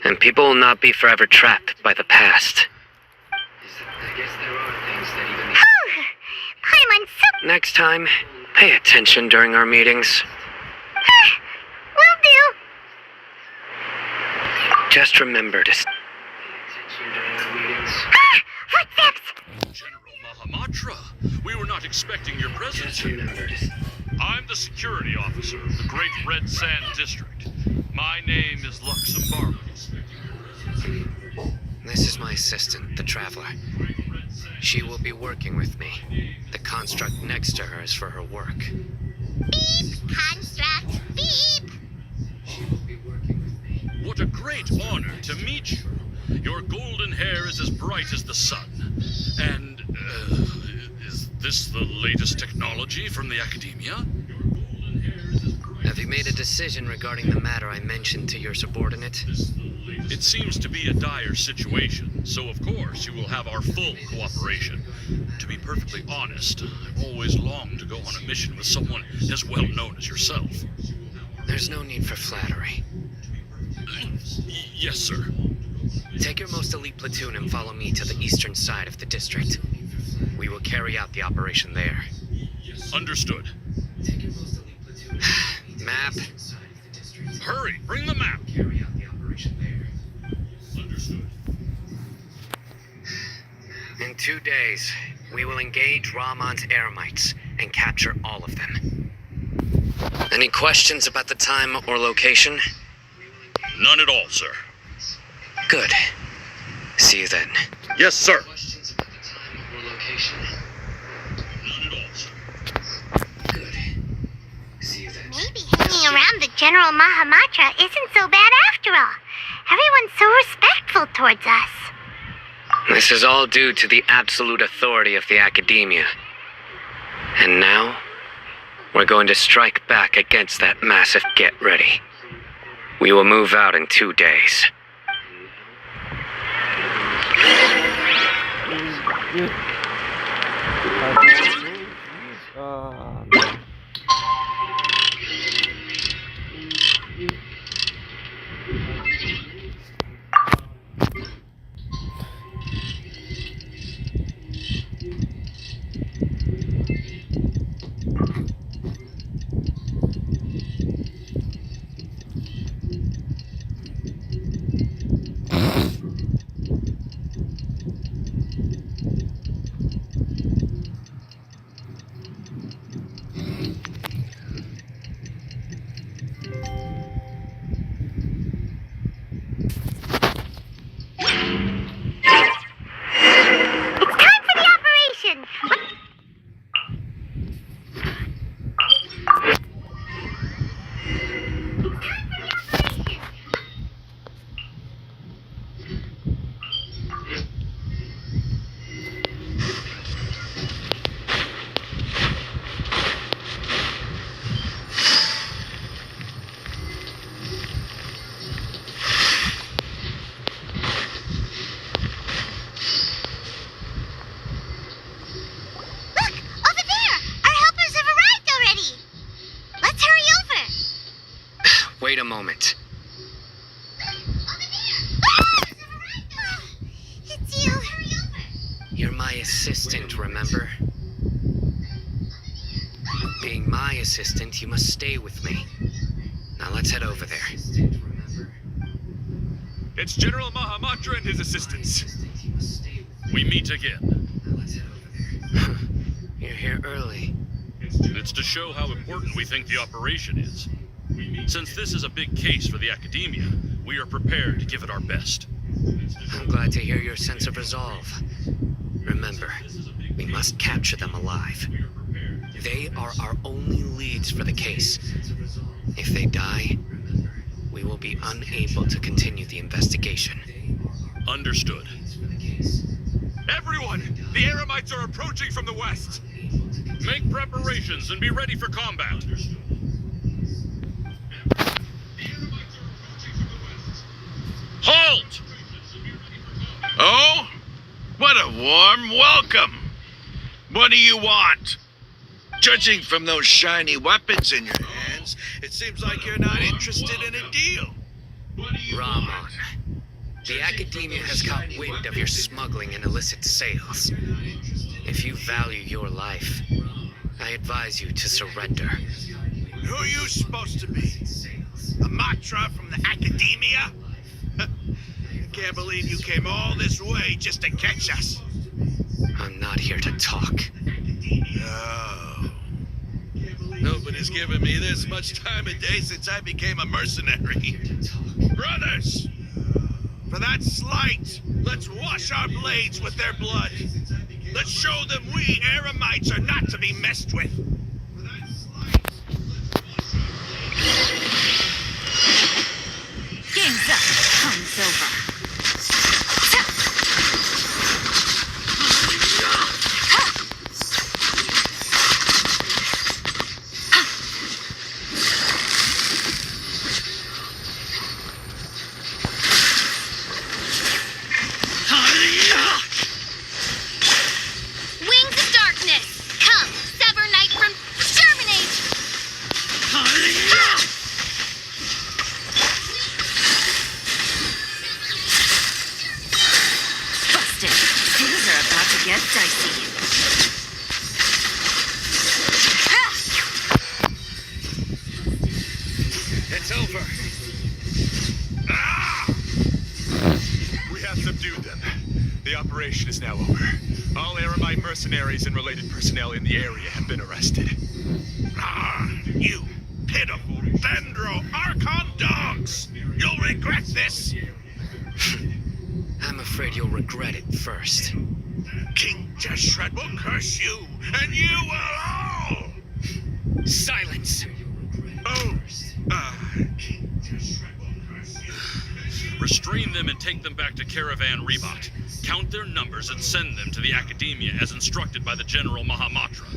and people will not be forever trapped by the past. Paimon, so... Next time, pay attention during our meetings. Will do. Just remember to... Footsteps! General Mahamatra, we were not expecting your presence here. I'm the security officer of the Great Red Sand District. My name is Luxembourg. This is my assistant, the Traveler. She will be working with me. The construct next to her is for her work. Beep! Construct! Beep! What a great honor to meet you. Your golden hair is as bright as the sun. And, is this the latest technology from the Academia? Have you made a decision regarding the matter I mentioned to your subordinate? It seems to be a dire situation, so of course you will have our full cooperation. To be perfectly honest, I've always longed to go on a mission with someone as well known as yourself. There's no need for flattery. Yes, sir. Take your most elite platoon and follow me to the eastern side of the district. We will carry out the operation there. Understood. Map. Hurry, bring the map. Carry out the operation there. Understood. In 2 days, we will engage Rahman's Eremites and capture all of them. Any questions about the time or location? None at all, sir. Good. See you then. Yes, sir. Questions about the time or location? None at all, sir. Good. See you then. Maybe hanging around the General Mahamatra isn't so bad after all. Everyone's so respectful towards us. This is all due to the absolute authority of the Academia. And now, we're going to strike back against that massive get ready. We will move out in 2 days. Wait a moment. It's you. You're my assistant, remember? Being my assistant, you must stay with me. Now let's head over there. It's General Mahamatra and his assistants. We meet again. You're here early. It's to show how important we think the operation is. Since this is a big case for the Academia, we are prepared to give it our best. I'm glad to hear your sense of resolve. Remember, we must capture them alive. They are our only leads for the case. If they die, we will be unable to continue the investigation. Understood. Everyone! The Eremites are approaching from the west! Make preparations and be ready for combat. Halt! Oh? What a warm welcome! What do you want? Judging from those shiny weapons in your hands, it seems like you're not interested in a deal. Ramon, the Academia has caught wind of your smuggling and illicit sales. If you value your life, I advise you to surrender. Who are you supposed to be? A Matra from the Academia? Can't believe you came all this way just to catch us. I'm not here to talk. Oh. Nobody's given me this much time of day since I became a mercenary. Brothers! For that slight, let's wash our blades with their blood. Let's show them we Eremites are not to be messed with. Game's up. Time's over. Wings of darkness, come, sever night from exterminate. Busted. Things are about to get dicey. It's over. We have subdued them. The operation is now over. All Eremite mercenaries and related personnel in the area have been arrested. Ah, you pitiful Dendro Archon dogs! You'll regret this! I'm afraid you'll regret it first. King Deshret will curse you, and you will all! Silence! Oh, Restrain them and take them back to Caravan Rebot. Count their numbers and send them to the Academia as instructed by the General Mahamatra.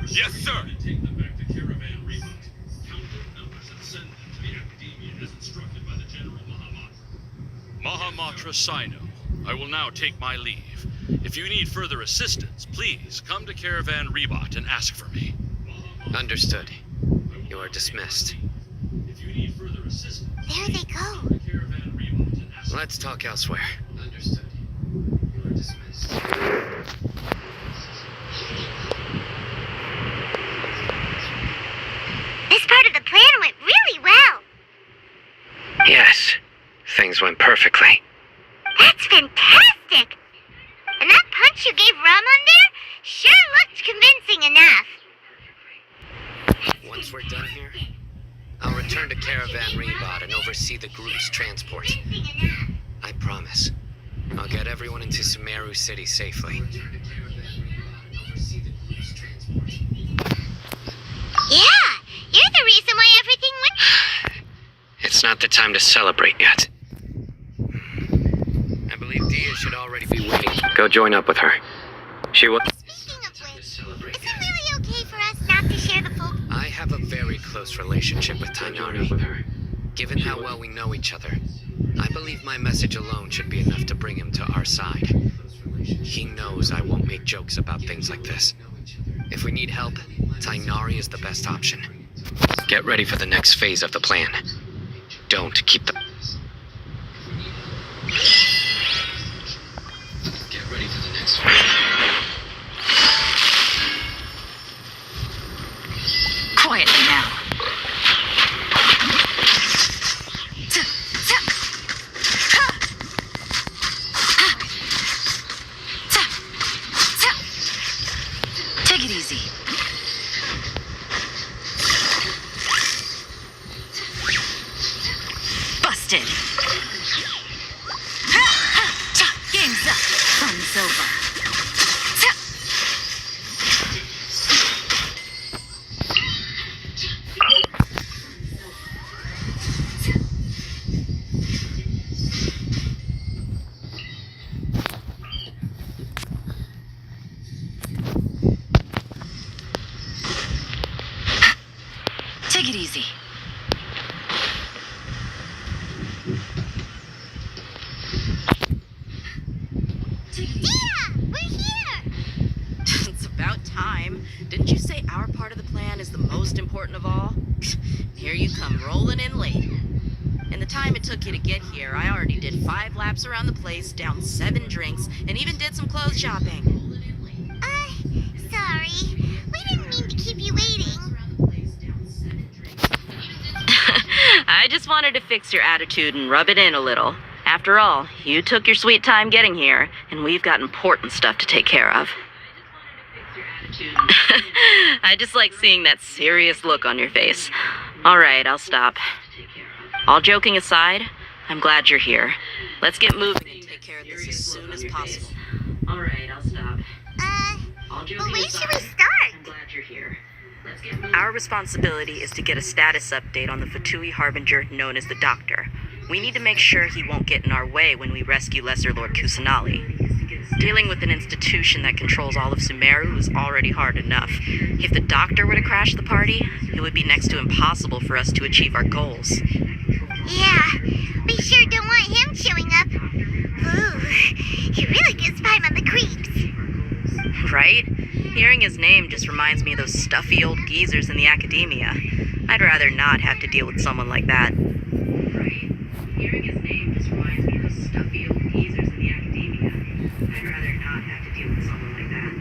Yes, sir! Take them back to Caravan Rebot. Count their numbers and send them to the Academia as instructed by the General Mahamatra. Mahamatra Sino, I will now take my leave. If you need further assistance, please come to Caravan Rebot and ask for me. Understood. You are dismissed. If you need further assistance, There they go. Caravan Rebot and ask. Let's talk elsewhere. Understood. You are dismissed. This part of the plan went really well. Yes, things went perfectly. That's fantastic. And that punch you gave Ramon there sure looked convincing enough. Once we're done here, I'll return to Caravan Rebot and oversee the group's transport. I promise. I'll get everyone into Sumeru City safely. Yeah, you're the reason why everything went... It's not the time to celebrate yet. I believe Dia should already be waiting. Go join up with her. She will... Speaking of which, is it really okay for us not to share the full... I have a very close relationship with Tainari. Given how well we know each other, I believe my message alone should be enough to bring him to our side. He knows I won't make jokes about things like this. If we need help, Tainari is the best option. Get ready for the next phase of the plan. Don't keep the... Get ready for the next phase. Quietly now. Take it easy. Busted. Game's up. Fun's over. easy. Yeah, we're here! It's about time. Didn't you say our part of the plan is the most important of all? Here you come, rolling in late. In the time it took you to get here, I already did 5 laps around the place, downed 7 drinks, and even did some clothes shopping. Sorry. We didn't mean to keep you waiting. I just wanted to fix your attitude and rub it in a little. After all, you took your sweet time getting here, and we've got important stuff to take care of. I just like seeing that serious look on your face. All right, I'll stop. All joking aside, I'm glad you're here. Let's get moving and take care of this as soon as possible. All right, I'll stop. But where should we start? I'm glad you're here. Our responsibility is to get a status update on the Fatui Harbinger known as the Doctor. We need to make sure he won't get in our way when we rescue Lesser Lord Kusanali. Dealing with an institution that controls all of Sumeru is already hard enough. If the Doctor were to crash the party, it would be next to impossible for us to achieve our goals. Yeah, we sure don't want him showing up. Ooh, he really gives Paimon the creeps. Right? Hearing his name just reminds me of those stuffy old geezers in the academia. I'd rather not have to deal with someone like that. Right? Hearing his name just reminds me of those stuffy old geezers in the academia. I'd rather not have to deal with someone like that.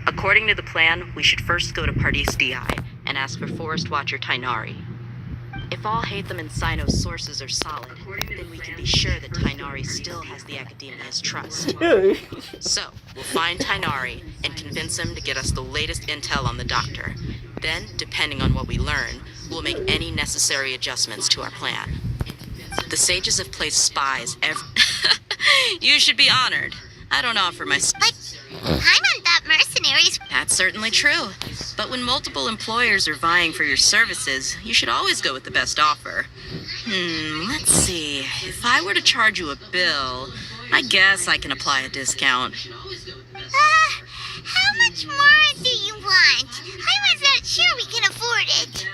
According to the plan, we should first go to Pardis Di and ask for Forest Watcher Tainari. If all Hatham and Sino's sources are solid, then we can be sure that Tainari still has the Academia's trust. So, we'll find Tainari and convince him to get us the latest intel on the Doctor. Then, depending on what we learn, we'll make any necessary adjustments to our plan. The sages have placed spies You should be honored. I don't offer my... But Paimon thought mercenaries... That's certainly true. But when multiple employers are vying for your services, you should always go with the best offer. Let's see. If I were to charge you a bill, I guess I can apply a discount. How much more do you want? Paimon's not sure we can afford it.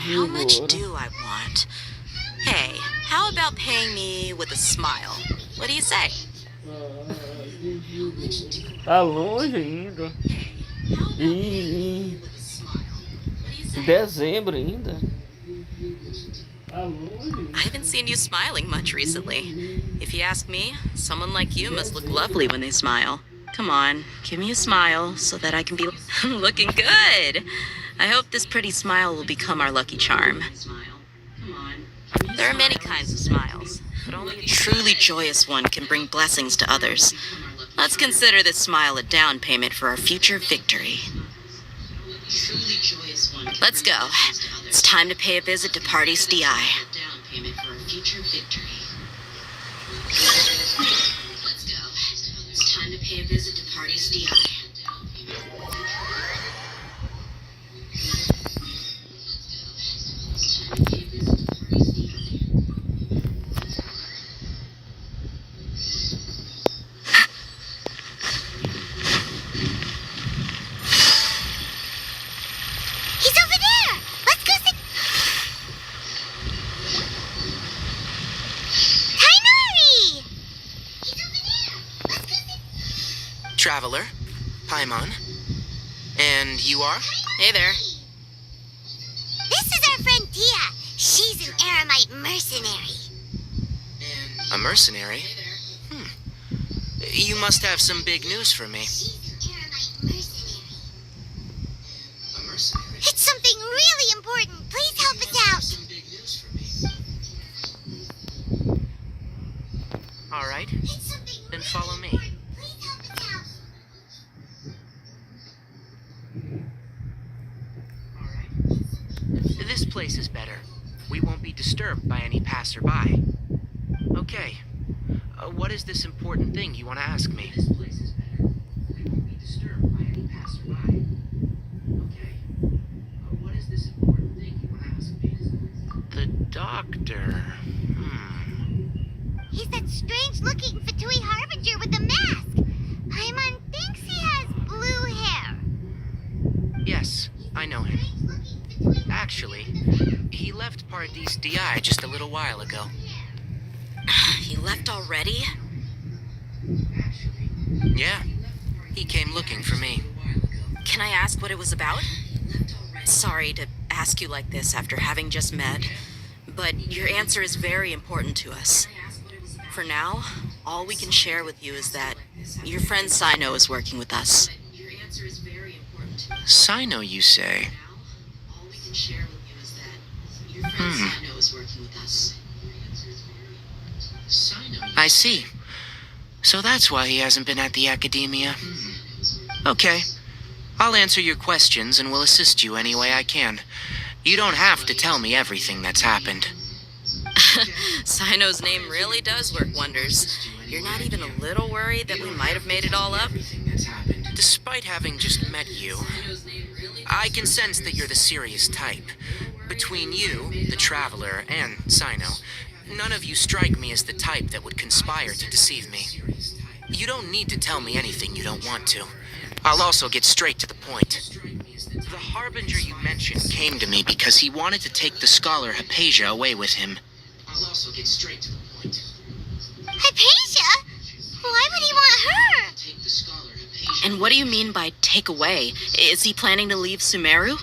How much do I want? Hey, how about paying me with a smile? What do you say? Tá longe ainda. Dezembro ainda. I haven't seen you smiling much recently. If you ask me, someone like you must look lovely when they smile. Come on, give me a smile so that I can be looking good. I hope this pretty smile will become our lucky charm. There are many kinds of smiles, but only a truly joyous one can bring blessings to others. Let's consider this smile a down payment for our future victory. Let's go. It's time to pay a visit to Pardis Di. Let's go. It's time to pay a visit to Pardis Di. Traveler, Paimon, and you are? Hey there. This is our friend Tia. She's an Aramite mercenary. A mercenary? You must have some big news for me. It's something really important. Please help us out. All right, then follow me. This place is better. We won't be disturbed by any passerby. Okay. What is this important thing you want to ask me? This place is better. We won't be disturbed by any passerby. doctor. He's that strange-looking Fatui Harbinger with the mask. Paimon thinks he has blue hair. Yes, I know him. Actually, he left Paradis DI just a little while ago. He left already? Yeah, he came looking for me. Can I ask what it was about? Sorry to ask you like this after having just met, but your answer is very important to us. For now, all we can share with you is that your friend Sino is working with us. Sino, you say? I see. So that's why he hasn't been at the academia. Okay. I'll answer your questions and will assist you any way I can. You don't have to tell me everything that's happened. Sino's name really does work wonders. You're not even a little worried that we might have made it all up? Despite having just met you, I can sense that you're the serious type. Between you, the Traveler, and Sino, none of you strike me as the type that would conspire to deceive me. You don't need to tell me anything you don't want to. I'll also get straight to the point. The Harbinger you mentioned came to me because he wanted to take the scholar Hypatia away with him. I'll also get straight to the point. Hypatia? Why would he want her? And what do you mean by take away? Is he planning to leave Sumeru?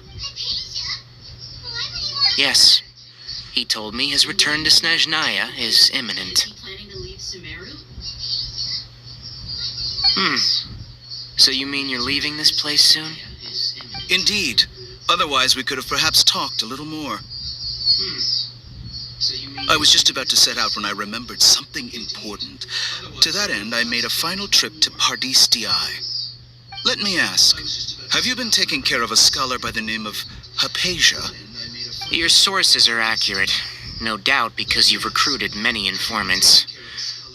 Yes. He told me his return to Snezhnaya is imminent. So you mean you're leaving this place soon? Indeed. Otherwise, we could have perhaps talked a little more. I was just about to set out when I remembered something important. To that end, I made a final trip to Paradis DI. Let me ask, have you been taking care of a scholar by the name of Hypatia? Your sources are accurate. No doubt because you've recruited many informants.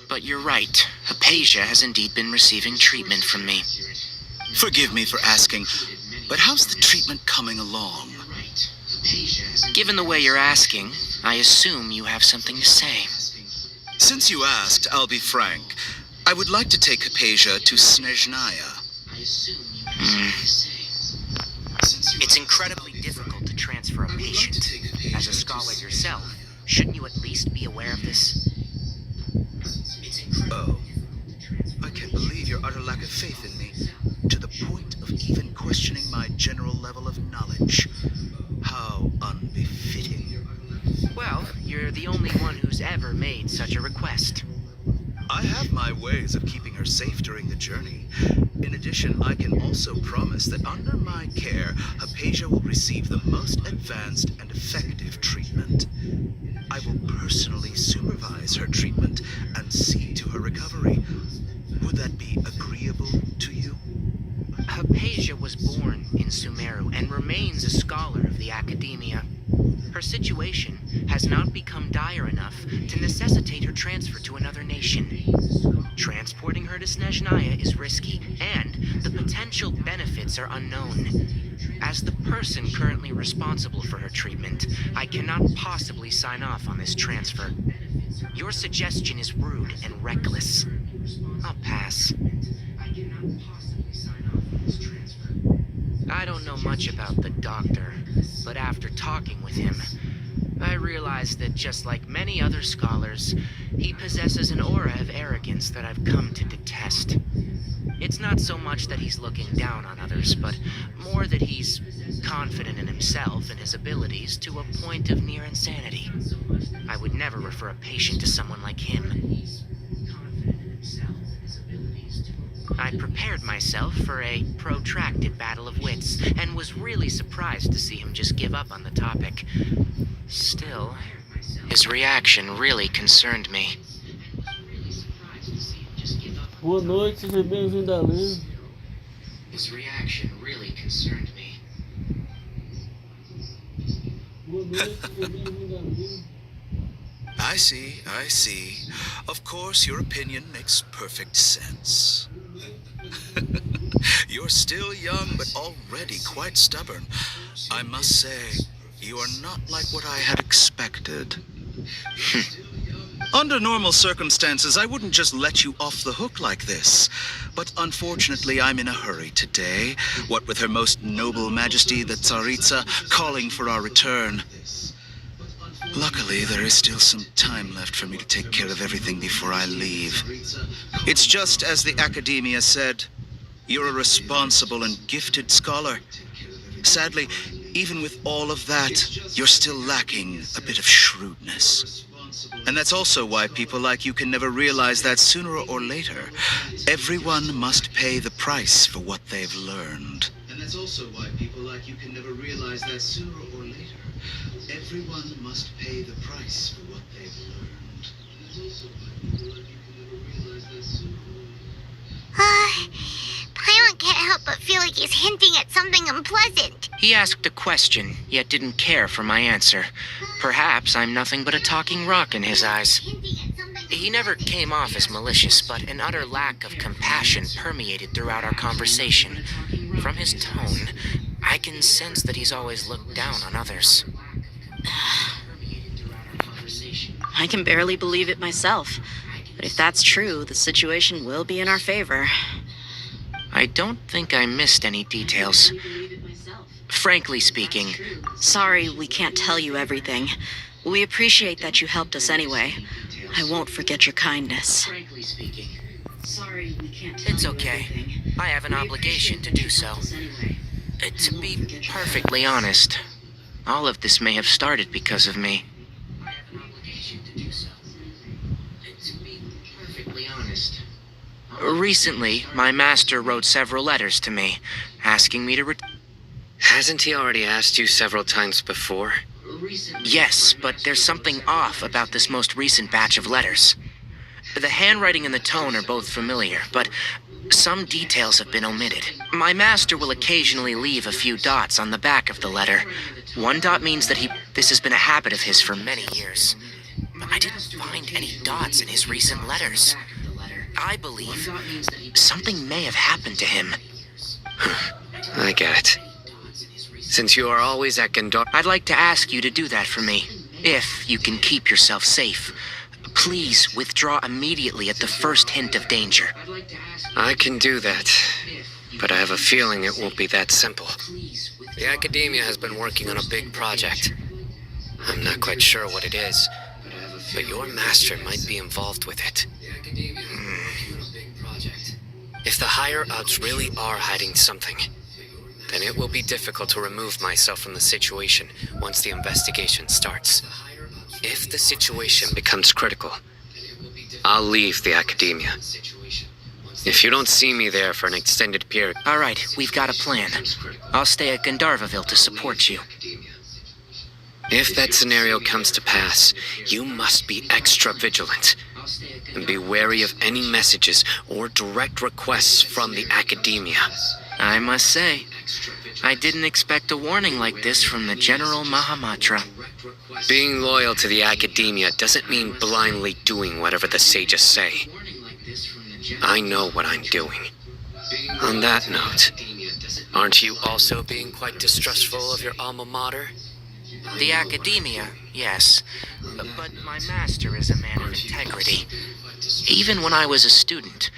But you're right. Hypatia has indeed been receiving treatment from me. Forgive me for asking, but how's the treatment coming along? Given the way you're asking, I assume you have something to say. Since you asked, I'll be frank. I would like to take Hypatia to Snezhnaya. It's incredibly difficult to transfer a patient. As a scholar yourself, shouldn't you at least be aware of this? Oh, I can't believe your utter lack of faith in me, to the point of even questioning my general level of knowledge. How unbefitting. Well, you're the only one who's ever made such a request. I have my ways of keeping her safe during the journey. In addition, I can also promise that under my care, Hypatia will receive the most advanced and effective treatment. I will personally supervise her treatment and see to her recovery. Would that be agreeable to you? Hypatia was born in Sumeru and remains a scholar of the academia. Her situation has not become dire enough to necessitate her transfer to another nation. Transporting her to Snezhnaya is risky, and the potential benefits are unknown. As the person currently responsible for her treatment, I cannot possibly sign off on this transfer. Your suggestion is rude and reckless. I'll pass. I don't know much about the doctor, but after talking with him, I realized that just like many other scholars, he possesses an aura of arrogance that I've come to detest. It's not so much that he's looking down on others, but more that he's confident in himself and his abilities to a point of near insanity. I would never refer a patient to someone like him. I prepared myself for a protracted battle of wits, and was really surprised to see him just give up on the topic. Still, his reaction really concerned me. Boa noite, seja bem-vindo a Lin. His reaction really concerned me. Boa noite, seja bem-vindo a Lin. I see. Of course, your opinion makes perfect sense. You're still young, but already quite stubborn. I must say, you are not like what I had expected. Under normal circumstances, I wouldn't just let you off the hook like this. But unfortunately, I'm in a hurry today. What with Her Most Noble Majesty, the Tsaritsa, calling for our return. Luckily, there is still some time left for me to take care of everything before I leave. It's just as the Academia said. You're a responsible and gifted scholar. Sadly, even with all of that, you're still lacking a bit of shrewdness. And that's also why people like you can never realize that sooner or later, everyone must pay the price for what they've learned. And that's also why people like you can never realize that sooner or later, everyone must pay the price for what they've learned. And that's also why people like you can never realize that sooner or later. Paimon can't help but feel like he's hinting at something unpleasant. He asked a question, yet didn't care for my answer. Perhaps I'm nothing but a talking rock in his eyes. He never came off as malicious, but an utter lack of compassion permeated throughout our conversation. From his tone, I can sense that he's always looked down on others. I can barely believe it myself. But if that's true, the situation will be in our favor. I don't think I missed any details. Frankly speaking... Sorry, we can't tell you everything. We appreciate that you helped us anyway. I won't forget your kindness. Frankly speaking... Sorry, we can't tell It's okay. I have an obligation to do so. To be perfectly honest, all of this may have started because of me. I have an obligation to do so. To be perfectly honest... Recently, my master wrote several letters to me, asking me to Hasn't he already asked you several times before? Yes, but there's something off about this most recent batch of letters. The handwriting and the tone are both familiar, but some details have been omitted. My master will occasionally leave a few dots on the back of the letter. One dot means that this has been a habit of his for many years. But I didn't find any dots in his recent letters. I believe something may have happened to him. I get it. Since you are always at Gandor... I'd like to ask you to do that for me, if you can keep yourself safe. Please withdraw immediately at the first hint of danger. I can do that, but I have a feeling it won't be that simple. The Academia has been working on a big project. I'm not quite sure what it is, but your master might be involved with it. If the higher-ups really are hiding something, then it will be difficult to remove myself from the situation once the investigation starts. If the situation becomes critical, I'll leave the Academia. If you don't see me there for an extended period... All right, we've got a plan. I'll stay at Gandharvaville to support you. If that scenario comes to pass, you must be extra vigilant. And be wary of any messages or direct requests from the Academia. I must say, I didn't expect a warning like this from the General Mahamatra. Being loyal to the Academia doesn't mean blindly doing whatever the sages say. I know what I'm doing. On that note, aren't you also being quite distrustful of your alma mater? The Academia, yes. But my master is a man of integrity. Even when I was a student,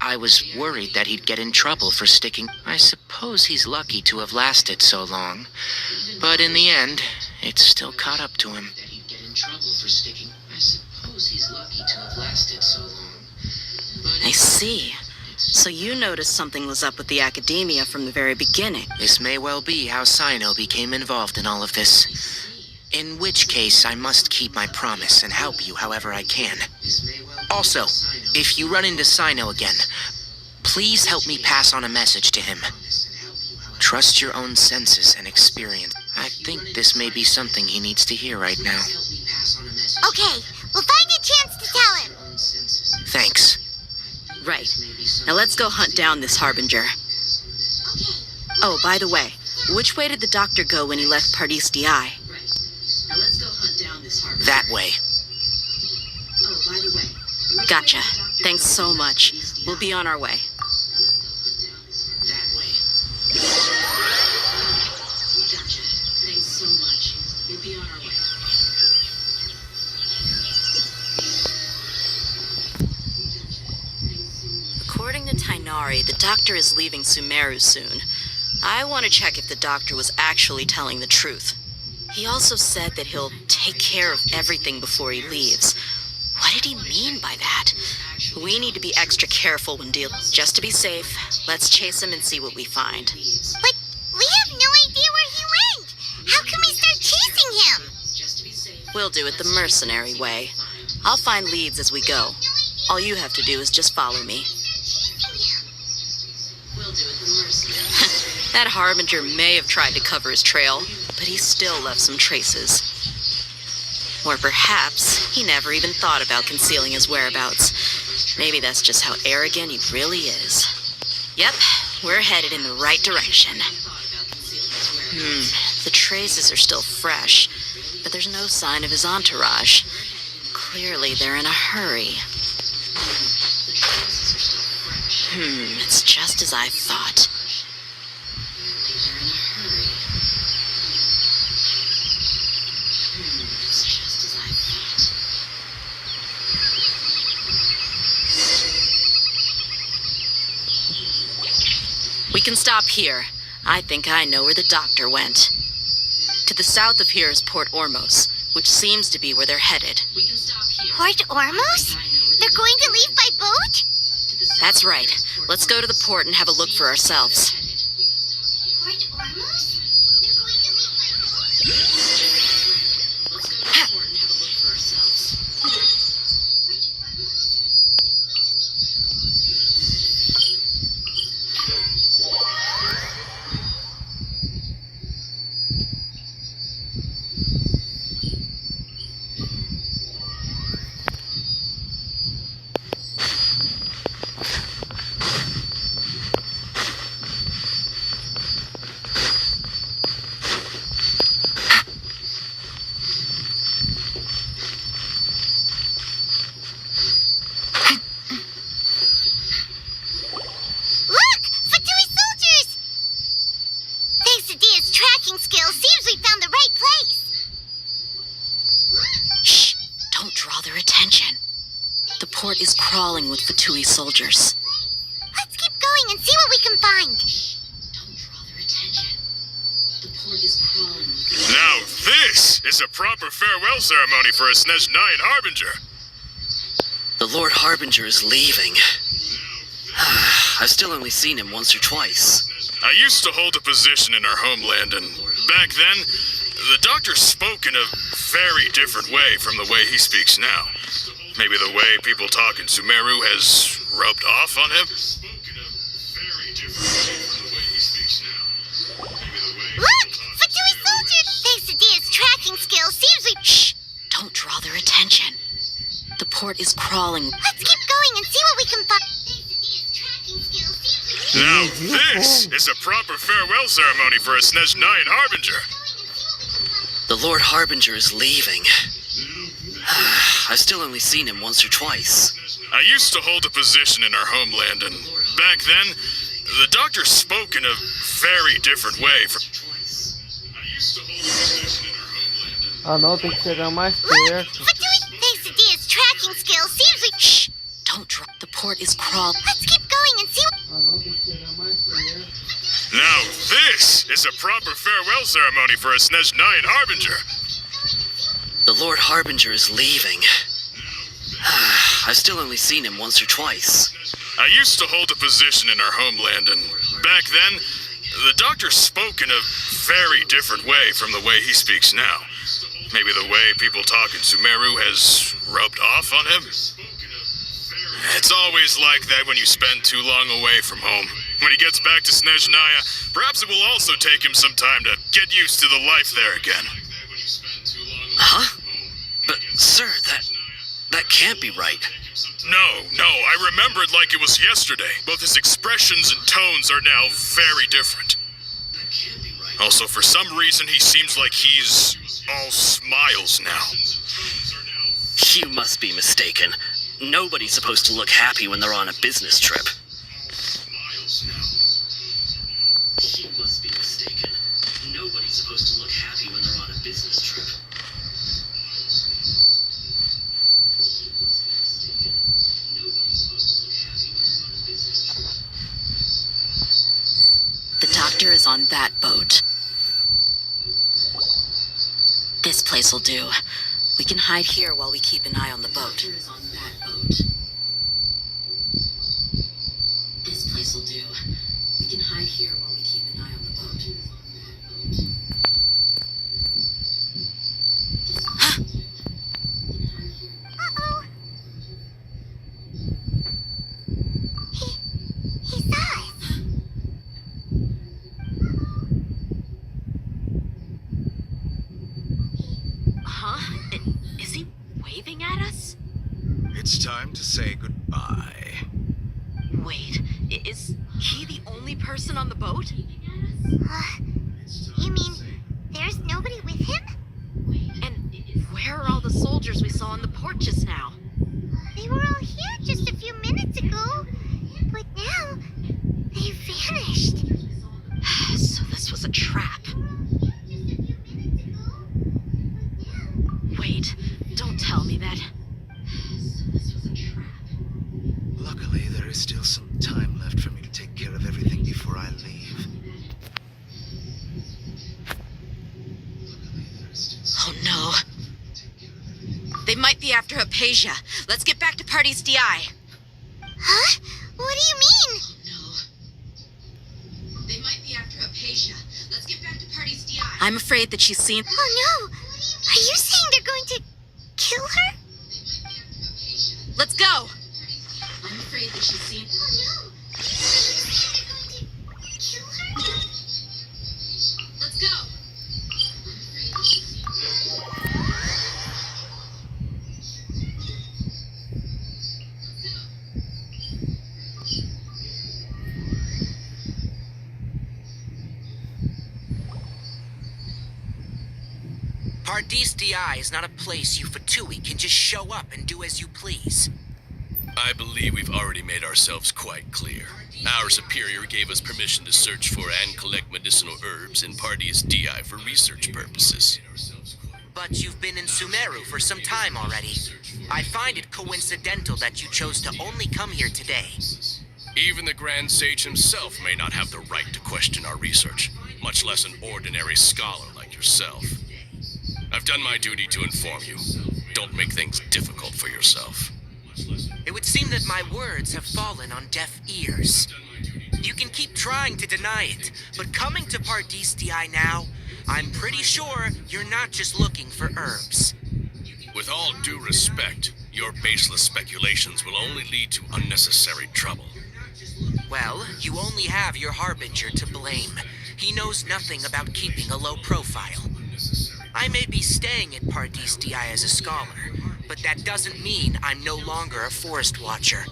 I was worried that he'd get in trouble for sticking. I suppose he's lucky to have lasted so long. But in the end, it's still caught up to him. I see. So you noticed something was up with the Academia from the very beginning. This may well be how Sino became involved in all of this. In which case, I must keep my promise and help you however I can. Also, if you run into Sino again, please help me pass on a message to him. Trust your own senses and experience. I think this may be something he needs to hear right now. Okay, we'll find a chance to tell him. Thanks. Right. Now let's go hunt down this Harbinger. Oh, by the way, which way did the doctor go when he left Pardis Di? That way. Gotcha. Thanks so much. We'll be on our way. Inari, the doctor is leaving Sumeru soon. I want to check if the doctor was actually telling the truth. He also said that he'll take care of everything before he leaves. What did he mean by that? We need to be extra careful when dealing. Just to be safe, let's chase him and see what we find. But we have no idea where he went. How can we start chasing him? We'll do it the mercenary way. I'll find leads as we go. All you have to do is just follow me. That Harbinger may have tried to cover his trail, but he still left some traces. Or perhaps he never even thought about concealing his whereabouts. Maybe that's just how arrogant he really is. Yep, we're headed in the right direction. The traces are still fresh, but there's no sign of his entourage. Clearly they're in a hurry. It's just as I thought. We can stop here. I think I know where the doctor went. To the south of here is Port Ormos, which seems to be where they're headed. Port Ormos? They're going to leave by boat? That's right. Let's go to the port and have a look for ourselves. Port Ormos? They're going to leave by boat? Let's go to the port and have a look for ourselves. Look! Fatui soldiers! Thanks to Dia's tracking skills, seems we found the right place. Shh! Don't draw their attention. The port is crawling with Fatui soldiers. Let's keep going and see what we can find. Don't draw their attention. The port is crawling with Now this is a proper farewell ceremony for a Snej 9 Harbinger. The Lord Harbinger is leaving. I've still only seen him once or twice. I used to hold a position in our homeland, and back then, the doctor spoke in a very different way from the way he speaks now. Maybe the way people talk in Sumeru has rubbed off on him? Look! Fatui soldiers! Thanks to Dia's tracking skills, seems we... Shh! Don't draw their attention. The port is crawling. Let's keep going and see what we can find. Now this is a proper farewell ceremony for a Snej 9 Harbinger. The Lord Harbinger is leaving. I've still only seen him once or twice. I used to hold a position in our homeland, and back then, the doctor spoke in a very different way from... Ah não, tem que chegar mais Look! perto. Fatui! Thanks to Dia's tracking skills, seems we... Shh! Don't drop. The port is crawling. Let's keep going and see what... Ah não, tem que chegar mais perto. Now this is a proper farewell ceremony for a Snej 9 Harbinger. The Lord Harbinger is leaving. I've still only seen him once or twice. I used to hold a position in our homeland, and back then, the doctor spoke in a very different way from the way he speaks now. Maybe the way people talk in Sumeru has rubbed off on him? It's always like that when you spend too long away from home. When he gets back to Snezhnaya, perhaps it will also take him some time to get used to the life there again. Huh? But, sir, that can't be right. No, I remember it like it was yesterday. Both his expressions and tones are now very different. Also, for some reason, he seems like he's all smiles now. You must be mistaken. Nobody's supposed to look happy when they're on a business trip. You must be mistaken. Nobody's supposed to look happy when they're on a business trip. This place'll do. We can hide here while we keep an eye on the boat. This place'll do. We can hide here while we keep an eye on the boat. Uh-oh. He saw us. Huh? Is he waving at us? It's time to say goodbye. Wait, is he the only person on the boat? You mean there's nobody with him? And where are all the soldiers we saw on the port just now? They were all here just a few minutes ago, but now they vanished. So this was a trap. Wait, don't tell me that. Luckily, there is still some time left for me to take care of everything before I leave. Oh no. They might be after Hypatia. Let's get back to Party's DI. Huh? What do you mean? They might be after Hypatia. Let's get back to Party's DI. I'm afraid that she's seen... Oh no! Are you saying they're going to kill her? Let's go! I'm afraid that she's seen... Oh no! Are you saying they're going to kill her? Let's go! Pardis DI is not a place you Fatui can just show up and do as you please. I believe we've already made ourselves quite clear. Our superior gave us permission to search for and collect medicinal herbs in Pardis DI for research purposes. But you've been in Sumeru for some time already. I find it coincidental that you chose to only come here today. Even the Grand Sage himself may not have the right to question our research, much less an ordinary scholar like yourself. I've done my duty to inform you. Don't make things difficult for yourself. It would seem that my words have fallen on deaf ears. You can keep trying to deny it, but coming to Pardis DI now, I'm pretty sure you're not just looking for herbs. With all due respect, your baseless speculations will only lead to unnecessary trouble. Well, you only have your Harbinger to blame. He knows nothing about keeping a low profile. I may be staying at Pardis DI as a scholar, but that doesn't mean I'm no longer a forest watcher.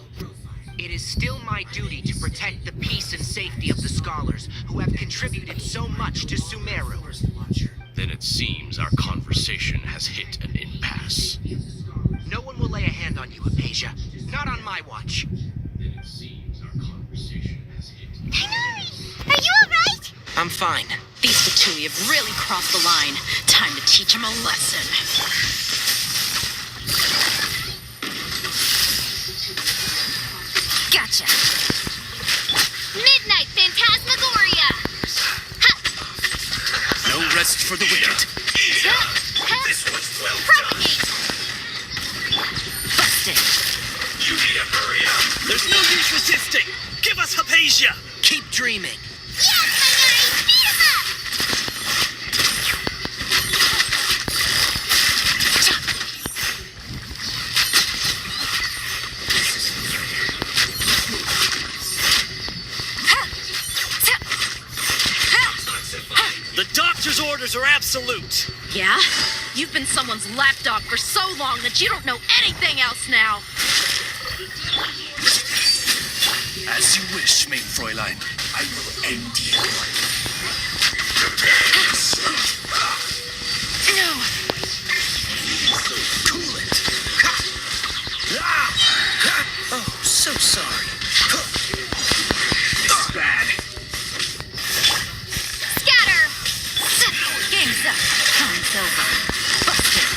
It is still my duty to protect the peace and safety of the scholars who have contributed so much to Sumeru. Then it seems our conversation has hit an impasse. No one will lay a hand on you, Hypatia. Not on my watch. Tainari, are you alright? I'm fine. These Fatui have really crossed the line. Time to teach them a lesson. Gotcha. Midnight Phantasmagoria! No rest for the wicked. This was well done. Busted. You need to hurry up. There's no use resisting. Give us Hypatia. Keep dreaming. Yes, Tainari, beat him up! The doctor's orders are absolute. Yeah? You've been someone's lapdog for so long that you don't know anything else now. As you wish, main Fräulein. I will end you. No. Cool it. Oh, so sorry. It's bad. Scatter! Game's up. Time's over. Busted.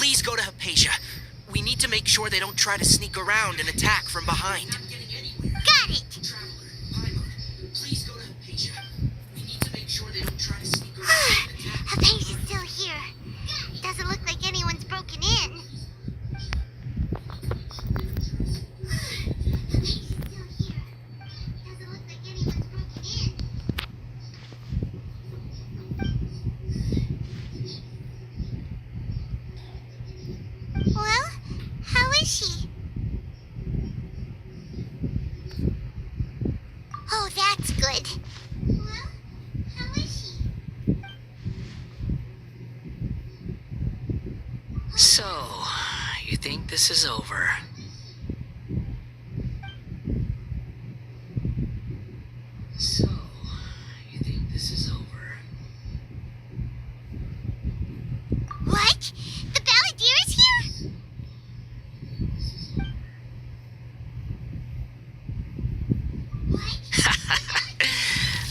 please go to Hypatia. We need to make sure they don't try to sneak around and attack from behind. Got it. Hypatia's still here. Doesn't look like anyone's broken in. Well, how is she? Oh, that's good. Well, how is she? So, you think this is over? So, you think this is over? What? The Balladeer is here?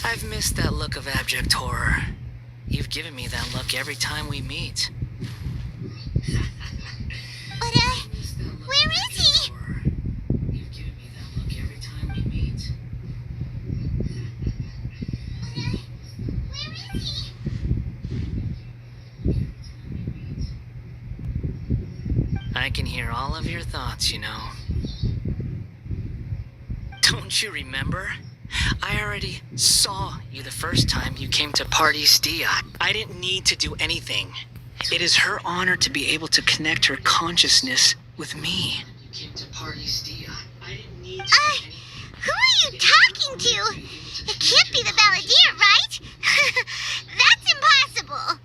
I've missed that look of abject horror. You've given me that look every time we meet. But, where is he? You've given me that look every time we meet. Where is he? I can hear all of your thoughts, you know. Don't you remember? I already saw you the first time you came to Party Stia. I didn't need to do anything. It is her honor to be able to connect her consciousness with me. You came to Party Stia. I didn't need to Who are you talking to? It can't be the Balladeer, right? That's impossible.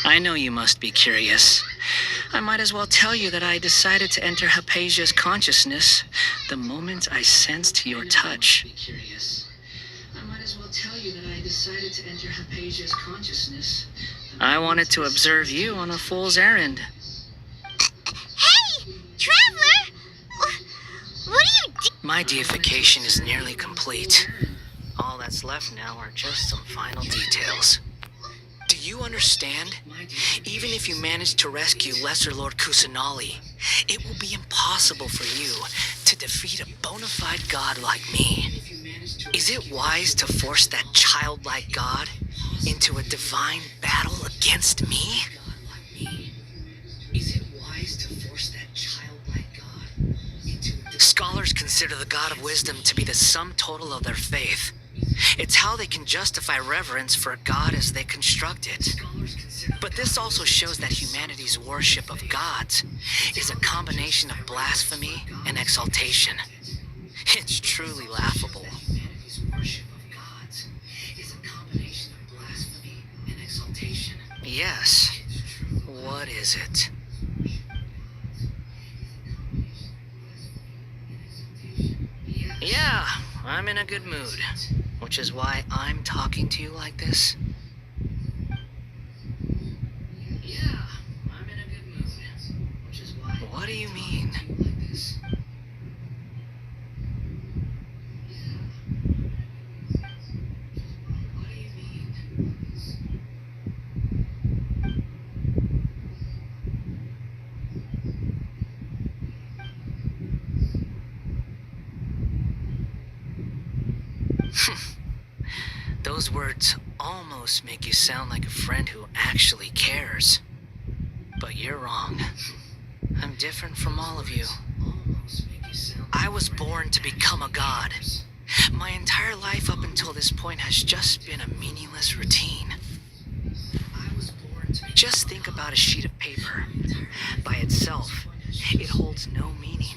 I know you must be curious. I might as well tell you that I decided to enter Hypatia's consciousness the moment I sensed your touch. I wanted to observe you on a fool's errand. Hey, Traveler! What are you My deification is nearly complete. All that's left now are just some final details. Do you understand? Even if you manage to rescue Lesser Lord Kusanali, it will be impossible for you to defeat a bona fide god like me. Is it wise to force that childlike god into a divine battle against me? Is it wise to force that childlike god into Scholars consider the god of wisdom to be the sum total of their faith. It's how they can justify reverence for a god as they construct it. But this also shows that humanity's worship of gods is a combination of blasphemy and exaltation. It's truly laughable. Yes. What is it? Yeah, I'm in a good mood, which is why I'm talking to you like this. Yeah, I'm in a good mood, which is why. What do you mean? Those words almost make you sound like a friend who actually cares. But you're wrong. I'm different from all of you. I was born to become a god. My entire life up until this point has just been a meaningless routine. Just think about a sheet of paper. By itself, it holds no meaning.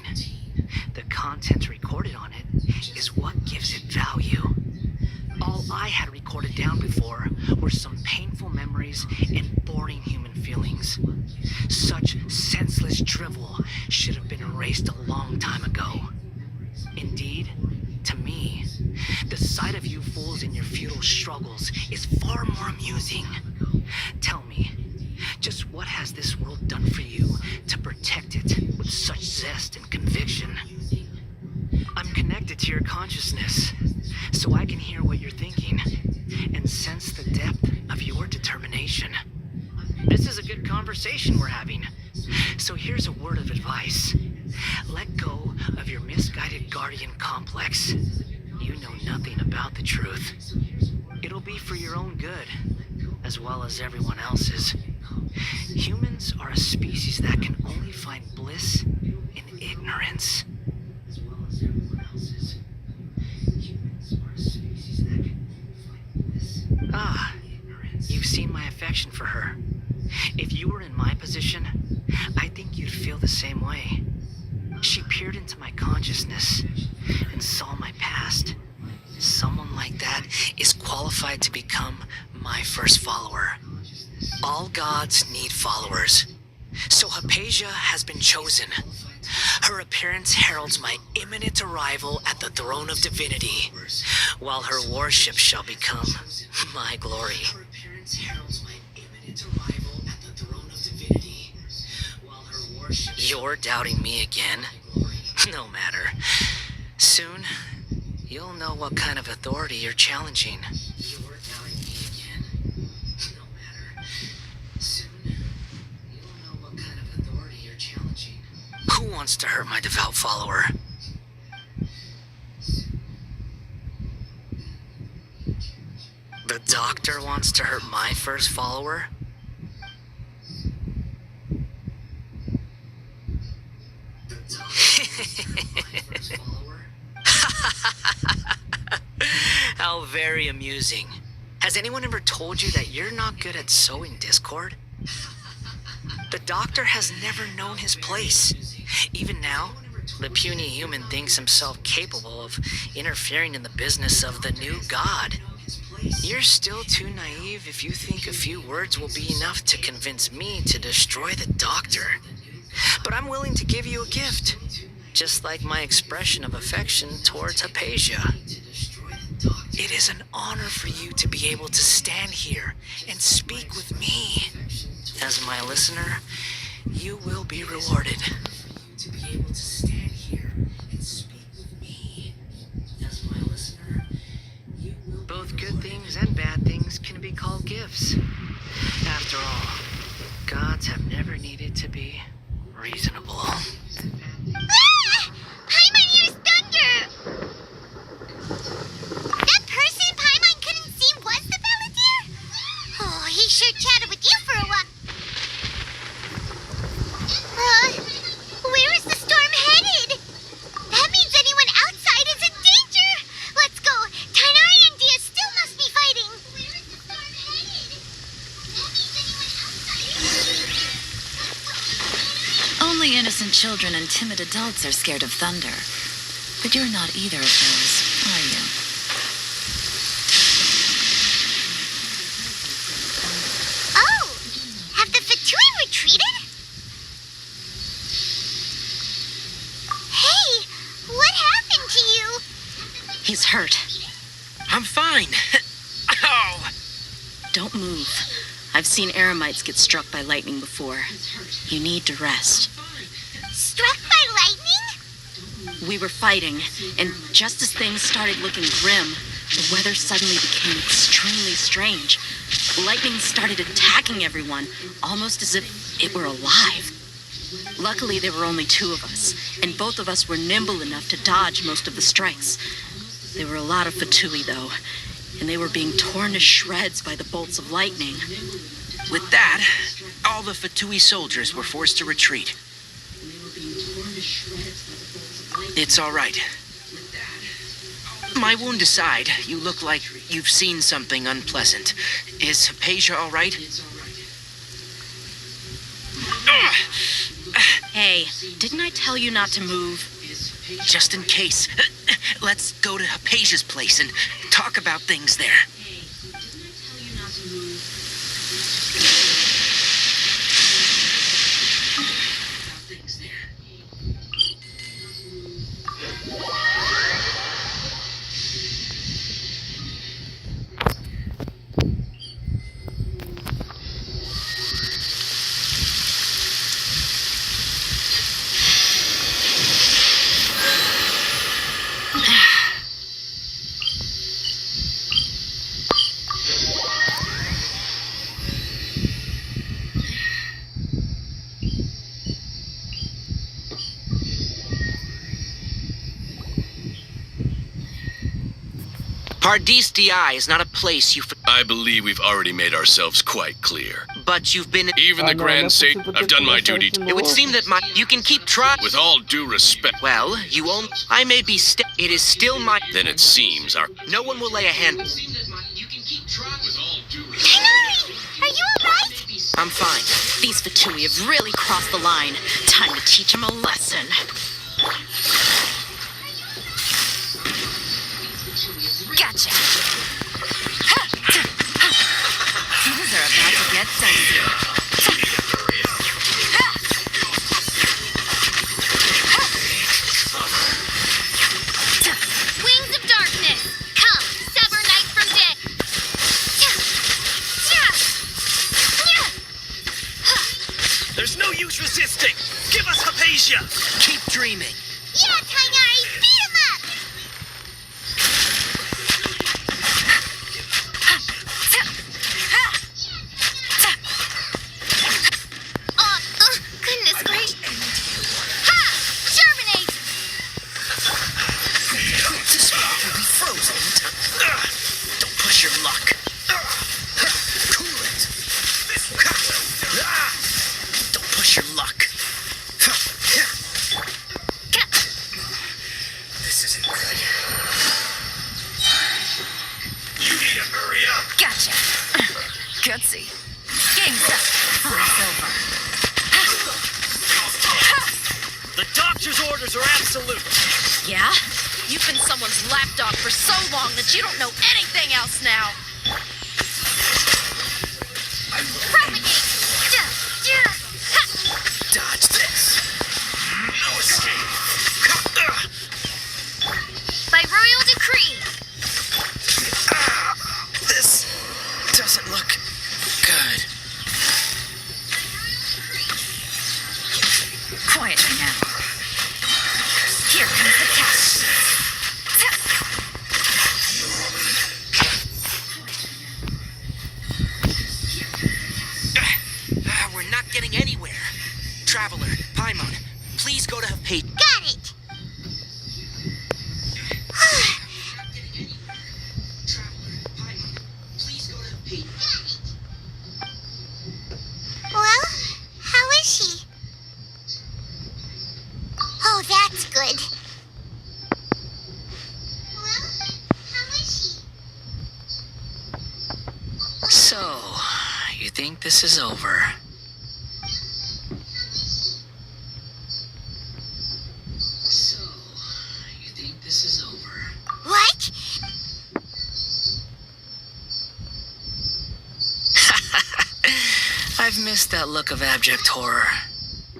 The content recorded on it is what gives it value. All I had recorded down before were some painful memories and boring human feelings. Such senseless drivel should have been erased a long time ago. Indeed, to me, the sight of you fools in your futile struggles is far more amusing. Tell me, just what has this world done for you to protect it with such zest and conviction? I'm connected to your consciousness, so I can hear what you're thinking and sense the depth of your determination. This is a good conversation we're having. So here's a word of advice. Let go of your misguided guardian complex. You know nothing about the truth. It'll be for your own good, as well as everyone else's. Humans are a species that can only find bliss in ignorance. Ah, you've seen my affection for her. If you were in my position, I think you'd feel the same way. She peered into my consciousness and saw my past. Someone like that is qualified to become my first follower. All gods need followers. So Hypatia has been chosen. Her appearance heralds my imminent arrival at the throne of divinity, while her worship shall become my glory. You're doubting me again? No matter. Soon, you'll know what kind of authority you're challenging. Who wants to hurt my devout follower? The doctor wants to hurt my first follower? How very amusing. Has anyone ever told you that you're not good at sowing discord? The doctor has never known his place. Even now, the puny human thinks himself capable of interfering in the business of the new god. You're still too naive if you think a few words will be enough to convince me to destroy the doctor. But I'm willing to give you a gift, just like my expression of affection towards Hypatia. It is an honor for you to be able to stand here and speak with me. As my listener, you will be rewarded. To be able to stand here and speak with me. As my listener, you will. Both good things and bad things can be called gifts. After all, gods have never needed to be reasonable. Ah! Paimon hears thunder! That person Paimon couldn't see was the Balladeer? Oh, he sure chatted with you for a while. Where is the storm headed? That means anyone outside is in danger! Let's go! Tainari and Dia still must be fighting! Where is the storm headed? That means anyone outside is... Only innocent children and timid adults are scared of thunder. But you're not either of those, are you? Oh! Have the Fatui retreated? Hey! What happened to you? He's hurt. I'm fine. Ow! Don't move. I've seen Eremites get struck by lightning before. You need to rest. Struck by lightning? We were fighting, and just as things started looking grim, the weather suddenly became extremely strange. Lightning started attacking everyone, almost as if it were alive. Luckily, there were only two of us, and both of us were nimble enough to dodge most of the strikes. There were a lot of Fatui, though, and they were being torn to shreds by the bolts of lightning. With that, all the Fatui soldiers were forced to retreat. It's all right. My wound aside, you look like you've seen something unpleasant. Is Hypatia all right? Hey, didn't I tell you not to move? Just in case. Let's go to Hypatia's place and talk about things there. Paradis DI is not a place you... I believe we've already made ourselves quite clear. But you've been... Even the Grand Sage, I've done my duty. It would seem that you can keep trying... With all due respect... Well, you won't... I may be It is still my... Then it seems our... No one will lay a hand... Are you alright? I'm fine. These Fatui have really crossed the line. Time to teach them a lesson. Gotcha. Things are about to get dicey. Wings of darkness, come, sever night from day. There's no use resisting. Give us Hypatia. Keep dreaming. Yeah, Tainari, beat him up! Goodness gracious. Ha! Germinate! This will be frozen in time. Don't push your luck. Cool it. Don't push your luck. This isn't good. You need to hurry up. Gotcha. Gutsy. Game's up. It's over. The doctor's orders are absolute. Yeah? You've been someone's lapdog for so long that you don't know anything else now. Propagate! Dodge this. No escape. By royal decree. This doesn't look good. Quietly now. Here comes the test. We're not getting anywhere. Traveler, Paimon, please go to Hypatia. Got it! Well, how is she? Oh, that's good. Well, how is she? So, you think this is over? So, you think this is over? What? I've missed that look of abject horror.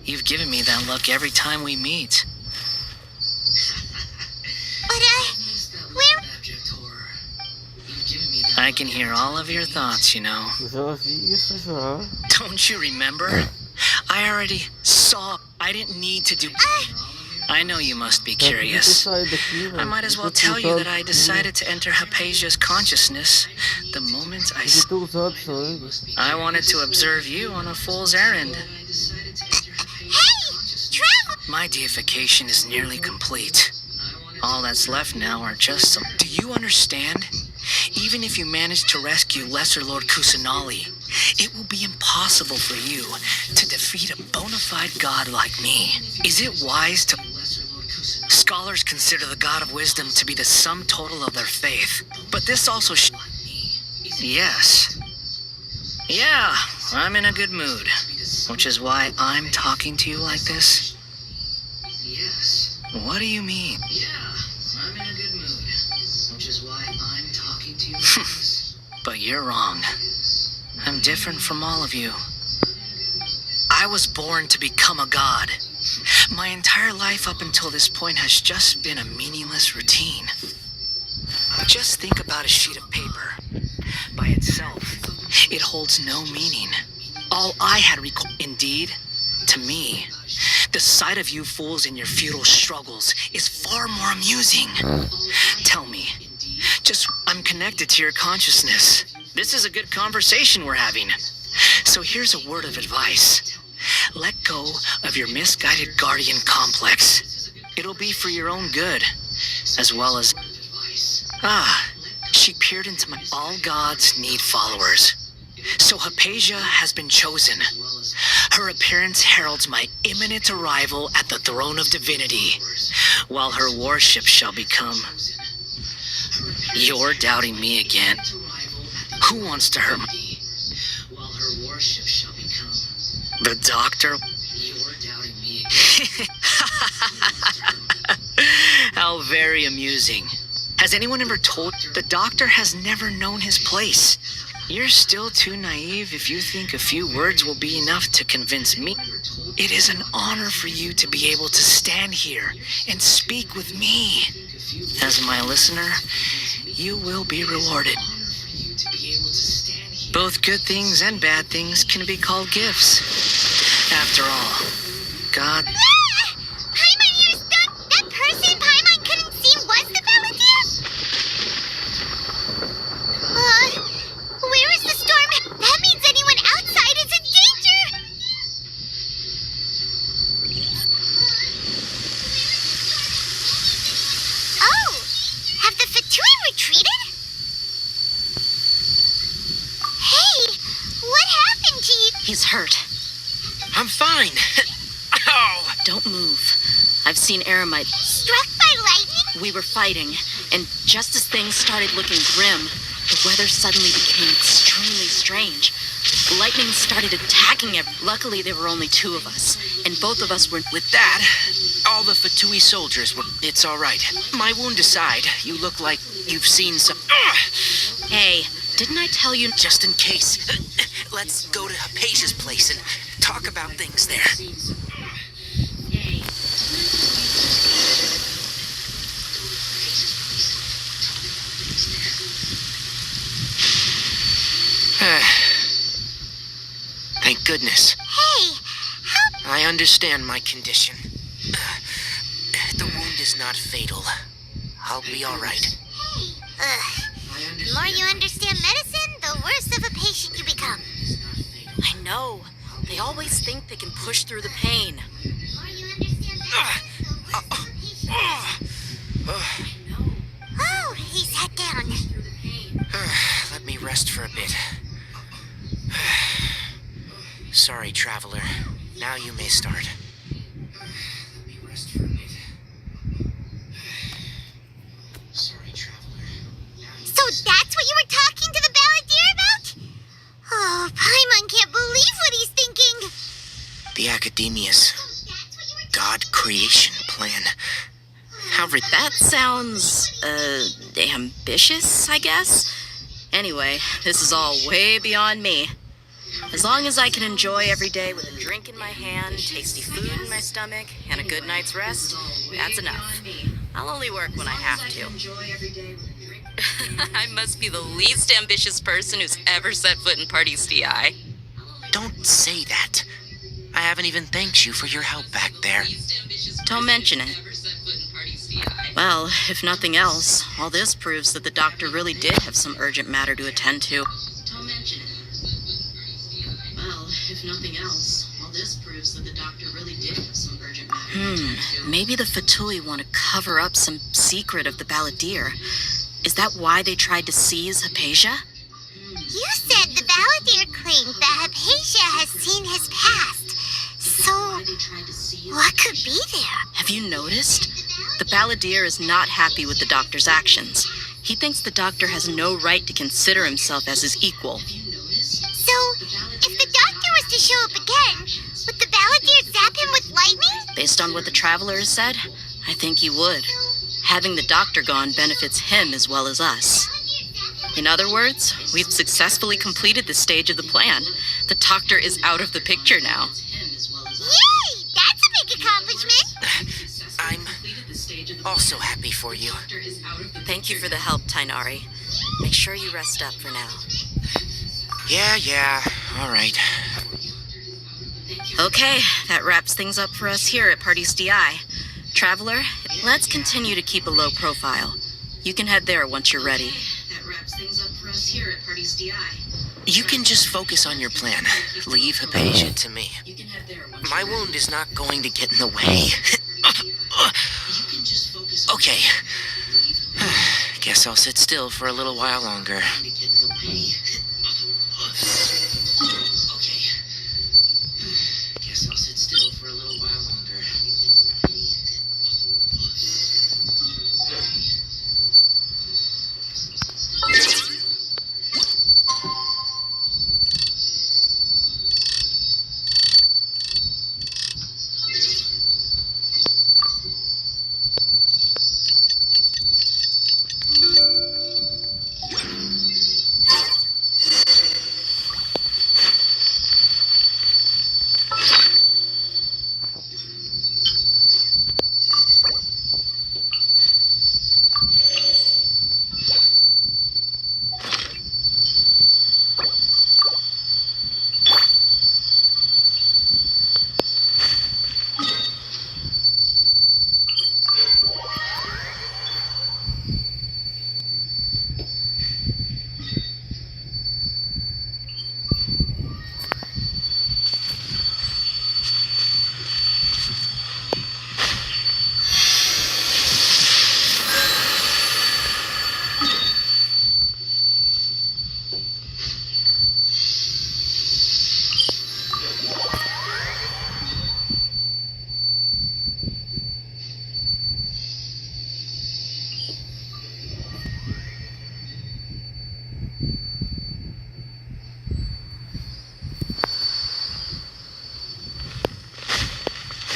You've given me that look every time we meet. But, where? I can hear all of your thoughts, you know. Já vi isso já. Don't you remember? I already saw. I didn't need to do... I know you must be curious. I might as well tell you that I decided to enter Hypatia's consciousness the moment I wanted to observe you on a fool's errand. My deification is nearly complete. All that's left now are just some... Do you understand? Even if you manage to rescue Lesser Lord Kusanali, it will be impossible for you to defeat a bona fide god like me. Is it wise to... Scholars consider the God of Wisdom to be the sum total of their faith. But this also Yes. Yeah, I'm in a good mood. Which is why I'm talking to you like this. Yes. What do you mean? Yeah, I'm in a good mood. Which is why I'm talking to you like this. But you're wrong. I'm different from all of you. I was born to become a god. My entire life up until this point has just been a meaningless routine. Just think about a sheet of paper. By itself, it holds no meaning. All I had Indeed, to me, the sight of you fools in your futile struggles is far more amusing. Tell me, I'm connected to your consciousness. This is a good conversation we're having. So here's a word of advice. Let go of your misguided guardian complex. It'll be for your own good, as well as... She peered into my... All gods need followers. So Hypatia has been chosen. Her appearance heralds my imminent arrival at the throne of divinity, while her worship shall become... You're doubting me again. Who wants to hurt me? The doctor? How very amusing. Has anyone ever told... The doctor has never known his place. You're still too naive if you think a few words will be enough to convince me. It is an honor for you to be able to stand here and speak with me. As my listener, you will be rewarded. Both good things and bad things can be called gifts. After all, God... Paimon, you're stuck! That person Paimon couldn't see was the Palantir? Where is the storm? That means anyone outside is in danger! Oh! Have the Fatui retreated? Hey! What happened to you? He's hurt. I'm fine. Ow! Don't move. I've seen Eremite. Struck by lightning? We were fighting, and just as things started looking grim, the weather suddenly became extremely strange. Lightning started attacking everyone. Luckily, there were only two of us, and both of us were... With that, all the Fatui soldiers were... It's all right. My wound aside, you look like you've seen some... Hey, didn't I tell you... Just in case, let's go to Hypatia's place and talk about things there. Thank goodness. Hey, I understand my condition. The wound is not fatal. I'll be all right. The more you understand medicine, the worse of a patient you become. I know. They always think they can push through the pain. Oh, he sat down. Let me rest for a bit. Sorry, traveler. Now you may start. So that's what you were talking to the Balladeer about? Oh, Paimon can't believe what he's thinking. The Academia's God creation plan. That sounds, ambitious, I guess? Anyway, this is all way beyond me. As long as I can enjoy every day with a drink in my hand, tasty food in my stomach, and a good night's rest, that's enough. I'll only work when I have to. I must be the least ambitious person who's ever set foot in Party's DI. Don't say that. I haven't even thanked you for your help back there. Don't mention it. Well, if nothing else, all this proves that the doctor really did have some urgent matter to attend to. Don't mention it. Well, if nothing else, all this proves that the doctor really did have some urgent matter. Maybe the Fatui want to cover up some secret of the Balladeer. Is that why they tried to seize Hypatia? You said the Balladeer claimed that Hypatia has seen his past. So, what could be there? Have you noticed? The Balladeer is not happy with the doctor's actions. He thinks the doctor has no right to consider himself as his equal. So, if the doctor was to show up again, would the Balladeer zap him with lightning? Based on what the traveler has said, I think he would. Having the doctor gone benefits him as well as us. In other words, we've successfully completed this stage of the plan. The doctor is out of the picture now. Yay! That's a big accomplishment! I'm also happy for you. Thank you for the help, Tainari. Make sure you rest up for now. Yeah, all right. Okay, that wraps things up for us here at Party's DI. Traveler, let's continue to keep a low profile. You can head there once you're ready. That wraps things up for us here at Party's DI. You can just focus on your plan. Leave Hypatia to me. My wound is not going to get in the way. Okay. Guess I'll sit still for a little while longer. Guess I'll sit still for a little while longer.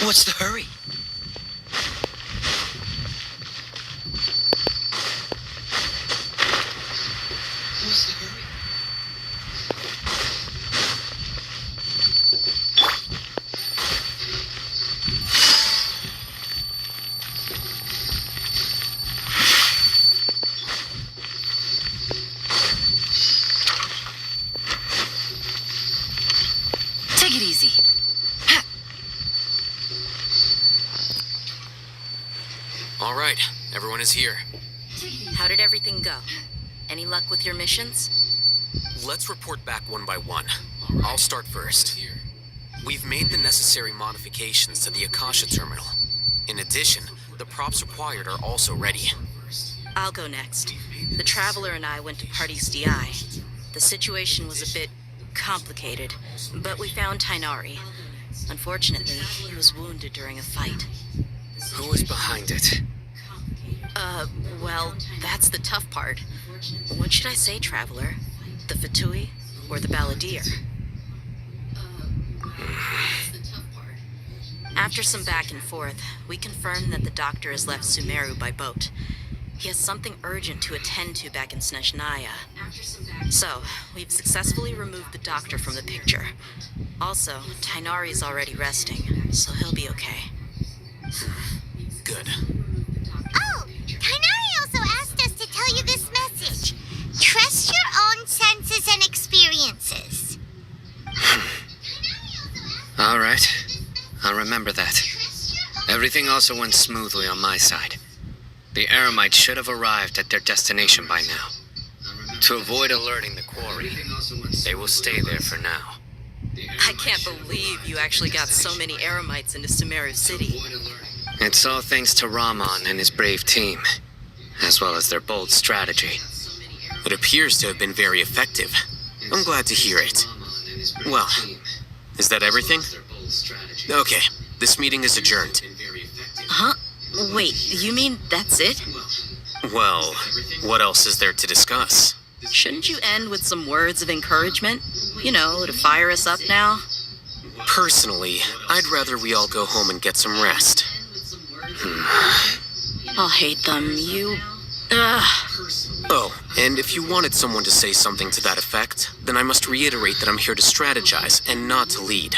What's the hurry? What's the hurry? Take it easy. All right, everyone is here. How did everything go? Any luck with your missions? Let's report back one by one. I'll start first. We've made the necessary modifications to the Akasha terminal. In addition, the props required are also ready. I'll go next. The Traveler and I went to Party's DI. The situation was a bit complicated, but we found Tainari. Unfortunately, he was wounded during a fight. Who was behind it? Well, that's the tough part. What should I say, Traveler? The Fatui or the Balladeer? After some back and forth, we confirmed that the doctor has left Sumeru by boat. He has something urgent to attend to back in Snezhnaya. So, we've successfully removed the doctor from the picture. Also, Tainari's already resting, so he'll be okay. Good. Oh, Tainari also asked us to tell you this message. Trust your own senses and experiences. All right. I'll remember that. Everything also went smoothly on my side. The Eremites should have arrived at their destination by now. To avoid alerting the quarry, they will stay there for now. I can't believe you actually got so many Eremites into Sumeru City. It's all thanks to Rahman and his brave team, as well as their bold strategy. It appears to have been very effective. I'm glad to hear it. Well, is that everything? Okay, this meeting is adjourned. Huh? Wait, you mean that's it? Well, what else is there to discuss? Shouldn't you end with some words of encouragement? You know, to fire us up now? Personally, I'd rather we all go home and get some rest. I'll hate them, you... Ugh. Oh, and if you wanted someone to say something to that effect, then I must reiterate that I'm here to strategize and not to lead.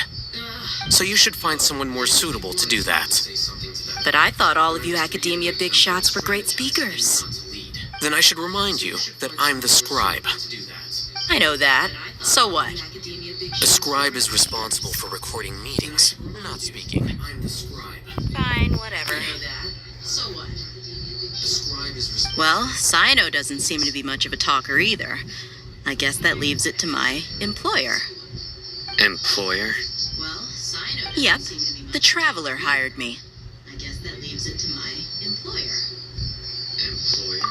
So you should find someone more suitable to do that. But I thought all of you academia big shots were great speakers. Then I should remind you that I'm the scribe. I know that. So what? The scribe is responsible for recording meetings, not speaking. Fine, whatever. Well, Sino doesn't seem to be much of a talker either. I guess that leaves it to my employer. Employer? Yep, the Traveler hired me. I guess that leaves it to my employer. Employer?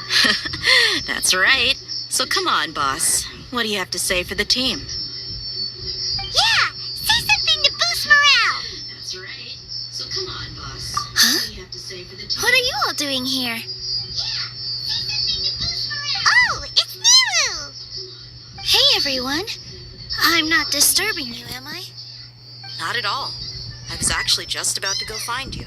That's right. So come on, boss. What do you have to say for the team? Yeah, say something to boost morale. That's right. So come on, boss. Huh? What do you have to say for the team? What are you all doing here? Oh, it's Nilu! Hey, everyone. I'm not disturbing you, am I? Not at all. I was actually just about to go find you.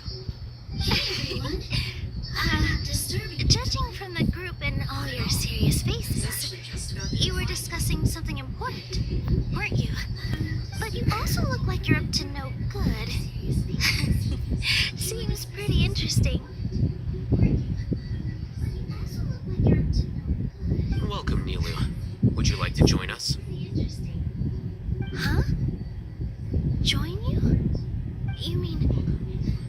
Judging from the group and all your serious faces, you were discussing something important, weren't you? But you also look like you're up to no good. Seems pretty interesting. Welcome, Nilu. Would you like to join us? Huh? Join you? You mean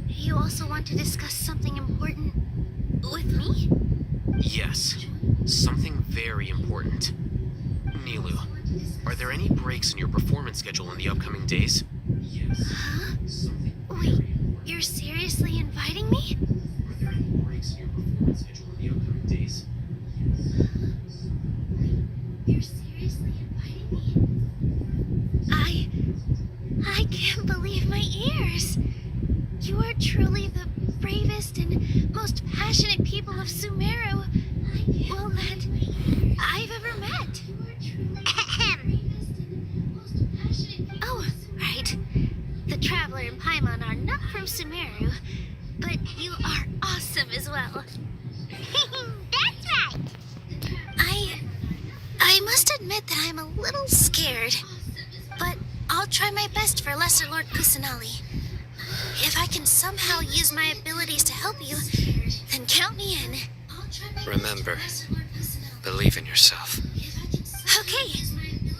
you also want to discuss something important with me? Yes. Something very important. Nilu, are there any breaks in your performance schedule in the upcoming days? Huh? Wait, you're seriously inviting me? Are there any breaks in your performance schedule in the upcoming days? You're seriously inviting me? I can't believe my ears. You are truly the bravest and most passionate people of Sumeru, well, that I've ever met. Oh, right. The Traveler and Paimon are not from Sumeru, but you are awesome as well. That's right. I must admit that I'm a little scared, but I'll try my best for Lesser Lord Kusanali. If I can somehow use my abilities to help you, then count me in. Remember, believe in yourself. Okay,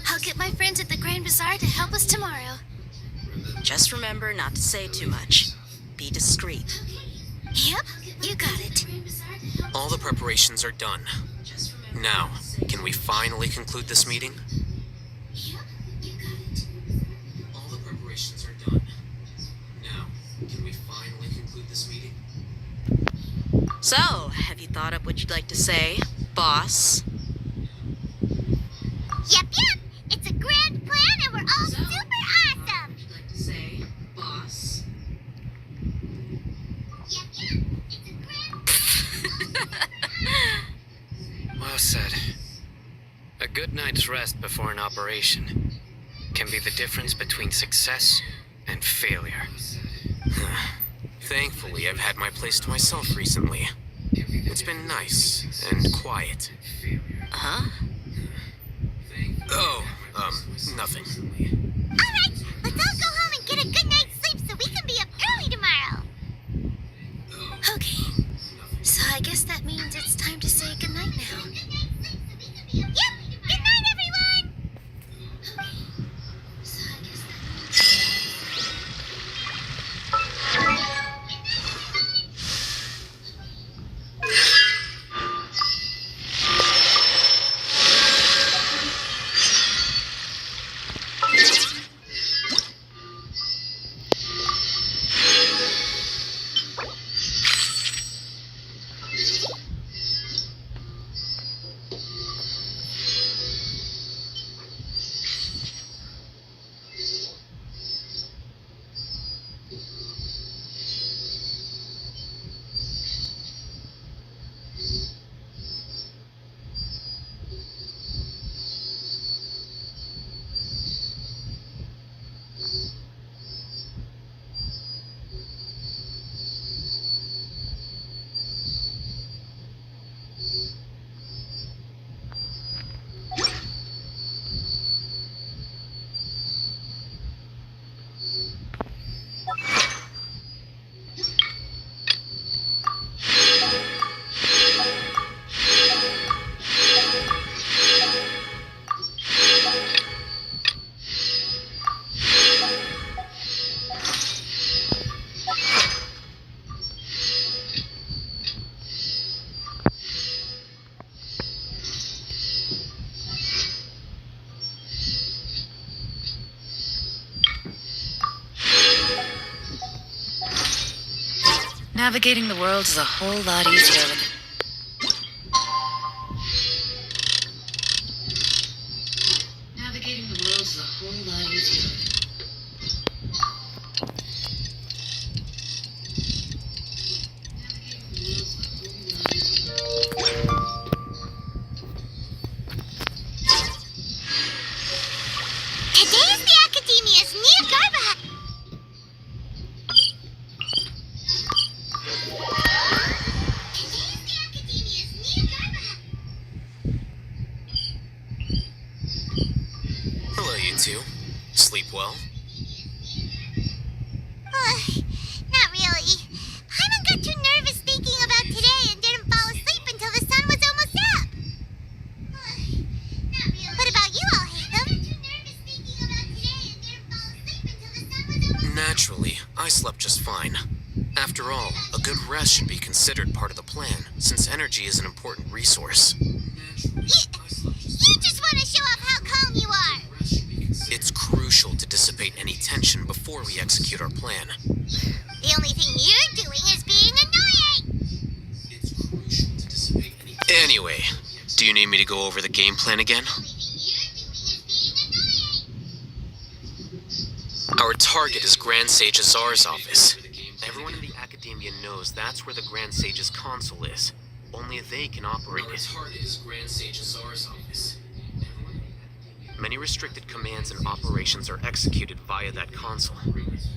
I'll get my friends at the Grand Bazaar to help us tomorrow. Just remember not to say too much. Be discreet. Yep, you got it. All the preparations are done. Now, can we finally conclude this meeting? All the preparations are done. Now, can we finally conclude this meeting? So, have you thought up what you'd like to say, boss? Yep, it's a grand plan and we're all super awesome. What would you like to say, boss? Yep, it's a grand Well said. A good night's rest before an operation can be the difference between success and failure. Thankfully, I've had my place to myself recently. It's been nice and quiet. Huh? Oh, nothing. Alright, let's all go home and get a good night's sleep so we can be up early tomorrow. Okay, so I guess that means it's time to say goodnight now. Yep, good night, everyone! So I guess Navigating the world is a whole lot easier with well? Not really. Paimon got too nervous thinking about today and didn't fall asleep until the sun was almost up. What about you, Alhaitham? Naturally, I slept just fine. After all, a good rest should be considered part of the plan, since energy is an important resource. You just want to show off how calm you are. It's crucial to dissipate any tension before we execute our plan. The only thing you're doing is being annoying. Anyway, do you need me to go over the game plan again? Our target is Grand Sage Azar's office. Everyone in the Academia knows that's where the Grand Sage's console is. Only they can operate it. Our target is Grand Sage Azar's office. Many restricted commands and operations are executed via that console.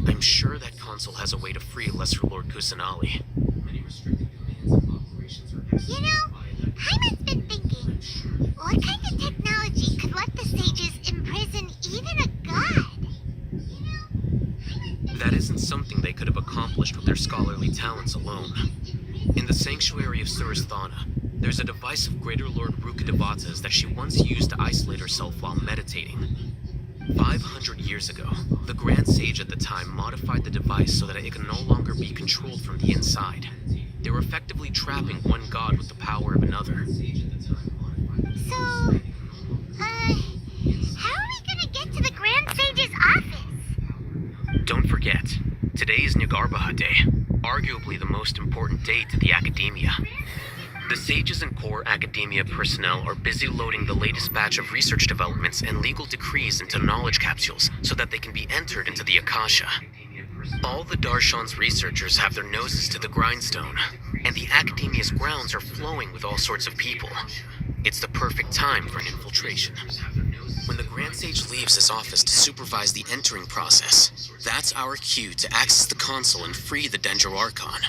I'm sure that console has a way to free Lesser Lord Kusanali. You know, Paimon's been thinking, what kind of technology could let the sages imprison even a god? That isn't something they could have accomplished with their scholarly talents alone. In the sanctuary of Suristhana, there's a device of Greater Lord Rukkhadevata's that she once used to isolate herself while meditating. 500 years ago, the Grand Sage at the time modified the device so that it could no longer be controlled from the inside. They were effectively trapping one god with the power of another. So, how are we gonna get to the Grand Sage's office? Don't forget, today is Nyagarbha Day, arguably the most important day to the Academia. The sages and core Academia personnel are busy loading the latest batch of research developments and legal decrees into knowledge capsules so that they can be entered into the Akasha. All the Darshan's researchers have their noses to the grindstone, and the Academia's grounds are flowing with all sorts of people. It's the perfect time for an infiltration. When the Grand Sage leaves his office to supervise the entering process, that's our cue to access the console and free the Dendro Archon.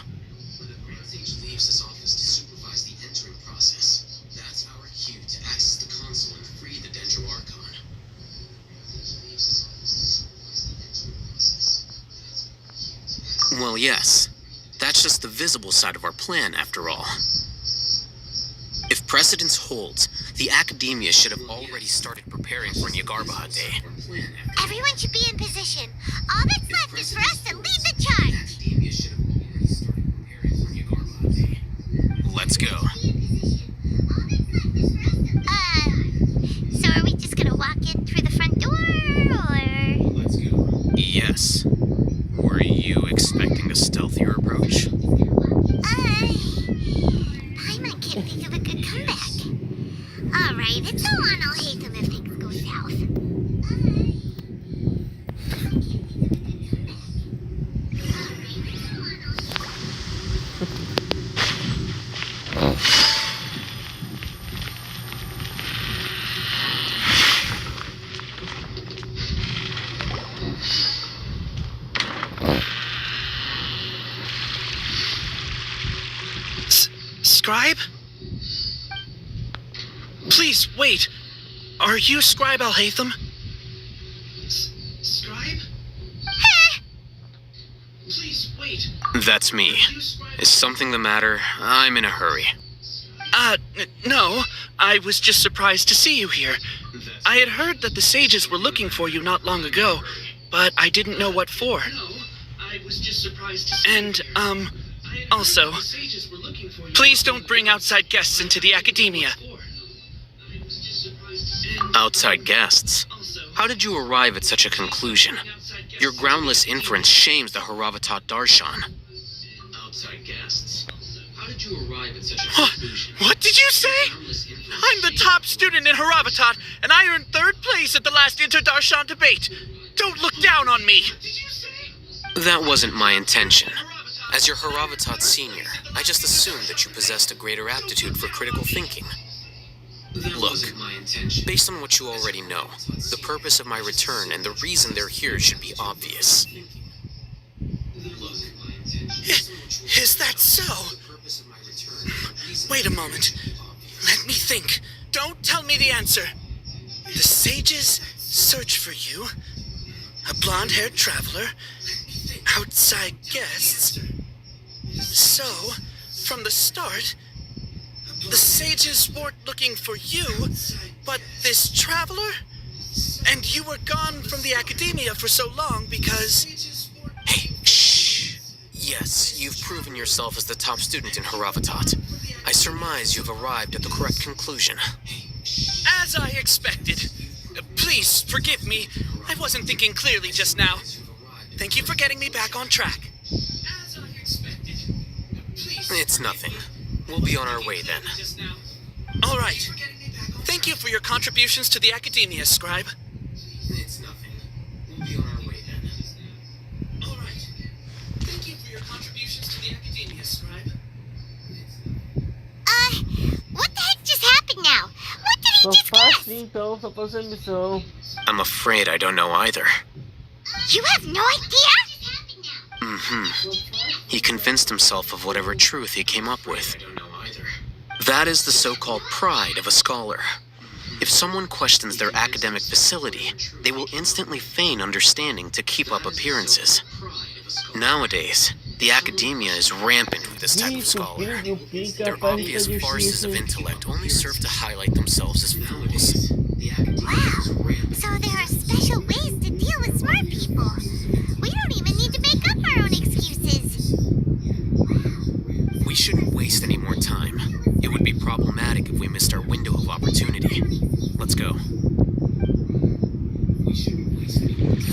When the Grand Sage leaves his office to supervise the entering process, that's our cue to access the console and free the Dendro Archon. Well, yes. That's just the visible side of our plan, after all. If precedence holds, the Academia should have already started preparing for Nyagarbha Day. Everyone should be in position. All that's left is for us to lead the charge. Let's go. So are we just gonna walk in through the front door, or? Let's go. Yes. Were you expecting a stealthier approach? Paimon can't think of a good comeback. Alright, it's all on Alhaitham if things go south. Scribe? Please, wait. Are you Scribe Alhaitham? Scribe? Please, wait. That's me. Is something the matter? I'm in a hurry. No. I was just surprised to see you here. I had heard that the sages were looking for you not long ago, but I didn't know what for. I was just surprised to see And, also, please don't bring outside guests into the Academia. Outside guests? How did you arrive at such a conclusion? Your groundless inference shames the Haravatat Darshan. Outside guests? How did you arrive at such a conclusion? What did you say? I'm the top student in Haravatat, and I earned 3rd place at the last Inter-Darshan debate. Don't look down on me. That wasn't my intention. As your Haravatat senior, I just assumed that you possessed a greater aptitude for critical thinking. Look, based on what you already know, the purpose of my return and the reason they're here should be obvious. Is that so? Wait a moment. Let me think. Don't tell me the answer. The sages search for you. A blonde-haired traveler? Outside guests? So, from the start, the sages weren't looking for you, but this traveler? And you were gone from the academia for so long because... Hey, shh! Yes, you've proven yourself as the top student in Haravatat. I surmise you've arrived at the correct conclusion. As I expected. Please, forgive me. I wasn't thinking clearly just now. Thank you for getting me back on track. It's nothing. We'll be on our way then. All right. Thank you for your contributions to the academia, Scribe. It's nothing. We'll be on our way then. All right. Thank you for your contributions to the academia, Scribe. What the heck just happened now? What did he Só just faz get? sim, então, só fazer a missão. I'm afraid I don't know either. You have no idea? Mm-hmm. He convinced himself of whatever truth he came up with. That is the so-called pride of a scholar. If someone questions their academic facility, they will instantly feign understanding to keep up appearances. Nowadays, the academia is rampant with this type of scholar. Their obvious farces of intellect only serve to highlight themselves as fools. Wow. So there are special ways to deal with smart people. We don't even need to make up our own excuses. We shouldn't waste any more time. It would be problematic if we missed our window of opportunity. Let's go. We shouldn't waste any more time.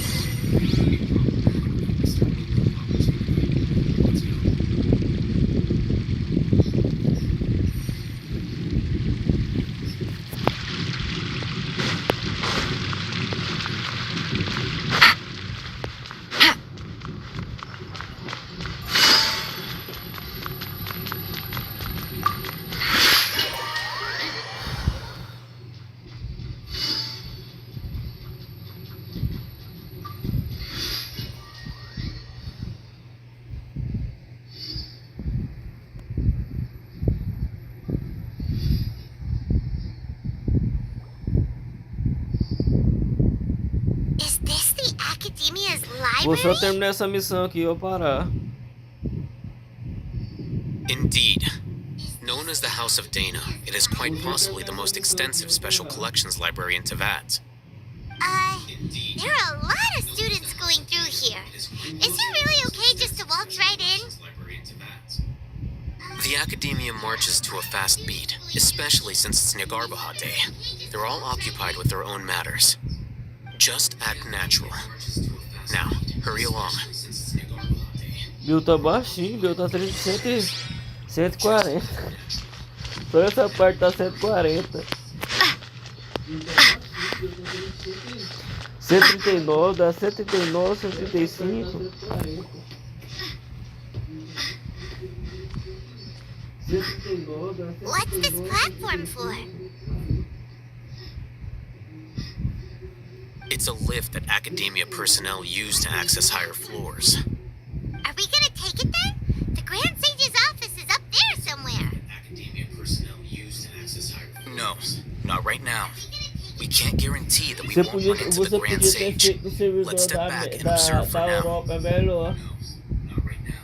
Is this the academia's Vou só library? terminar essa missão aqui e vou parar. Indeed. Known as the House of Dana, it is quite possibly the most extensive special collections library in Tevat. There are a lot of students going through here. Is it really okay just to waltz right in? The academia marches to a fast beat, especially since it's Nagarbaha Day. They're all occupied with their own matters. Just act natural. Now, hurry along. Bill tá baixinho, Bill tá 140. Só essa parte tá 140. 139, dá 139, 135. 139, dá 139. What's this platform for? It's a lift that academia personnel use to access higher floors. Are we gonna take it then? The Grand Sage's office is up there somewhere. Academia personnel use to access higher floors. No, not right now. We can't guarantee that we won't run into the Grand Sage. Let's step back and observe for now. Europa é melhor. Not right now.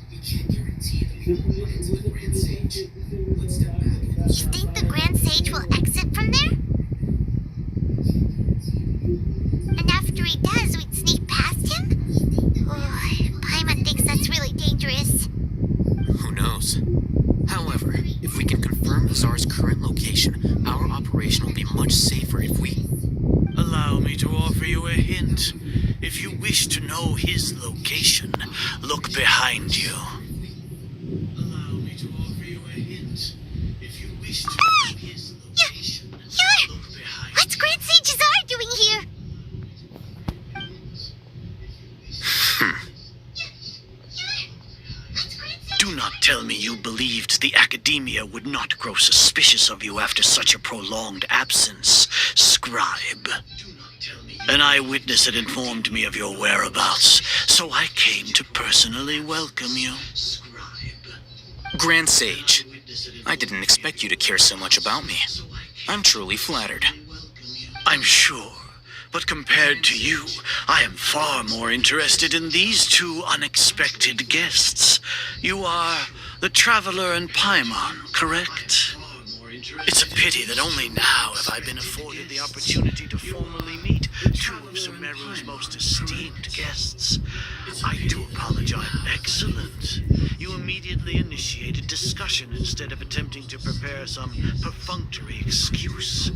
We can't guarantee that we won't run into the Grand Sage. Let's step back and You observe. think the Grand Sage will exit from there? And after he does, we'd sneak past him? Oh, Paimon thinks that's really dangerous. Who knows? However, if we can confirm Azar's current location, our operation will be much safer if we... Allow me to offer you a hint. If you wish to know his location, look behind you. Allow me to offer you a hint. If you wish to know his location, look behind you. What's Grand Sage Azar doing here? Do not tell me you believed the academia would not grow suspicious of you after such a prolonged absence, Scribe. An eyewitness had informed me of your whereabouts, so I came to personally welcome you. Grand Sage, I didn't expect you to care so much about me. I'm truly flattered. I'm sure, But compared to you, I am far more interested in these two unexpected guests. You are the Traveler and Paimon, correct? It's a pity that only now have I been afforded the opportunity to formally meet two of Sumeru's most esteemed guests. I do apologize. Excellent. You immediately initiated discussion instead of attempting to prepare some perfunctory excuse.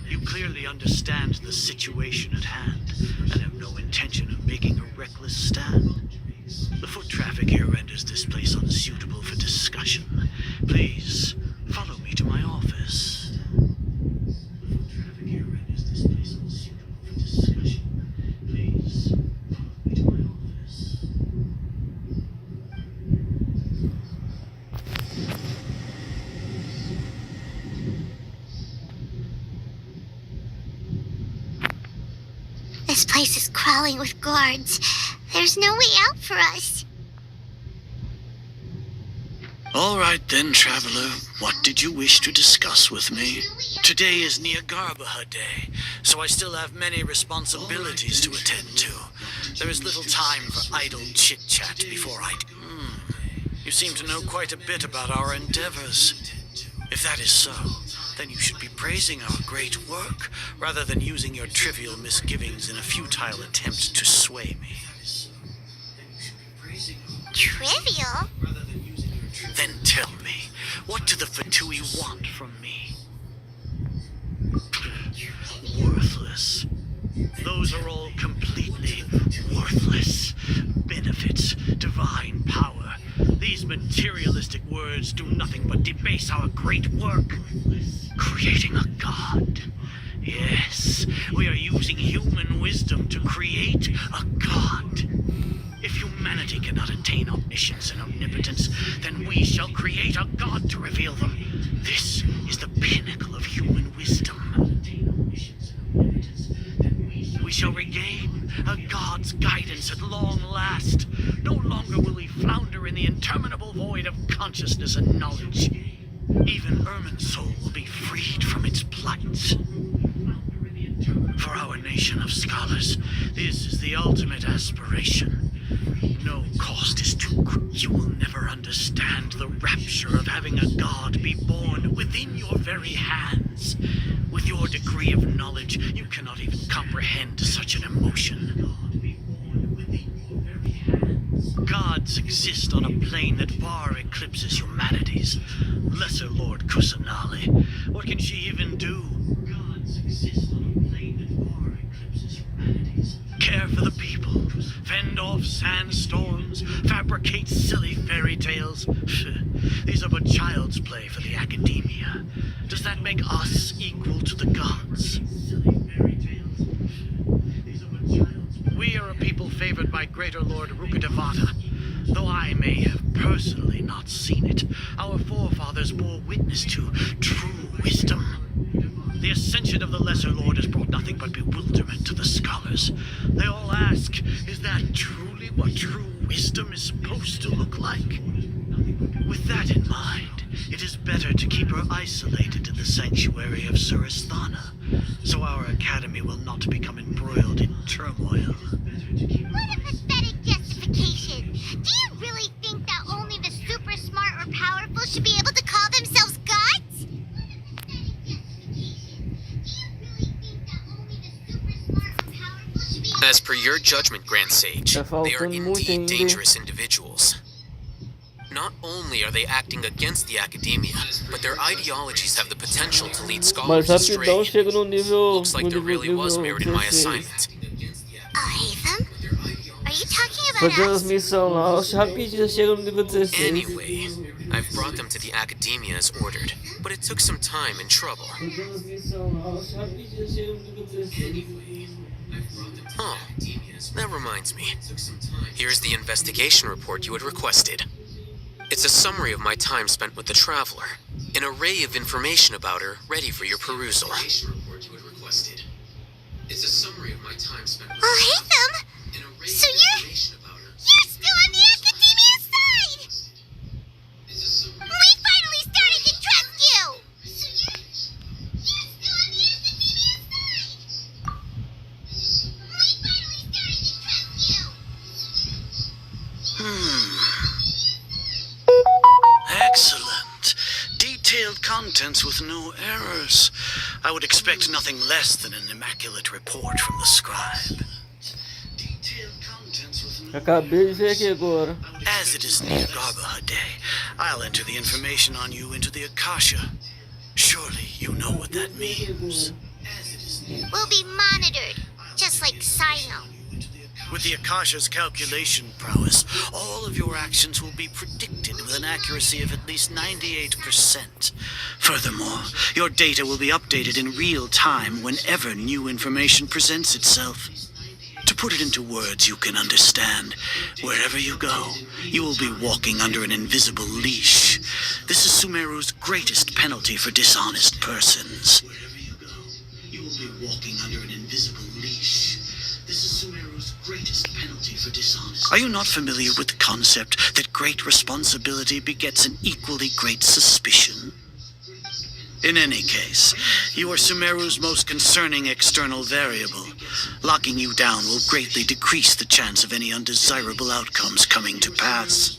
You clearly understand the situation at hand and have no intention of making a reckless stand. The foot traffic here renders this place unsuitable for discussion. Please, follow me to my office. This place is crawling with guards. There's no way out for us. All right then, Traveler. What did you wish to discuss with me? Today is Niagarbaha Day, so I still have many responsibilities to attend to. There is little time for idle chit-chat before You seem to know quite a bit about our endeavors. If that is so, then you should be praising our great work, rather than using your trivial misgivings in a futile attempt to sway me. Trivial? Then tell me, what do the Fatui want from me? Worthless. Those are all completely worthless. Benefits, divine power. These materialistic words do nothing but debase our great work. Creating a god. Yes, we are using human wisdom to create a god. If humanity cannot attain omniscience and omnipotence, then we shall create a god to reveal them. This is the pinnacle of human wisdom. We shall regain a god's guidance at long last. No longer will we flounder in the interminable void of consciousness and knowledge. Even Ermin's soul will be freed from its plight. For our nation of scholars, this is the ultimate aspiration. No cost is too great. You will never understand the rapture of having a god be born within your very hands. With your degree of knowledge, you cannot even comprehend such an emotion. Gods exist on a plane that far eclipses humanity's. Lesser Lord Kusanali, what can she even do? Care for the people, fend off sandstorms, fabricate silly fairy tales. These are but child's play for the academia. Does that make us equal to the gods? We are a people favored by Greater Lord Rukadevata. Though I may have personally not seen it, our forefathers bore witness to true wisdom. The ascension of the Lesser Lord has brought nothing but bewilderment to the scholars. They all ask, is that truly what true wisdom is supposed to look like? With that in mind, it is better to keep her isolated in the sanctuary of Surasthana, so our academy will not become embroiled in turmoil. What a pathetic justification. Do you really think that only the super smart or powerful should be able to call themselves gods? As per your judgment, Grand Sage, they are indeed dangerous individuals. Not only are they acting against the academia, but their ideologies have the potential to lead scholars astray. chega no nível, Looks like there really was merit in my assignment. Are you talking about Fazendo as us? missões lá, rapidinho chega no nível 16. Anyway, I've brought them to the academia as ordered, but it took some time and trouble. Fazendo as missões lá, rapidinho chega no nível 16. Oh, that reminds me. Here's the investigation report you had requested. It's a summary of my time spent with the Traveler. An array of information about her ready for your perusal. Oh, hey, them! So you're still on the academia side! We finally started to trust you! So you're still on the academia side! contents with no errors. I would expect nothing less than an immaculate report from the scribe. Acabei de ver aqui agora. As it is near Garbaha Day, I'll enter the information on you into the Akasha. Surely you know what that means. We'll be monitored, just like Sino. With the Akasha's calculation prowess, all of your actions will be predicted with an accuracy of at least 98%. Furthermore, your data will be updated in real time whenever new information presents itself. To put it into words you can understand, wherever you go, you will be walking under an invisible leash. This is Sumeru's greatest penalty for dishonest persons. Wherever you go, you will be walking under an invisible leash. This is Sumeru's greatest penalty for dishonest. Are you not familiar with the concept that great responsibility begets an equally great suspicion? In any case, you are Sumeru's most concerning external variable. Locking you down will greatly decrease the chance of any undesirable outcomes coming to pass.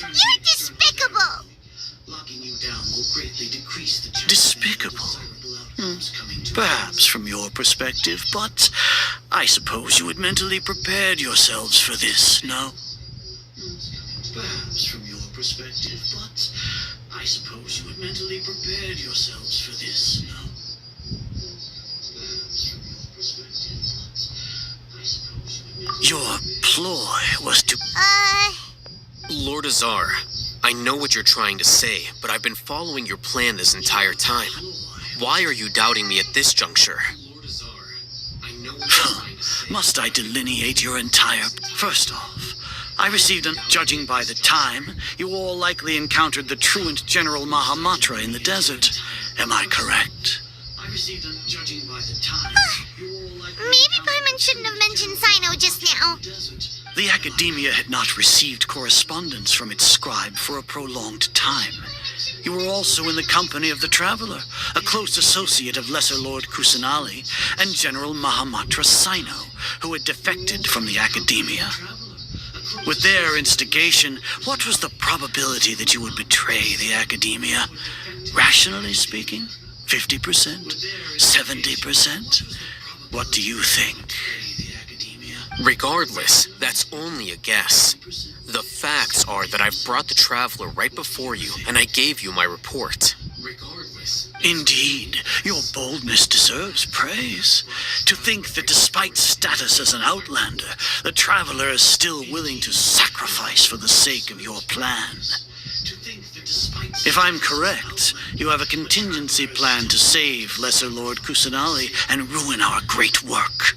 You're despicable! Locking you down will greatly decrease the chance. Despicable? Perhaps from your perspective, but I suppose you had mentally prepared yourselves for this, no? Perhaps from your perspective, but I suppose you had mentally prepared yourselves for this, no? Your ploy was to... Lord Azar, I know what you're trying to say, but I've been following your plan this entire time. Why are you doubting me at this juncture? Must I delineate your entire... First off, I received judging by the time, you all likely encountered the truant General Mahamatra in the desert. Am I correct? I received judging by the time, Maybe Paimon shouldn't have mentioned Sino just now. The Academia had not received correspondence from its scribe for a prolonged time. You were also in the company of the Traveler, a close associate of Lesser Lord Kusanali and General Mahamatra Sino, who had defected from the Academia. With their instigation, what was the probability that you would betray the Academia? Rationally speaking, 50%? 70%? What do you think? Regardless, that's only a guess. The facts are that I've brought the Traveler right before you, and I gave you my report. Indeed, your boldness deserves praise. To think that despite status as an outlander, the Traveler is still willing to sacrifice for the sake of your plan. If I'm correct, you have a contingency plan to save Lesser Lord Kusanali and ruin our great work.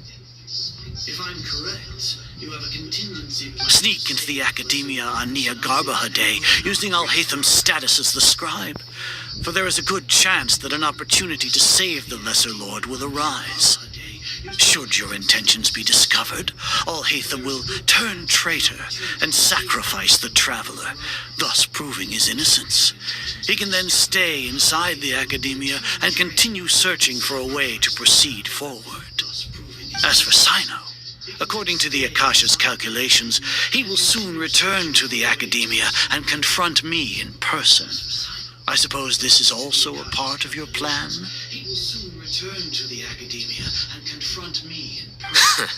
If I'm correct, you have a contingency plan. Sneak into the Academia on Nia Garbaha Day, using Alhaitham's status as the scribe. For there is a good chance that an opportunity to save the Lesser Lord will arise. Should your intentions be discovered, Alhaitham will turn traitor and sacrifice the Traveler, thus proving his innocence. He can then stay inside the Academia and continue searching for a way to proceed forward. As for Sino, according to the Akasha's calculations, he will soon return to the Academia and confront me in person. I suppose this is also a part of your plan? He will soon return to the Academia and confront me in person.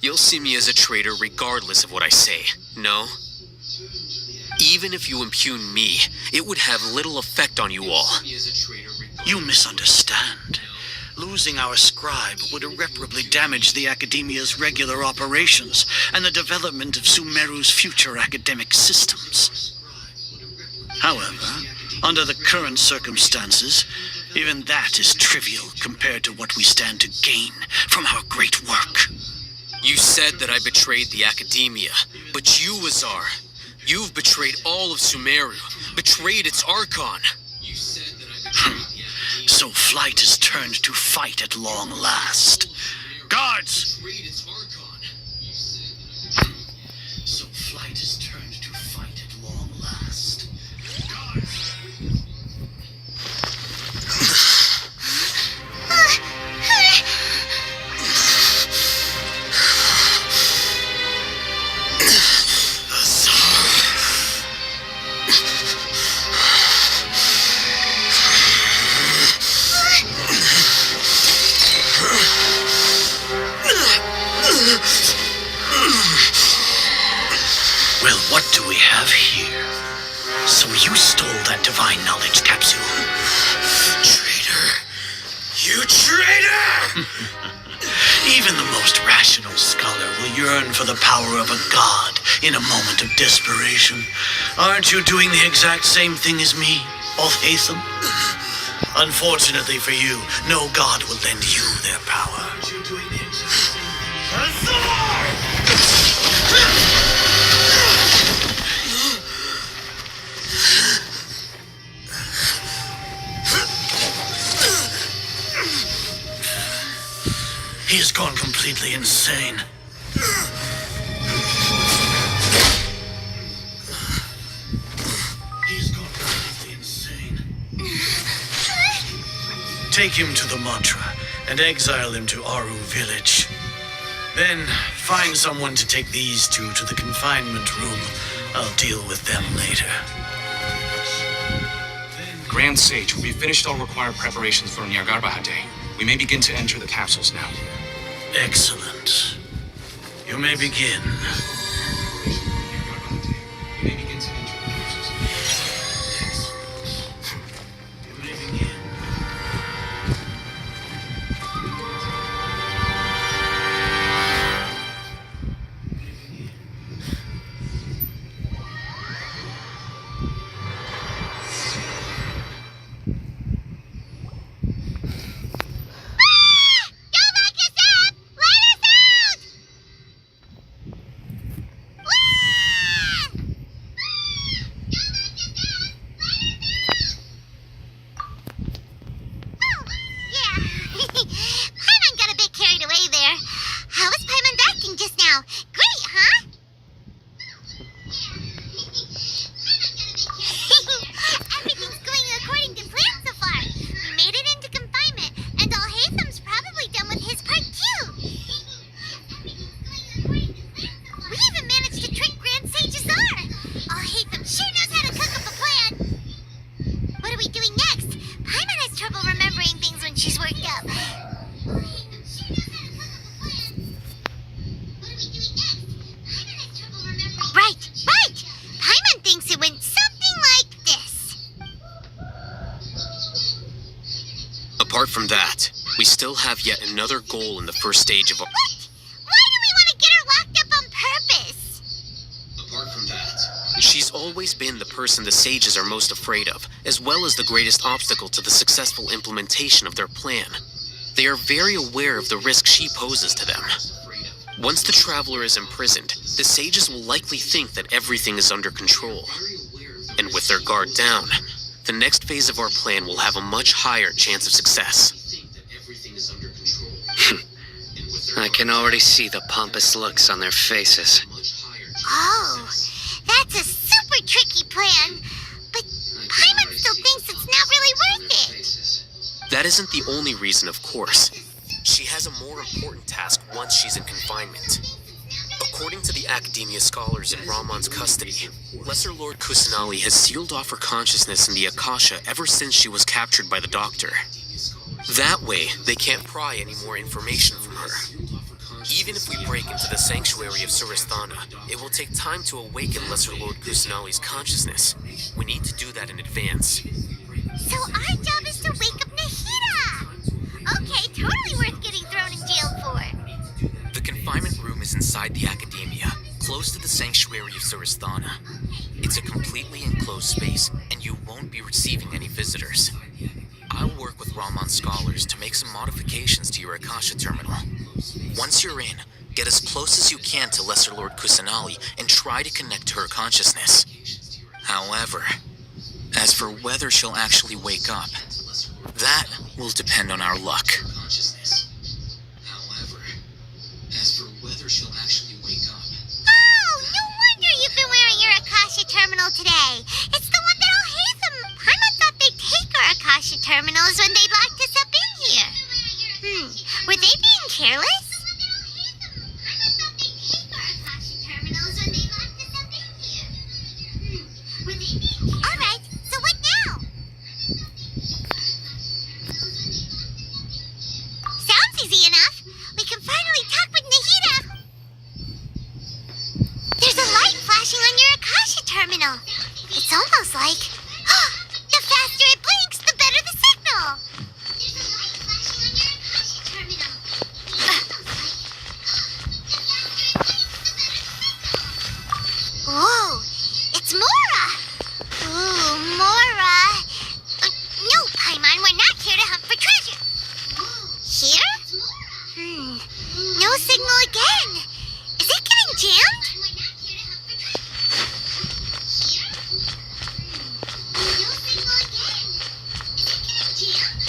You'll see me as a traitor regardless of what I say, no? Even if you impugn me, it would have little effect on you all. You misunderstand. Losing our scribe would irreparably damage the Academia's regular operations and the development of Sumeru's future academic systems. However, under the current circumstances, even that is trivial compared to what we stand to gain from our great work. You said that I betrayed the Academia, but you, Azar, you've betrayed all of Sumeru, betrayed its Archon. You said that I betrayed the Academia. So flight is turned to fight at long last. Guards! So flight is turned to fight at long last. Guards! So you stole that divine knowledge capsule. Traitor! You traitor! Even the most rational scholar will yearn for the power of a god in a moment of desperation. Aren't you doing the exact same thing as me, Al-Haytham? Unfortunately for you, no god will lend you their power. He has gone completely insane. Take him to the mantra and exile him to Aru village. Then find someone to take these two to the confinement room. I'll deal with them later. Grand Sage, we've finished all required preparations for Nyargarbahate. We may begin to enter the capsules now. Excellent. You may begin. Apart from that, we still have yet another goal in the first stage of our... What? Why do we want to get her locked up on purpose? Apart from that, she's always been the person the sages are most afraid of, as well as the greatest obstacle to the successful implementation of their plan. They are very aware of the risk she poses to them. Once the traveler is imprisoned, the sages will likely think that everything is under control. And with their guard down, the next phase of our plan will have a much higher chance of success. I can already see the pompous looks on their faces. Oh, that's a super tricky plan. But Paimon still thinks it's not really worth it. That isn't the only reason, of course. She has a more important task once she's in confinement. According to the Academia scholars in Rahman's custody, Lesser Lord Kusanali has sealed off her consciousness in the Akasha ever since she was captured by the Doctor. That way, they can't pry any more information from her. Even if we break into the sanctuary of Surasthana, it will take time to awaken Lesser Lord Kusanali's consciousness. We need to do that in advance. So our job is to wake up Nahida! Okay, totally worth getting thrown in jail for. The confinement room is inside the Academia, close to the sanctuary of Surasthana. It's a completely enclosed space, and you won't be receiving any visitors. I'll work with Rahman's scholars to make some modifications to your Akasha terminal. Once you're in, get as close as you can to Lesser Lord Kusanali and try to connect to her consciousness. However, as for whether she'll actually wake up, that will depend on our luck. Oh, no wonder you've been wearing your Akasha terminal today. It's the one that Al-Haytham. Paimon thought they'd take our Akasha terminals when they locked us up in here. Were they being careless? Alright, so what now? Sounds easy enough. We can finally talk with Nahida. There's a light flashing on your Akasha terminal. It's almost feels like. The faster it blinks, the better the signal. There's a light flashing on your Akashi terminal. Whoa, it's Mora! Ooh, Mora! No, Paimon, we're not here to hunt for treasure. Here? No signal again. Is it getting jammed? No signal again. Is it getting jammed?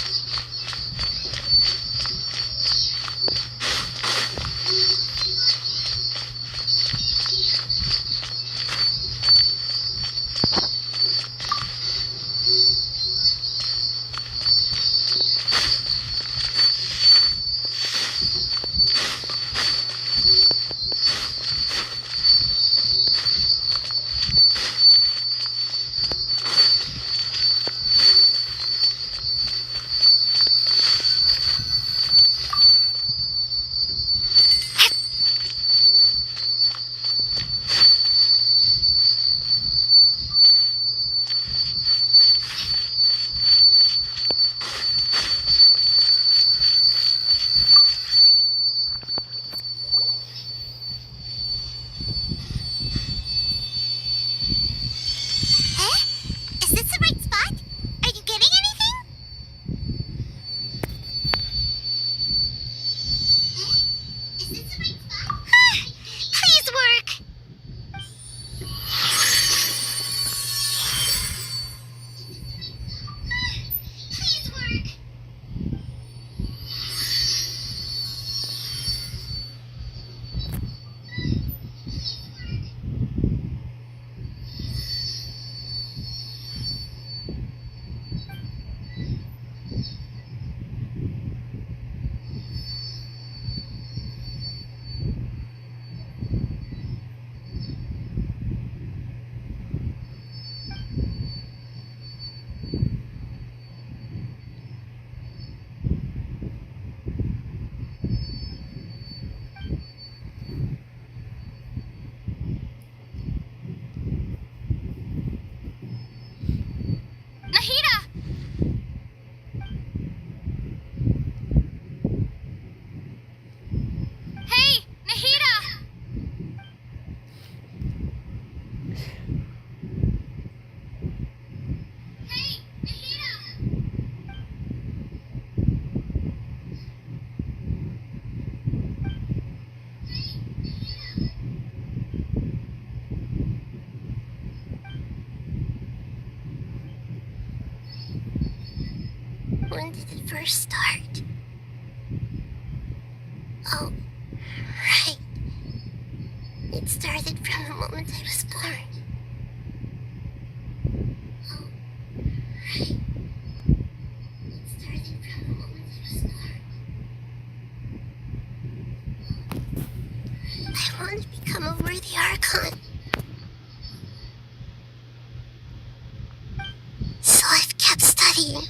Is this the right spot? Are you getting anything? Is this the right spot? Please work! Please work! Nahida! Hey, Nahida! Hey, Nahida! When did it first start? Oh, right. It started from the moment I was born. Oh, right. It started from the moment I was born. I want to become a worthy Archon. So I've kept studying.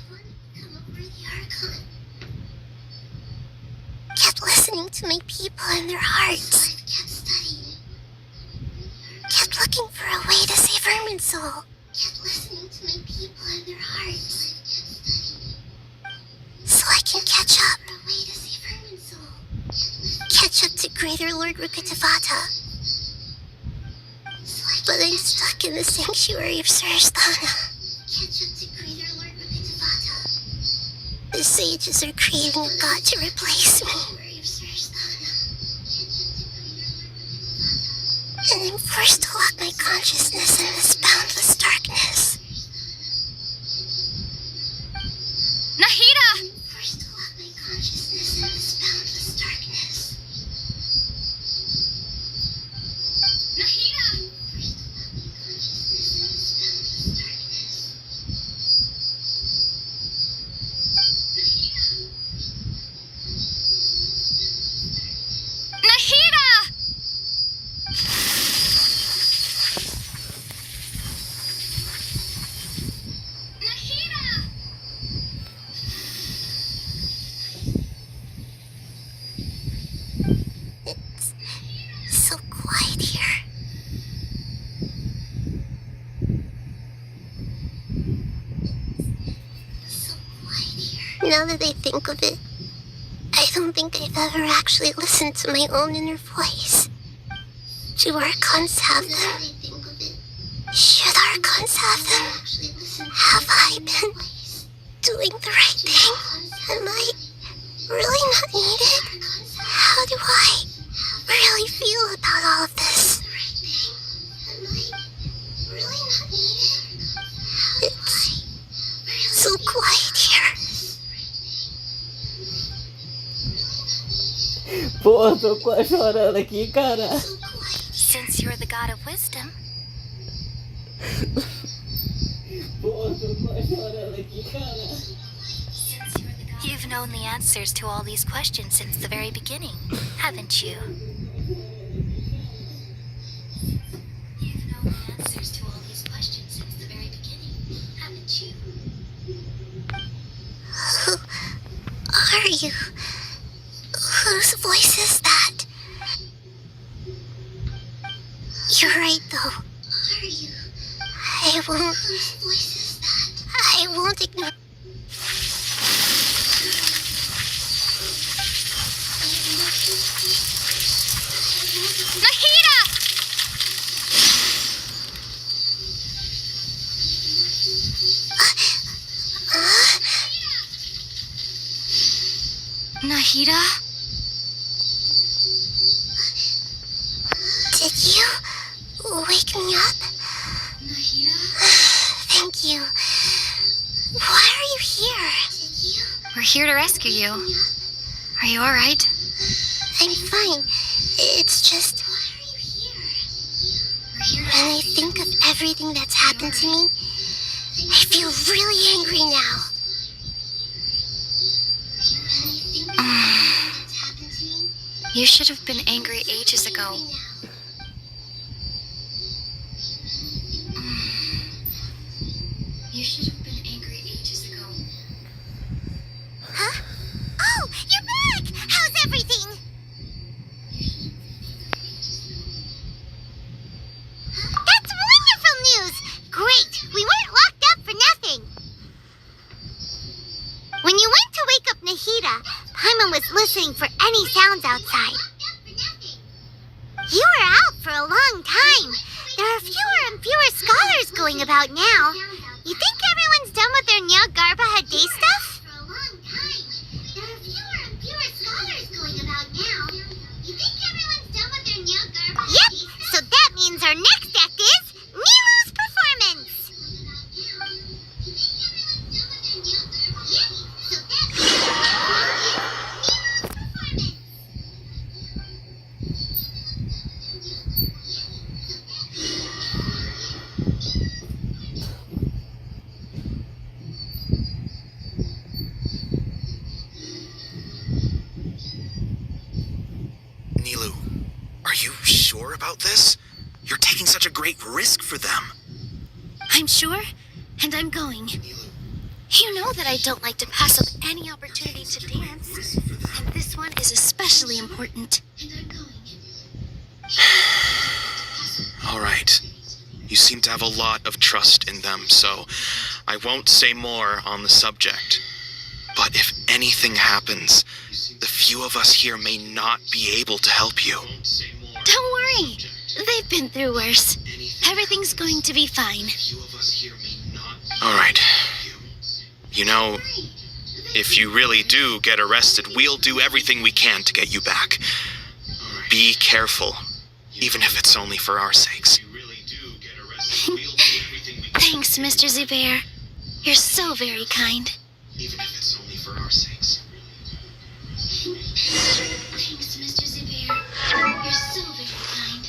Kept listening to my people and their hearts. Kept studying. Kept looking for a way to save Irminsul. Kept listening to my people and their hearts. So I can catch up. A way to save Irminsul. Catch up to Greater Lord Rukkhadevata. But I'm stuck in the sanctuary of Sarasthana. Catch up to Greater Lord Rukkhadevata. The sages are creating a god to replace me. And I'm forced to lock my consciousness in this boundless darkness. Nahida! I'm forced to lock my consciousness in this boundless darkness. Nahida! I'm forced to lock my consciousness in this boundless darkness. Nahida! Now that I think of it, I don't think I've ever actually listened to my own inner voice. Do Archons have them? Should Archons have them? Have I been doing the right thing? Am I really not needed? How do I really feel about all of this? It's so quiet here. Pô, tô quase chorando aqui, cara. Since you're the god of wisdom, Pô, tô quase chorando aqui, cara. you've known the answers to all these questions since the very beginning, haven't you? You've known the answers to all these questions since the very beginning, haven't you? Who are you? Whose voice is that? You're right, though. I won't ignore. Nahida! Nahida? Did you wake me up? Thank you. Why are you here? We're here to rescue you. Are you alright? I'm fine. It's just... when I think of everything that's happened to me, I feel really angry now. You should have been angry ages ago. You should have been angry ages ago. Huh? Oh, you're back! How's everything? That's wonderful news! Great! We weren't locked up for nothing! When you went to wake up Nahida, Paimon was listening for any sounds outside. You were out for a long time. There are fewer and fewer scholars going about now. You think everyone's done with their Nyagarba Day stuff? Yep, so that means our next act is Milu's performance. Nilu, are you sure about this? You're taking such a great risk for them. I'm sure, and I'm going. You know that I don't like to pass up any opportunity to dance, and this one is especially important. All right. You seem to have a lot of trust in them, so I won't say more on the subject. But if anything happens, the few of us here may not be able to help you. Don't worry. They've been through worse. Everything's going to be fine. All right. You know, if you really do get arrested, we'll do everything we can to get you back. Be careful, even if it's only for our sakes. Thanks, Mr. Zubair. You're so very kind. Even if it's only for our sakes. Thanks, Mr. Zubair. You're so very kind.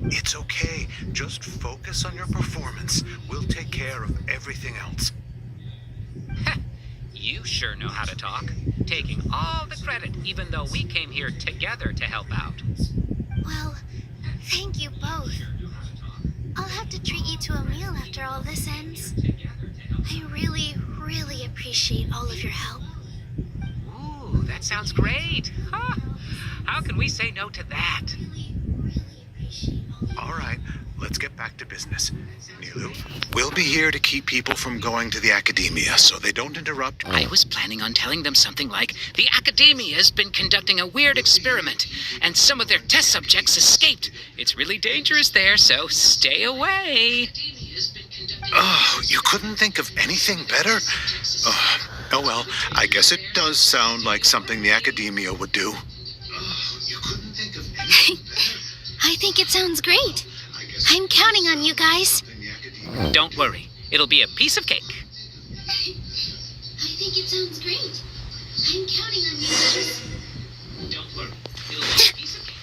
It's okay. Just focus on your performance. We'll take care of everything else. You sure know how to talk. Taking all the credit, even though we came here together to help out. Well, thank you both. I'll have to treat you to a meal after all this ends. I really, really appreciate all of your help. Ooh, that sounds great. Huh. How can we say no to that? All right, let's get back to business. Nilu, we'll be here to keep people from going to the academia so they don't interrupt. I was planning on telling them something like, the academia has been conducting a weird experiment, and some of their test subjects escaped. It's really dangerous there, so stay away. Oh, you couldn't think of anything better? Oh well, I guess it does sound like something the academia would do. I think it sounds great. I'm counting on you guys. Don't worry, it'll be a piece of cake. I think it sounds great. I'm counting on you guys. Don't worry, it'll be a piece of cake.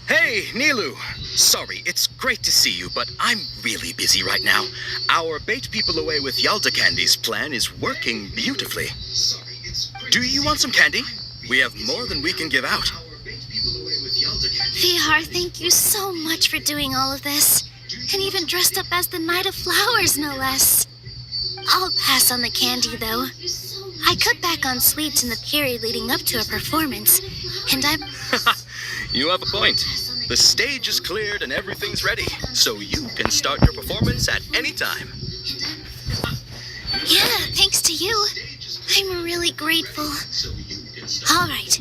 Hey, Nilu! Sorry, it's great to see you, but I'm really busy right now. Our Bait People Away with Yalda Candies plan is working beautifully. Do you want some candy? We have more than we can give out. Vihar, thank you so much for doing all of this. And even dressed up as the Knight of Flowers, no less. I'll pass on the candy, though. I cut back on sweets in the period leading up to a performance, and I'm... You have a point. The stage is cleared and everything's ready, so you can start your performance at any time. Yeah, thanks to you. I'm really grateful. All right,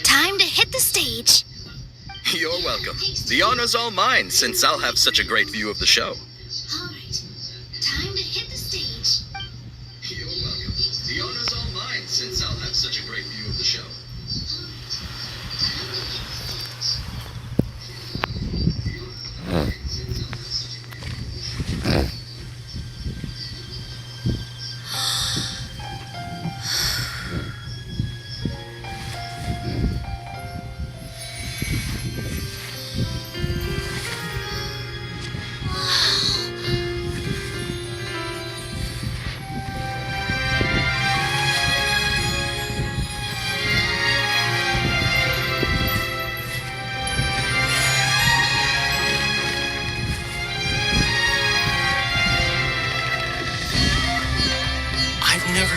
time to hit the stage. You're welcome. The honor's all mine, since I'll have such a great view of the show. All right, time to hit the stage. You're welcome. The honor's all mine, since I'll have such a great view of the show.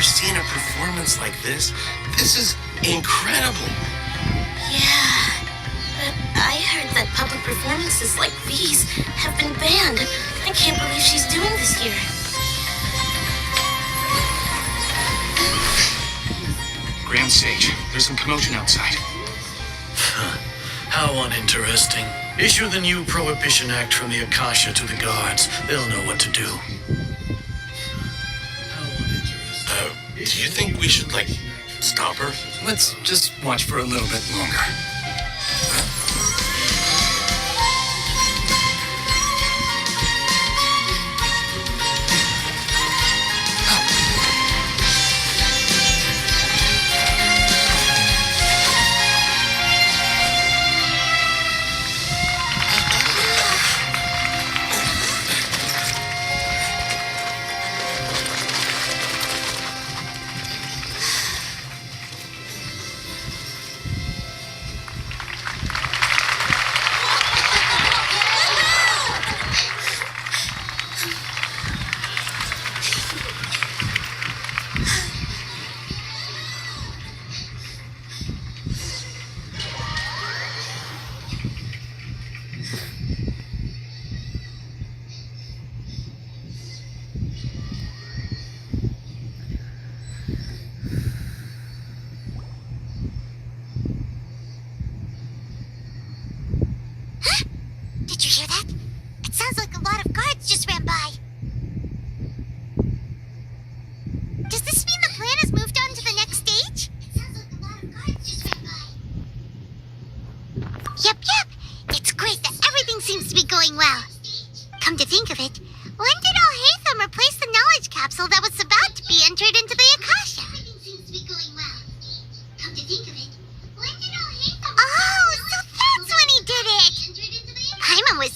Seen a performance like this. This is incredible. Yeah, but I heard that public performances like these have been banned. I can't believe she's doing this here. Grand Sage, there's some commotion outside. How uninteresting. Issue the new Prohibition Act from the Akasha to the guards. They'll know what to do. Do you think we should, stop her? Let's just watch for a little bit longer.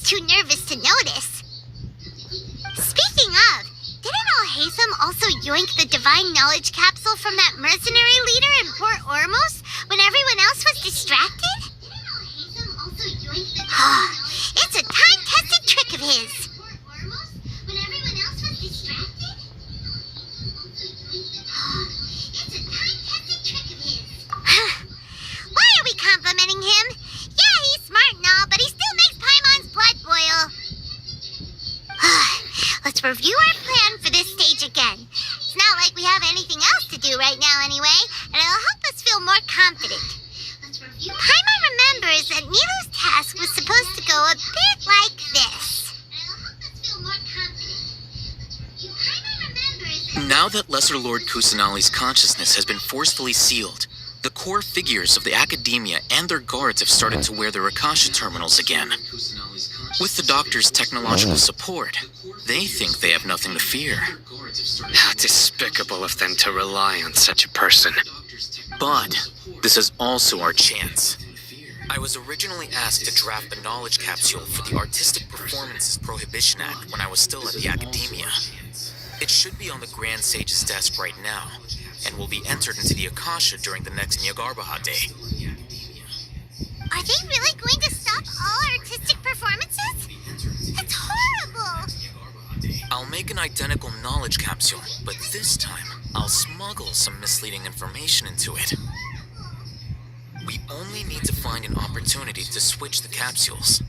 too nervous to notice. Speaking of, didn't Alhaitham also yoink the divine knowledge capsule from that mercenary leader in Port Ormos when everyone else was distracted? It's a time-tested trick of his. Why are we complimenting him? Yeah, he's smart and all, but he still makes Paimon's blood boil. Let's review our plan for this stage again. It's not like we have anything else to do right now anyway, and it'll help us feel more confident. Paimon remembers that Nilu's task was supposed to go a bit like this. Now that Lesser Lord Kusanali's consciousness has been forcefully sealed, the core figures of the Academia and their guards have started to wear their Akasha terminals again. With the Doctor's technological support, they think they have nothing to fear. How despicable of them to rely on such a person. But this is also our chance. I was originally asked to draft the knowledge capsule for the Artistic Performances Prohibition Act when I was still at the Academia. It should be on the Grand Sage's desk right now, and will be entered into the Akasha during the next Nyagarbaha Day. Are they really going to stop all artistic performances? It's horrible! I'll make an identical knowledge capsule, but this time, I'll smuggle some misleading information into it. We only need to find an opportunity to switch the capsules.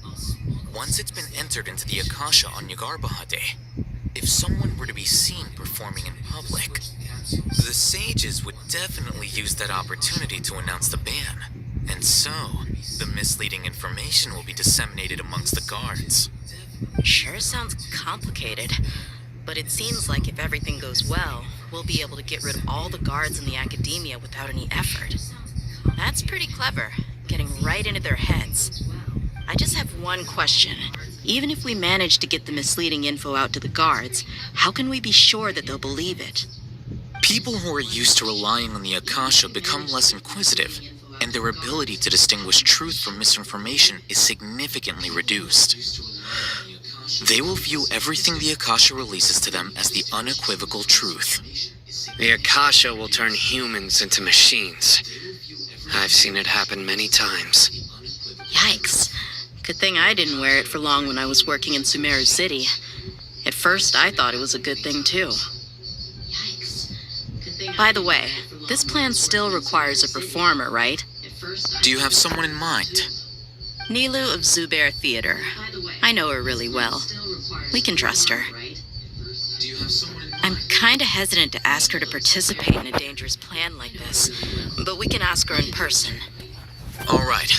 Once it's been entered into the Akasha on Nyagarbaha Day, if someone were to be seen performing in public, the sages would definitely use that opportunity to announce the ban. And so, the misleading information will be disseminated amongst the guards. Sure sounds complicated, but it seems like if everything goes well, we'll be able to get rid of all the guards in the Academia without any effort. That's pretty clever, getting right into their heads. I just have one question. Even if we manage to get the misleading info out to the guards, how can we be sure that they'll believe it? People who are used to relying on the Akasha become less inquisitive, and their ability to distinguish truth from misinformation is significantly reduced. They will view everything the Akasha releases to them as the unequivocal truth. The Akasha will turn humans into machines. I've seen it happen many times. Yikes. Good thing I didn't wear it for long when I was working in Sumeru City. At first, I thought it was a good thing, too. By the way, this plan still requires a performer, right? Do you have someone in mind? Nilu of Zubair Theater. I know her really well. We can trust her. I'm kinda hesitant to ask her to participate in a dangerous plan like this, but we can ask her in person. All right.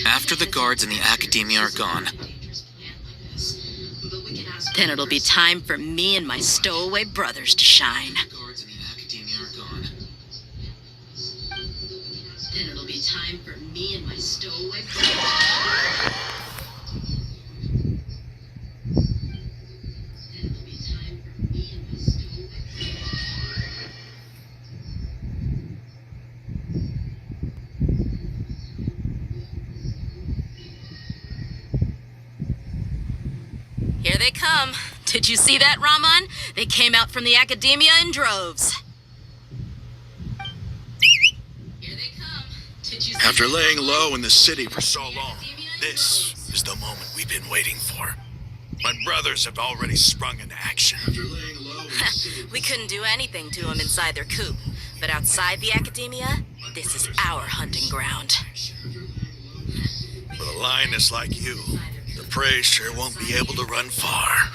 After the guards in the Academia are gone, then it'll be time for me and my stowaway brothers to shine. Then it'll be time for me and my stowaway brothers. Here they come. Did you see that, Raman? They came out from the Academia in droves. After laying low in the city for so long, this is the moment we've been waiting for. My brothers have already sprung into action. We couldn't do anything to them inside their coop, but outside the Academia, this is our hunting ground. With a lioness like you, the prey sure won't be able to run far.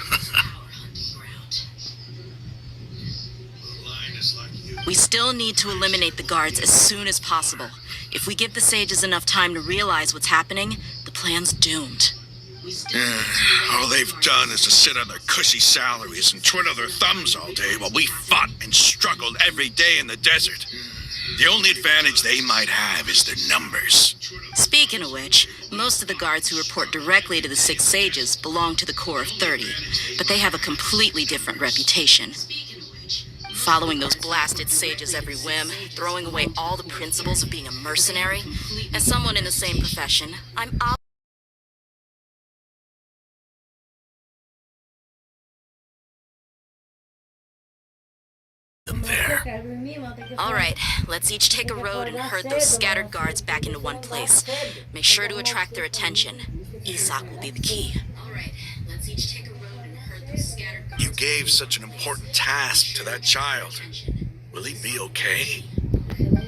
We still need to eliminate the guards as soon as possible. If we give the sages enough time to realize what's happening, the plan's doomed. All they've done is to sit on their cushy salaries and twiddle their thumbs all day while we fought and struggled every day in the desert. The only advantage they might have is their numbers. Speaking of which, most of the guards who report directly to the Six Sages belong to the Corps of 30, but they have a completely different reputation. Following those blasted sages every whim, throwing away all the principles of being a mercenary. As someone in the same profession, I'm All right, let's each take a road and herd those scattered guards back into one place. Make sure to attract their attention. Isak will be the key. All right, let's each take a road and herd those scattered guards. You gave such an important task to that child. Will he be okay?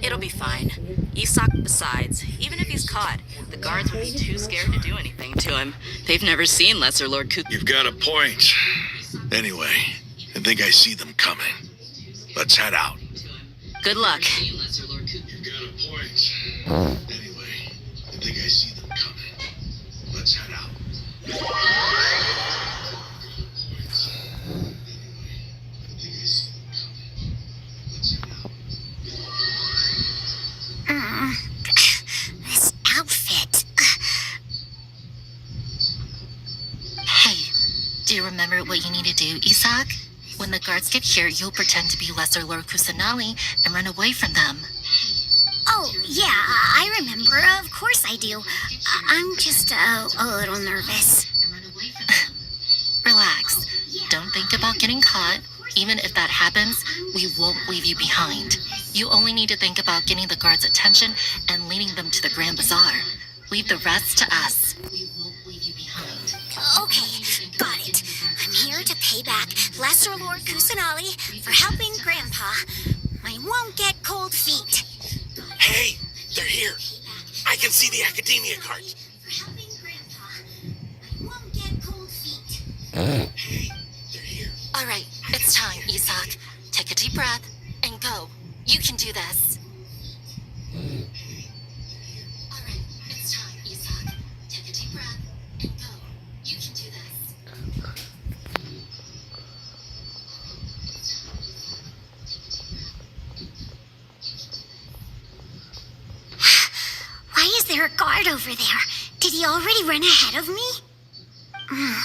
It'll be fine. Isak, besides, even if he's caught, the guards would be too scared to do anything to him. They've never seen Lesser Lord Kusanali. You've got a point. Anyway, I think I see them coming. Let's head out. Good luck. You've got a point. Anyway, I think I see them coming. Let's head out. This outfit. Hey, do you remember what you need to do, Isak? When the guards get here, you'll pretend to be Lesser Lord Kusanali and run away from them. Oh, yeah, I remember. Of course I do. I'm just a little nervous. Relax. Don't think about getting caught. Even if that happens, we won't leave you behind. You only need to think about getting the guards' attention and leading them to the Grand Bazaar. Leave the rest to us. We won't leave you behind. Okay, got it. I'm here to pay back Lesser Lord Kusanali for helping Grandpa. I won't get cold feet. Hey, they're here. I can see the Academia cart. For helping Grandpa. I won't get cold feet. Hey, they're here. All right, it's time, Isak. Take a deep breath and go. You can do this. All right, it's time, Isak. Take a deep breath and go. You can do this. Why is there a guard over there? Did he already run ahead of me?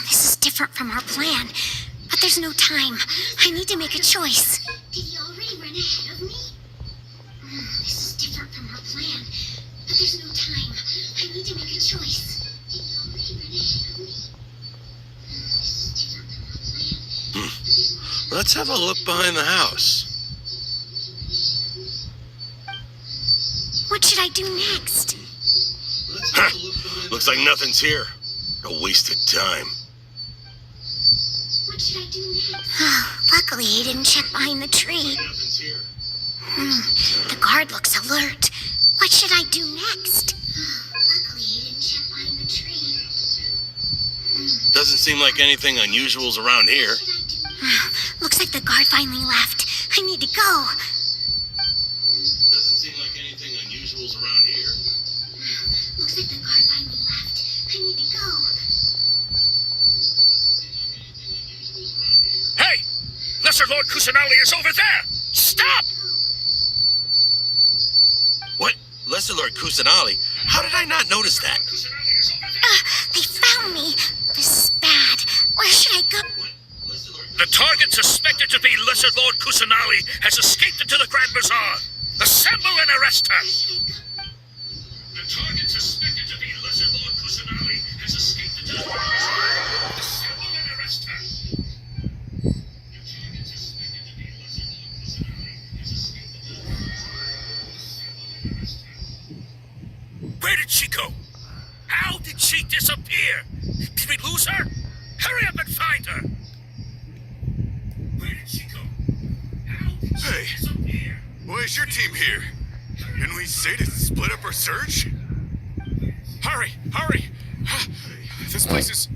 This is different from our plan. But there's no time. I need to make a choice. Did he already run ahead of me? This is different from our plan. But there's no time. I need to make a choice. Did he already run ahead of me? This is different from our plan. But there's no time. Let's have a look behind the house. What should I do next? Looks like nothing's here. A wasted time. What should I do next? Luckily, he didn't check behind the tree. The guard looks alert. What should I do next? Luckily, he didn't check behind the tree. Doesn't seem like anything unusual's around here. Looks like the guard finally left. I need to go. Doesn't seem like anything unusual's around here. Looks like the guard finally left. I need to go. Hey! Lesser Lord Kusanali is over there! Stop! What? Lesser Lord Kusanali? How did I not notice that? They found me. This is bad. Where should I go? The target suspected to be Lesser Lord Kusanali has escaped into the Grand Bazaar. Assemble and arrest her! The target suspected to be Lesser Lord Kusanali has escaped into the Grand Bazaar. Assemble and arrest her! The target suspected to be Lesser Lord Kusanali has escaped into the Grand Bazaar. Assemble and arrest her. Where did she go? How did she disappear? Did we lose her? Hurry up and find her! Where did she go? How did she disappear? Where's your team here? Didn't we say to split up our search? Hurry! Hurry! This place is...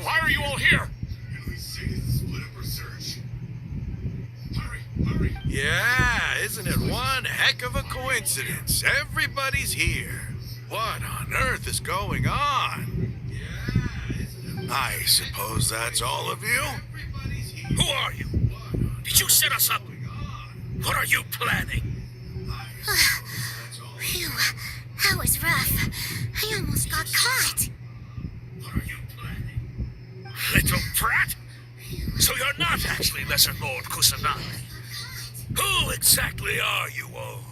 Why are you all here? Didn't we say to split up our search? Hurry! Hurry! Yeah, isn't it one heck of a coincidence? Everybody's here. What on earth is going on? I suppose that's all of you? Who are you? Did you set us up? What are you planning? Phew, that was rough. I almost got caught. What are you planning? Little brat? So you're not actually Lesser Lord Kusanali. Who exactly are you all?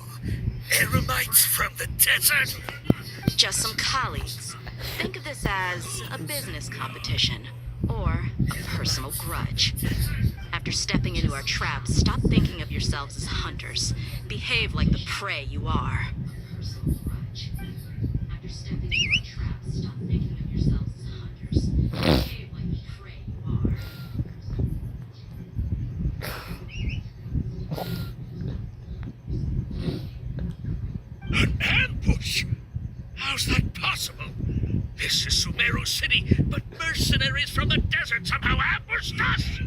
Eremites from the desert? Just some colleagues. Think of this as a business competition or a personal grudge. After After stepping into our trap, stop thinking of yourselves as hunters. Behave like the prey you are. An ambush? How's that possible? This is Sumeru City, but mercenaries from the desert somehow ambushed us!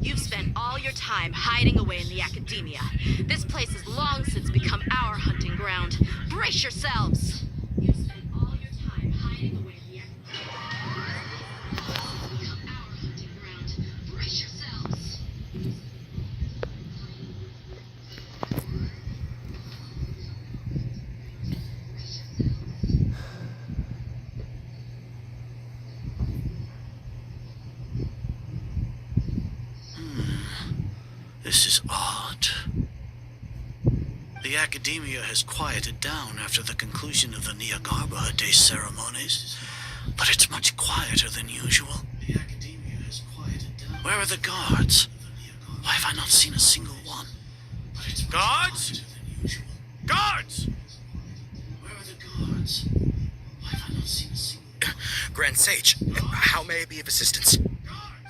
You've spent all your time hiding away in the academia. This place has long since become our hunting ground. Brace yourselves! You've spent all your time hiding away in the academia. Brace yourselves! This is odd. The academia has quieted down after the conclusion of the Niagarba Day ceremonies, but it's much quieter than usual. The academia has quieted down. Where are the guards? Why have I not seen a single one? Guards? Guards! Where are the guards? Why have I not seen a single one? Grand Sage, how may I be of assistance?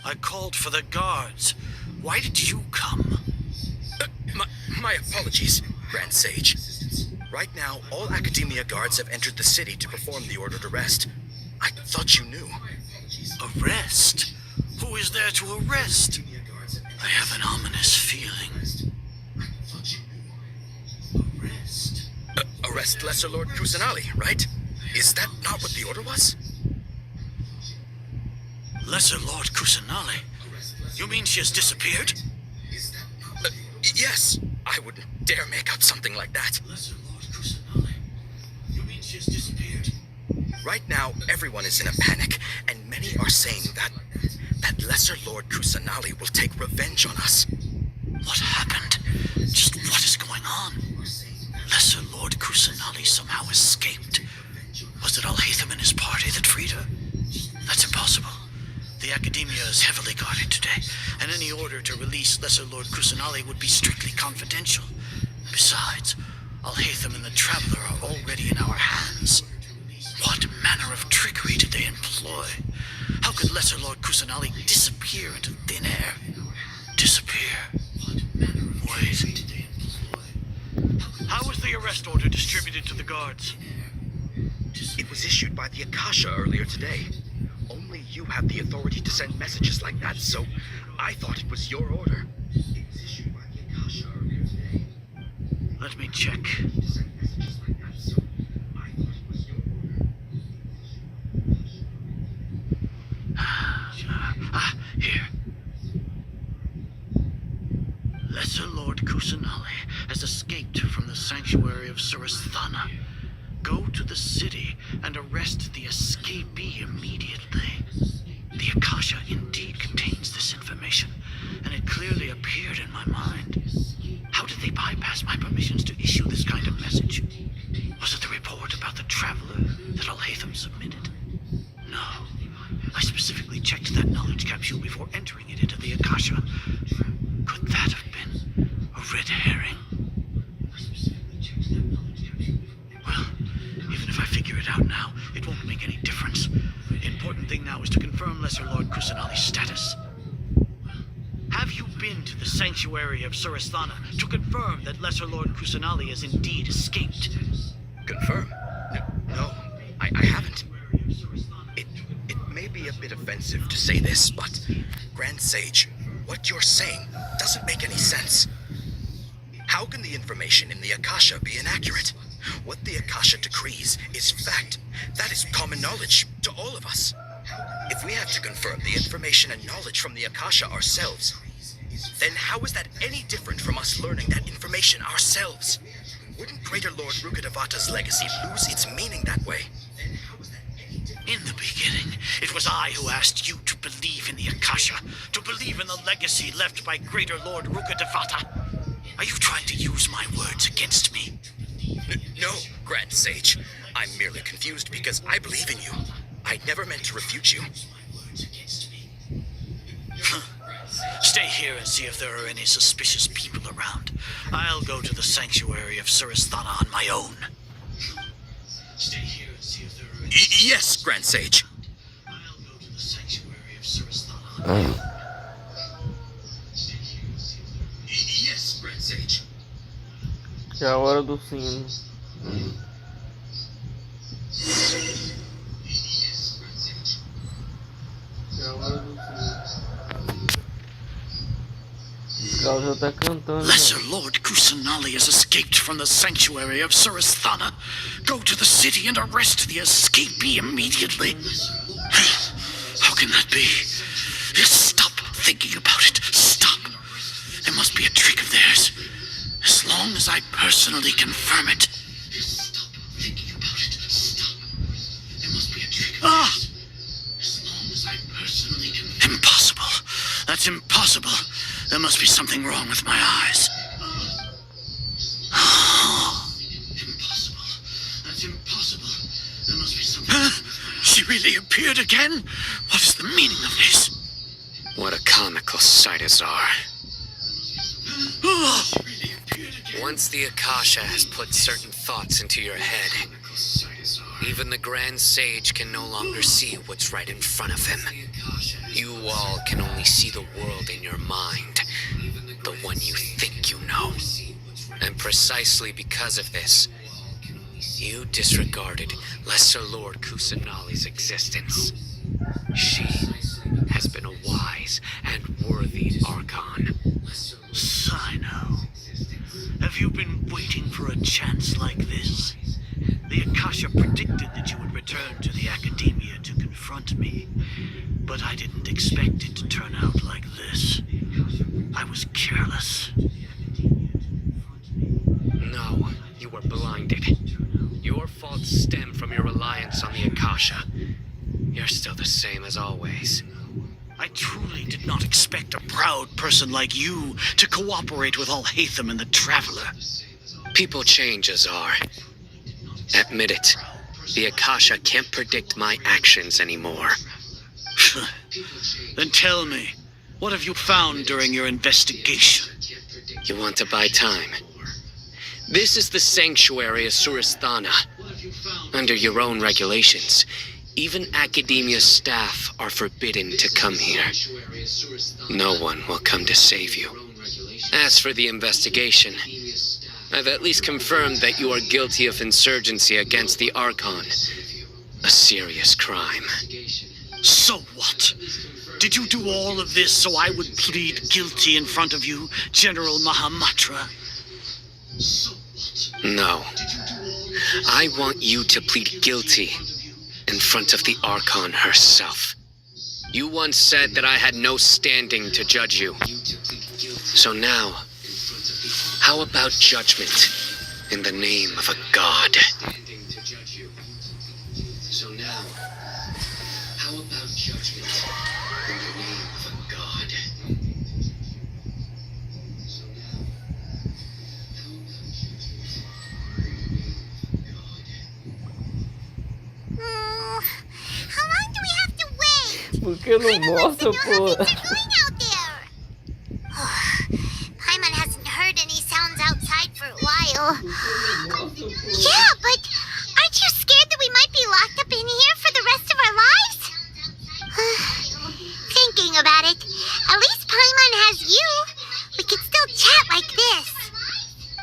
I called for the guards. Why did you come? My apologies, Grand Sage. Right now, all Academia guards have entered the city to perform the ordered arrest. I thought you knew. Arrest? Who is there to arrest? I have an ominous feeling. Arrest Lesser Lord Kusanali, right? Is that not what the order was? Lesser Lord Kusanali? You mean she has disappeared? Yes. I wouldn't dare make up something like that. Lesser Lord Kusanali? You mean she has disappeared? Right now, everyone is in a panic, and many are saying that Lesser Lord Kusanali will take revenge on us. What happened? Just what is going on? Lesser Lord Kusanali somehow escaped. Was it Alhaitham and his party that freed her? That's impossible. The Academia is heavily guarded today, and any order to release Lesser Lord Kusanali would be strictly confidential. Besides, Alhaitham and the Traveler are already in our hands. What manner of trickery did they employ? How could Lesser Lord Kusanali disappear into thin air? Disappear? Wait. How was the arrest order distributed to the guards? It was issued by the Akasha earlier today. Only you have the authority to send messages like that, so I thought it was your order. It was issued by the Akasha earlier today. Let me check. Here. Lesser Lord Kusanali has escaped from the sanctuary of Surasthana. Go to the city and arrest the escapee immediately. The Akasha indeed contains this information, and it clearly appeared in my mind. How did they bypass my permissions to issue this kind of message? Was it the report about the Traveler that Alhaitham submitted? No. I specifically checked that knowledge capsule before entering it into the Akasha. Could that have been a red herring? Well, even if I figure it out now, it won't make any difference. The important thing now is to confirm Lesser Lord Kusanali's status. Have you been to the sanctuary of Surasthana to confirm that Lesser Lord Kusanali has indeed escaped? Confirm? No, I haven't. It may be a bit offensive to say this, but Grand Sage, what you're saying doesn't make any sense. How can the information in the Akasha be inaccurate? What the Akasha decrees is fact. That is common knowledge to all of us. If we have to confirm the information and knowledge from the Akasha ourselves, then how is that any different from us learning that information ourselves? Wouldn't Greater Lord Rukkhadevata's legacy lose its meaning that way? In the beginning, it was I who asked you to believe in the Akasha, to believe in the legacy left by Greater Lord Rukkhadevata. Are you trying to use my words against me? No, Grand Sage. I'm merely confused because I believe in you. I never meant to refute you. Stay here and see if there are any suspicious people around. I'll go to the sanctuary of Surasthana on my own. Stay here and see if there are any... Yes, Grand Sage. I'll go to the sanctuary of Surasthana on my own. Yes, Grand Sage. É a hora do sino. É a hora do sino. O Gal já tá cantando. Lesser Lord Kusanali has escaped from the sanctuary of Surasthana. Go to the city and arrest the escapee immediately. How can that be? Stop thinking about it. Stop. There must be a trick of theirs. As long as I personally confirm it. Stop thinking about it. Stop. There must be a trick of theirs. As long as I personally confirm it. Impossible. That's impossible. There must be something wrong with my eyes. Impossible. That's impossible. There must be something. She really appeared again? What is the meaning of this? What a comical sight, Azar. Once the Akasha has put certain thoughts into your head, even the Grand Sage can no longer see what's right in front of him. You all can only see the world in your mind, the one you think you know. And precisely because of this, you disregarded Lesser Lord Kusanali's existence. She has been a wise and worthy Archon. Sino, have you been waiting for a chance like this? The Akasha predicted that you would return to the Academia to confront me, but I didn't expect it to turn out like this. I was careless. No, you were blinded. Your faults stem from your reliance on the Akasha. You're still the same as always. I truly did not expect a proud person like you to cooperate with Al-Haytham and the Traveler. People change, Azar. Admit it. The Akasha can't predict my actions anymore. Then tell me, what have you found during your investigation? You want to buy time? This is the sanctuary of Surasthana. Under your own regulations, even Academia staff are forbidden to come here. No one will come to save you. As for the investigation, I've at least confirmed that you are guilty of insurgency against the Archon. A serious crime. So what? Did you do all of this so I would plead guilty in front of you, General Mahamatra? No. I want you to plead guilty in front of the Archon herself. You once said that I had no standing to judge you. So now, how about judgment in the name of a god? So now, how about judgment in the name of a god? How long do we have to wait? Por que não mostra, pô? Paimon hasn't heard any sounds outside for a while. Yeah, but aren't you scared that we might be locked up in here for the rest of our lives? Thinking about it, at least Paimon has you. We could still chat like this.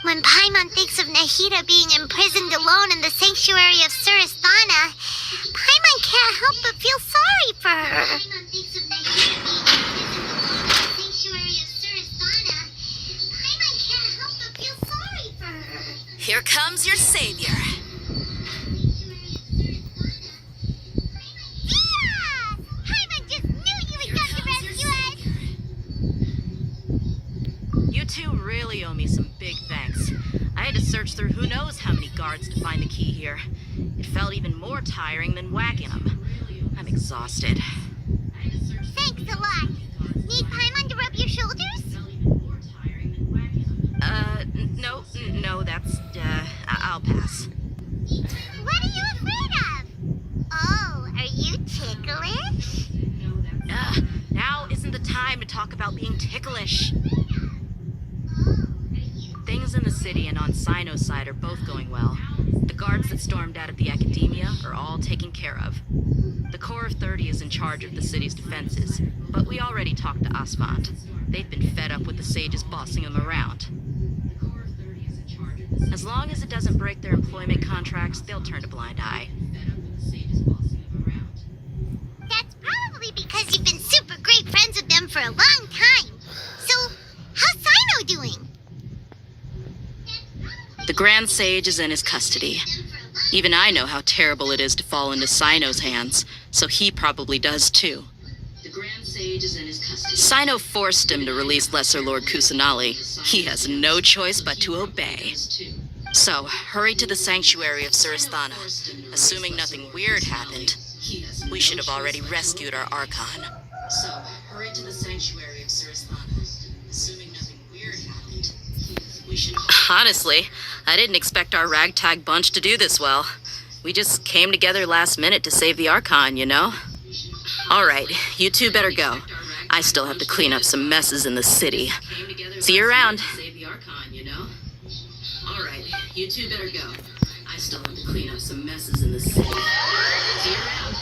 When Paimon thinks of Nahida being imprisoned alone in the sanctuary of Surasthana, Paimon can't help but feel sorry for her. Here comes your savior. You two really owe me some big thanks. I had to search through who knows how many guards to find the key here. It felt even more tiring than whacking them. I'm exhausted. Thanks a lot. Need Paimon to rub your shoulders? No, that's, I'll pass. What are you afraid of? Oh, are you ticklish? Now isn't the time to talk about being ticklish. side are both going well. The guards that stormed out of the Academia are all taken care of. The Corps of 30 is in charge of the city's defenses, but we already talked to Asphalt. They've been fed up with the sages bossing them around. As long as it doesn't break their employment contracts, they'll turn a blind eye. That's probably because you've been super great friends with them for a long time. So, how's Sino doing? The Grand Sage is in his custody. Even I know how terrible it is to fall into Sino's hands, so he probably does too. The Grand Sage is in his custody. Sino forced him to release Lesser Lord Kusanali. He has no choice but to obey. So, hurry to the sanctuary of Surasthana. Assuming nothing weird happened, we should have already rescued our Archon. So, hurry to the sanctuary of Surasthana. Assuming nothing weird happened, we should have... Honestly, I didn't expect our ragtag bunch to do this well. We just came together last minute to save the Archon, you know? Alright, you two better go. I still have to clean up some messes in the city. See you around. Alright, you two better go. I still have to clean up some messes in the city. See you around.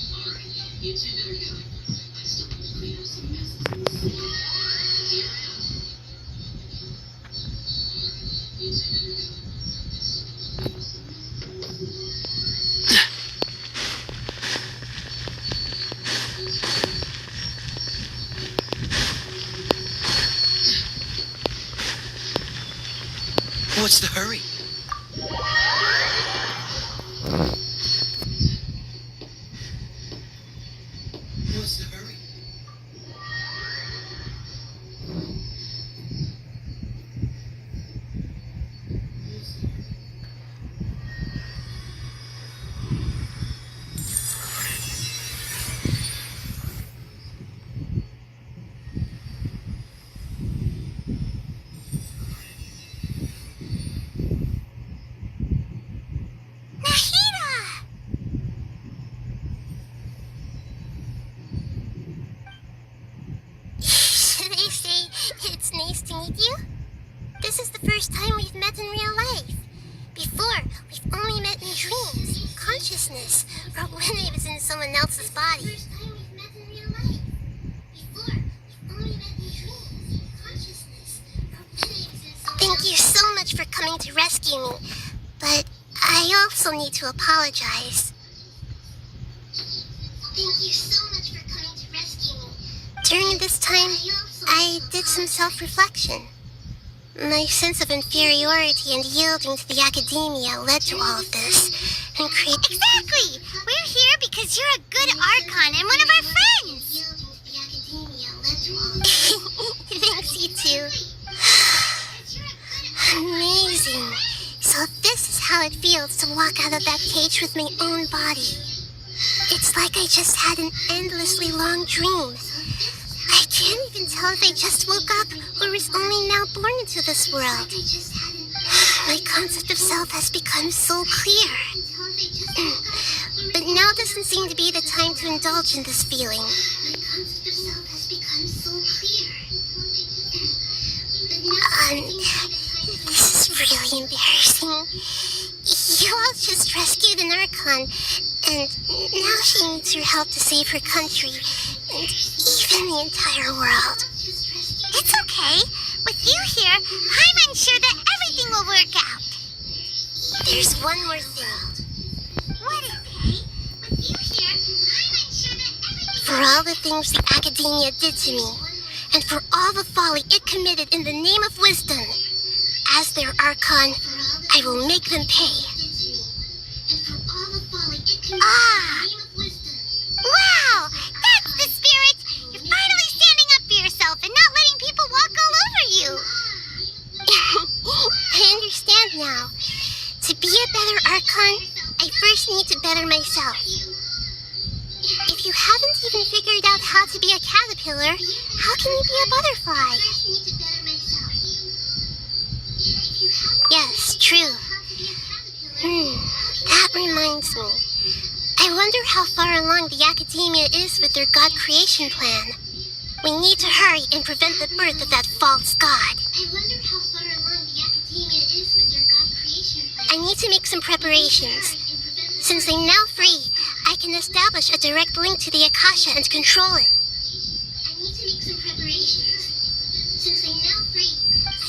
Alright, you two better go. I still have to clean up some messes in the city. See you around. You two better go. What's the hurry? What's the hurry? Nice to meet you. This is the first time we've met in real life. Before, we've only met in dreams, consciousness, or when I was in someone else's body. Thank you so much for coming to rescue me, but I also need to apologize. Thank you so much for coming to rescue me. During this time, I did some self-reflection. My sense of inferiority and yielding to the Academia led to all of this, and Exactly! We're here because you're a good Archon and one of our friends! Thanks, you two. Amazing. So this is how it feels to walk out of that cage with my own body. It's like I just had an endlessly long dream. I can't even tell if I just woke up or was only now born into this world. My concept of self has become so clear. But now doesn't seem to be the time to indulge in this feeling. This is really embarrassing. You all just rescued an Archon, and now she needs your help to save her country, and even the entire world. It's okay. With you here, I'm unsure that everything will work out. There's one more thing. What is it? With you here, I'm unsure that everything... For all the things the Academia did to me, and for all the folly it committed in the name of wisdom, as their Archon, I will make them pay. Ah! Wow! That's the spirit! You're finally standing up for yourself and not letting people walk all over you! I understand now. To be a better Archon, I first need to better myself. If you haven't even figured out how to be a caterpillar, how can you be a butterfly? Yes, true. That reminds me. I wonder how far along the Academia is with their God creation plan. We need to hurry and prevent the birth of that false god. I wonder how far along the Academia I need to make some preparations. Since I'm now free, I can establish a direct link to the Akasha and control it. I need to make some preparations. Since I'm now free.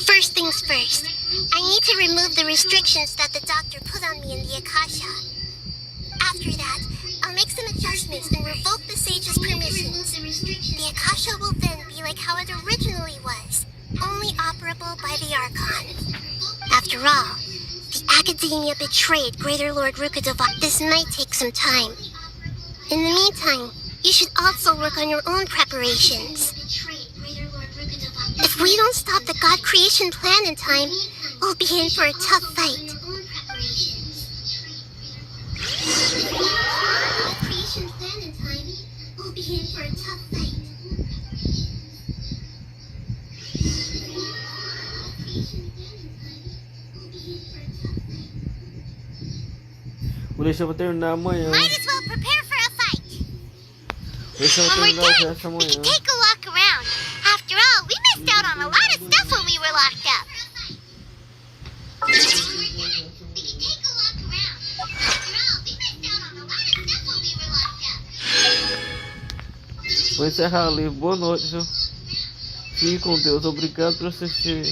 First things first, I need to remove the restrictions that the doctor put on me in the Akasha. After that, I'll make some adjustments and revoke the sage's permissions. The Akasha will then be like how it originally was, only operable by the Archon. After all, the Academia betrayed Greater Lord Rukadeva. This might take some time. In the meantime, you should also work on your own preparations. If we don't stop the God creation plan in time, we'll be in for a tough fight. Vou deixar pra terminar amanhã. Might as well prepare for a fight. Deixa eu When we're terminar o done, resto we amanhã. can take a walk around. After all, we missed out on a lot of stuff when we were locked up. Vou encerrar ali. Boa noite, viu? Fique com Deus. Obrigado por assistir.